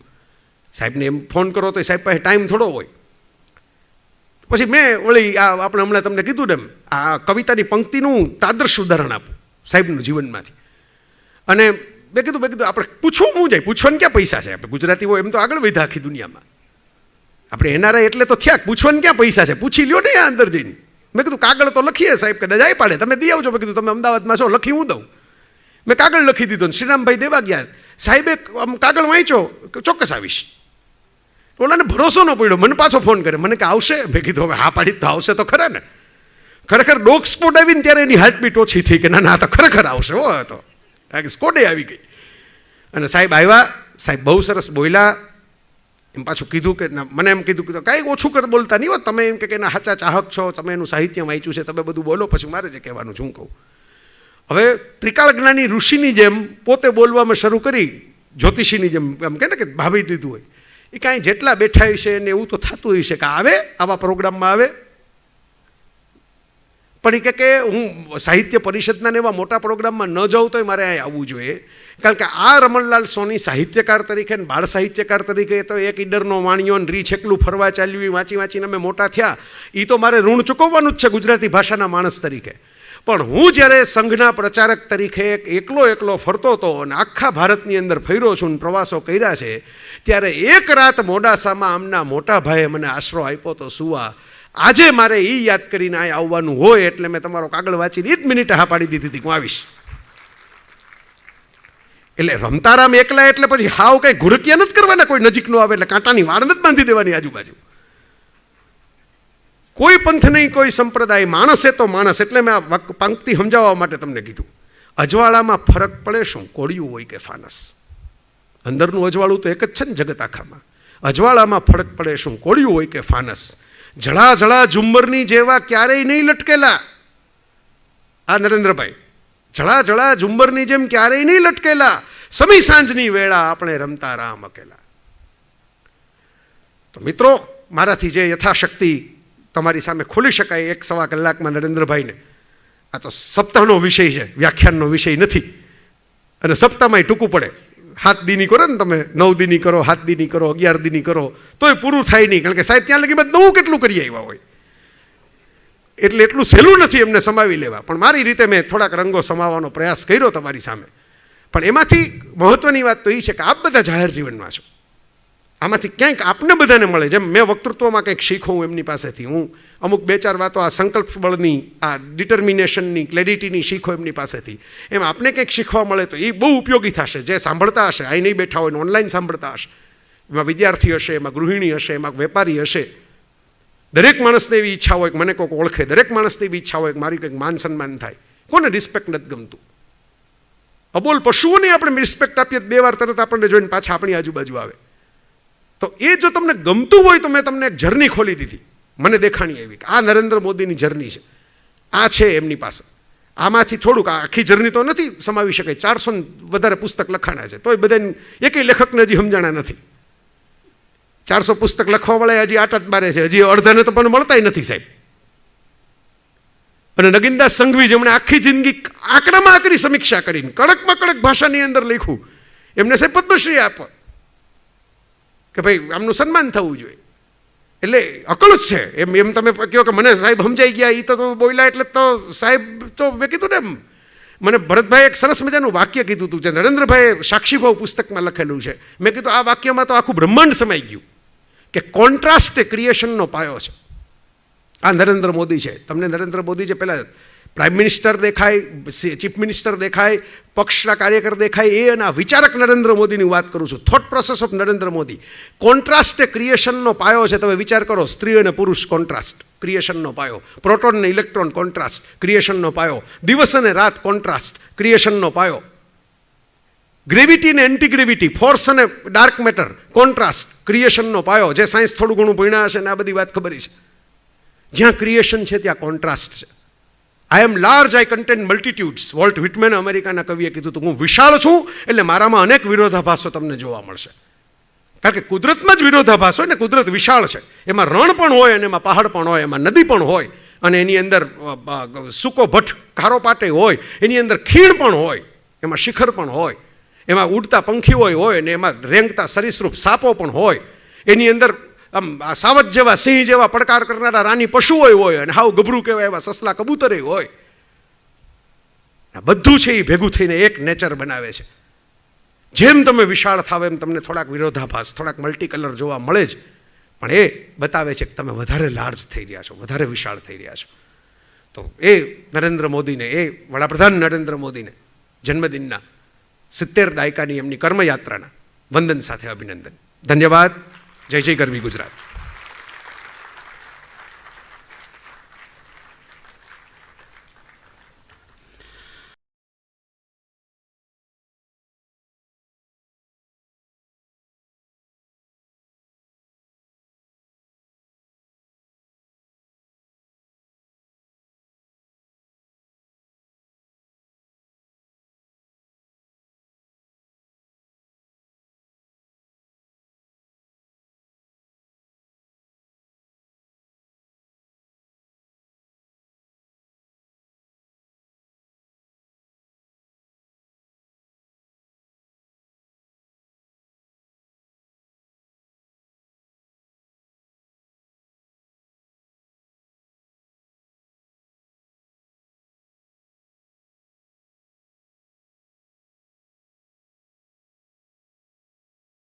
સાહેબને એમ ફોન કરો તો સાહેબ પાસે ટાઈમ થોડો હોય. પછી મેં વળી આપણે હમણાં તમને કીધું ને, આ કવિતાની પંક્તિનું તાદર્શ ઉદાહરણ આપું સાહેબનું જીવનમાંથી. અને મેં કીધું આપણે પૂછવું શું જાય, પૂછવાને ક્યાં પૈસા છે? આપણે ગુજરાતીઓ એમ તો આગળ વધ્યા આખી દુનિયામાં, આપણે એનઆરઆઈ એટલે તો થયા, પૂછવાને ક્યાં પૈસા છે? પૂછી લ્યો ને આ અંદર જઈને. મેં કીધું કાગળ તો લખીએ સાહેબ, કદાચ આવી પાડે, તમે દઈ આવજો. મેં કીધું તમે અમદાવાદમાં છો, લખી હું દઉં. મેં કાગળ લખી દીધો ને શ્રીરામભાઈ દેવા ગયા. સાહેબે કાગળ વાંચ્યો, ચોક્કસ આવીશ. ઓલાને ભરોસો ન પડ્યો, મને પાછો ફોન કરે, મને કે આવશે? મેં કીધું હવે હા પાડી તો આવશે તો ખરા ને. ખરેખર ડોગ સ્પોટ આવીને ત્યારે એની હાર્ટબીટ ઓછી થઈ કે ના તો ખરેખર આવશે. હો તો સ્કોડે આવી ગઈ. અને સાહેબ આવ્યા, સાહેબ બહુ સરસ બોલ્યા. એમ પાછું કીધું કે મને એમ કીધું કે કાંઈ ઓછું કર બોલતા નહીં હો, તમે એમ કે એના સાચા ચાહક છો, તમે એનું સાહિત્ય વાંચ્યું છે, તમે બધું બોલો, પછી મારે જે કહેવાનું છું કહું. હવે ત્રિકાળ જ્ઞાની ઋષિની જેમ પોતે બોલવામાં શરૂ કરી, જ્યોતિષીની જેમ એમ કે ને કે ભાવી દીધું હોય. એ કાંઈ જેટલા બેઠા હશે ને એવું તો થતું હશે કે આવે આવા પ્રોગ્રામમાં આવે. પણ એ કે હું સાહિત્ય પરિષદના ને એવા મોટા પ્રોગ્રામમાં ન જાઉં તોય મારે અહીં આવવું જોઈએ, કારણ કે આ રમણલાલ સોની સાહિત્યકાર તરીકે ને બાળ સાહિત્યકાર તરીકે તો એક ઈડરનો વાણિયો ને રીછ એકલું ફરવા ચાલ્યું, વાંચીને અમે મોટા થયા. એ તો મારે ઋણ ચૂકવવાનું જ છે ગુજરાતી ભાષાના માણસ તરીકે. પણ હું જ્યારે સંઘના પ્રચારક તરીકે એકલો ફરતો હતો અને આખા ભારતની અંદર ફર્યો છું ને પ્રવાસો કર્યા છે, ત્યારે એક રાત મોડાસામાં આમના મોટા ભાઈએ મને આશરો આપ્યો તો સુવા. આજે મારે એ યાદ કરીને આ આવવાનું હોય એટલે મેં તમારો કાગળ વાંચીને 1 મિનિટ હા પાડી દીધી હતી કે હું આવીશ. એટલે રમતારામ એકલા એટલે પછી હાવ કંઈ ઘુરકિયા નથી કરવાના, કોઈ નજીક નો આવે એટલે કાંટાની વાળ નથી બાંધી દેવાની આજુબાજુ. કોઈ પંથ નહીં, કોઈ સંપ્રદાય, માણસ એ તો માણસ. એટલે મેં આ પંક્તિ સમજાવવા માટે તમને કીધું. અજવાળામાં ફરક પડે શું, કોળિયું હોય કે ફાનસ? અંદરનું અજવાળું તો એક જ છે ને જગત આખામાં. અજવાળામાં ફરક પડે શું, કોળિયું હોય કે ફાનસ? જળા ઝુમ્મરની જેવા ક્યારેય નહીં લટકેલા. આ નરેન્દ્રભાઈ, જળા ઝુમ્મરની જેમ ક્યારેય નહીં લટકેલા, સમી સાંજની વેળા આપણે રમતા રામ અકેલા. તો મિત્રો, મારાથી જે યથાશક્તિ તમારી સામે ખોલી શકાય 1-1.25 કલાકમાં નરેન્દ્રભાઈને, આ તો સપ્તાહનો વિષય છે, વ્યાખ્યાનનો વિષય નથી, અને સપ્તાહમાંય ટૂંકું પડે. 7 દીની કરો ને તમે, 9 દીની કરો, 7 દીની કરો, 11 દીની કરો, તોય પૂરું થાય નહીં, કારણ કે સાહેબ ત્યાં લગી નવું કેટલું કરી આવ્યા હોય, એટલે એટલું સહેલું નથી એમને સમાવી લેવા. પણ મારી રીતે મેં થોડાક રંગો સમાવવાનો પ્રયાસ કર્યો તમારી સામે. પણ એમાંથી મહત્વની વાત તો એ છે કે આપ બધા જાહેર જીવનમાં છો, આમાંથી ક્યાંક આપને બધાને મળે. જેમ મેં વક્તૃત્વમાં કંઈક શીખું હું એમની પાસેથી, હું અમુક 2-4 વાતો આ સંકલ્પ બળની, આ ડિટર્મિનેશનની, ક્લેરિટીની શીખો એમની પાસેથી, એમ આપને કંઈક શીખવા મળે તો એ બહુ ઉપયોગી થશે. જે સાંભળતા હશે, અહીં નહીં બેઠા હોય ને ઓનલાઈન સાંભળતા હશે, એમાં વિદ્યાર્થી હશે, એમાં ગૃહિણી હશે, એમાં વેપારી હશે, દરેક માણસને એવી ઈચ્છા હોય કે મને કોઈક ઓળખે, દરેક માણસને એવી ઈચ્છા હોય કે મારી કંઈક માન સન્માન થાય. કોને રિસ્પેક્ટ નથી ગમતું? અબોલ પશુઓને આપણે રિસ્પેક્ટ આપીએ 2 વાર તરત આપણને જોઈને પાછા આપણી આજુબાજુ આવે. તો એ જો તમને ગમતું હોય તો મેં તમને એક જર્ની ખોલી દીધી, મને દેખાણી આવી કે આ નરેન્દ્ર મોદીની જર્ની છે, આ છે એમની પાસે. આમાંથી થોડુંક, આખી જર્ની તો નથી સમાવી શકાય, 400 વધારે પુસ્તક લખાણા છે, તોય બધાને એકેય લેખકને હજી સમજાણા નથી. 400 પુસ્તક લખવાવાળા હજી 8 જ બારે છે, હજી અડધાને તો પણ મળતા નથી સાહેબ. અને નગીનદાસ સંઘવી જેમણે આખી જિંદગી આકરામાં આકરી સમીક્ષા કરીને કડકમાં કડક ભાષાની અંદર લખ્યું, એમને સાહેબ પદ્મશ્રી આપો કે ભાઈ આમનું સન્માન થવું જોઈએ. એટલે અકળ જ છે એમ તમે કહો કે મને સાહેબ સમજાઈ ગયા, એ તો બોલ્યા એટલે તો સાહેબ તો મેં કીધું ને એમ. મને ભરતભાઈ એક સરસ મજાનું વાક્ય કીધું હતું, જે નરેન્દ્રભાઈએ સાક્ષીભાવ પુસ્તકમાં લખેલું છે. મેં કીધું આ વાક્યમાં તો આખું બ્રહ્માંડ સમાઈ ગયું કે કોન્ટ્રાસ્ટ એ ક્રિએશનનો પાયો છે. આ નરેન્દ્ર મોદી છે. તમને નરેન્દ્ર મોદી જે પહેલાં પ્રાઇમ મિનિસ્ટર દેખાય, ચીફ મિનિસ્ટર દેખાય, પક્ષના કાર્યકર દેખાય, એ અને આ વિચારક નરેન્દ્ર મોદીની વાત કરું છું. Thought process of Narendra Modi. Contrast એ ક્રિએશનનો પાયો છે. તમે વિચાર કરો, સ્ત્રી અને પુરુષ કોન્ટ્રાસ્ટ, ક્રિએશનનો પાયો. પ્રોટોન અને ઇલેક્ટ્રોન કોન્ટ્રાસ્ટ, ક્રિએશનનો પાયો. દિવસ અને રાત કોન્ટ્રાસ્ટ, ક્રિએશનનો પાયો. ગ્રેવિટી અને એન્ટી ગ્રેવિટી, ફોર્સ અને ડાર્ક મેટર, કોન્ટ્રાસ્ટ, ક્રિએશનનો પાયો. જે સાયન્સ થોડું ઘણું ભણ્યા હશે ને આ બધી વાત ખબર છે. જ્યાં ક્રિએશન છે ત્યાં કોન્ટ્રાસ્ટ છે. આઈ એમ લાર્જ, આઈ કન્ટેન મલ્ટિટ્યુડ્સ. વોલ્ટ વિટમેન અમેરિકાના કવિએ કીધું હતું, હું વિશાળ છું એટલે મારામાં અનેક વિરોધાભાસો તમને જોવા મળશે. કારણ કે કુદરતમાં જ વિરોધાભાસ હોય ને, કુદરત વિશાળ છે. એમાં રણ પણ હોય અને એમાં પહાડ પણ હોય, એમાં નદી પણ હોય, અને એની અંદર સૂકો ભઠ્ઠ ખારો પાટે હોય, એની અંદર ખીણ પણ હોય, એમાં શિખર પણ હોય, એમાં ઉડતા પંખીઓ હોય, અને એમાં રેંગતા સરીસૃપ સાપો પણ હોય, એની અંદર આમ સાવજ જેવા, સિંહ જેવા પડકાર કરનારા રાની પશુઓ હોય, અને હાવ ગભરું કહેવાય એવા સસલા કબૂતરે હોય. બધું છે એ ભેગું થઈને એક નેચર બનાવે છે. જેમ તમે વિશાળ થાવ એમ તમને થોડાક વિરોધાભાસ, થોડાક મલ્ટી કલર જોવા મળે જ, પણ એ બતાવે છે કે તમે વધારે લાર્જ થઈ રહ્યા છો, વધારે વિશાળ થઈ રહ્યા છો. તો એ નરેન્દ્ર મોદીને, એ વડાપ્રધાન નરેન્દ્ર મોદીને જન્મદિનના 70 દાયકાની એમની કર્મયાત્રાના વંદન સાથે અભિનંદન. ધન્યવાદ. જય જય ગરવી ગુજરાત.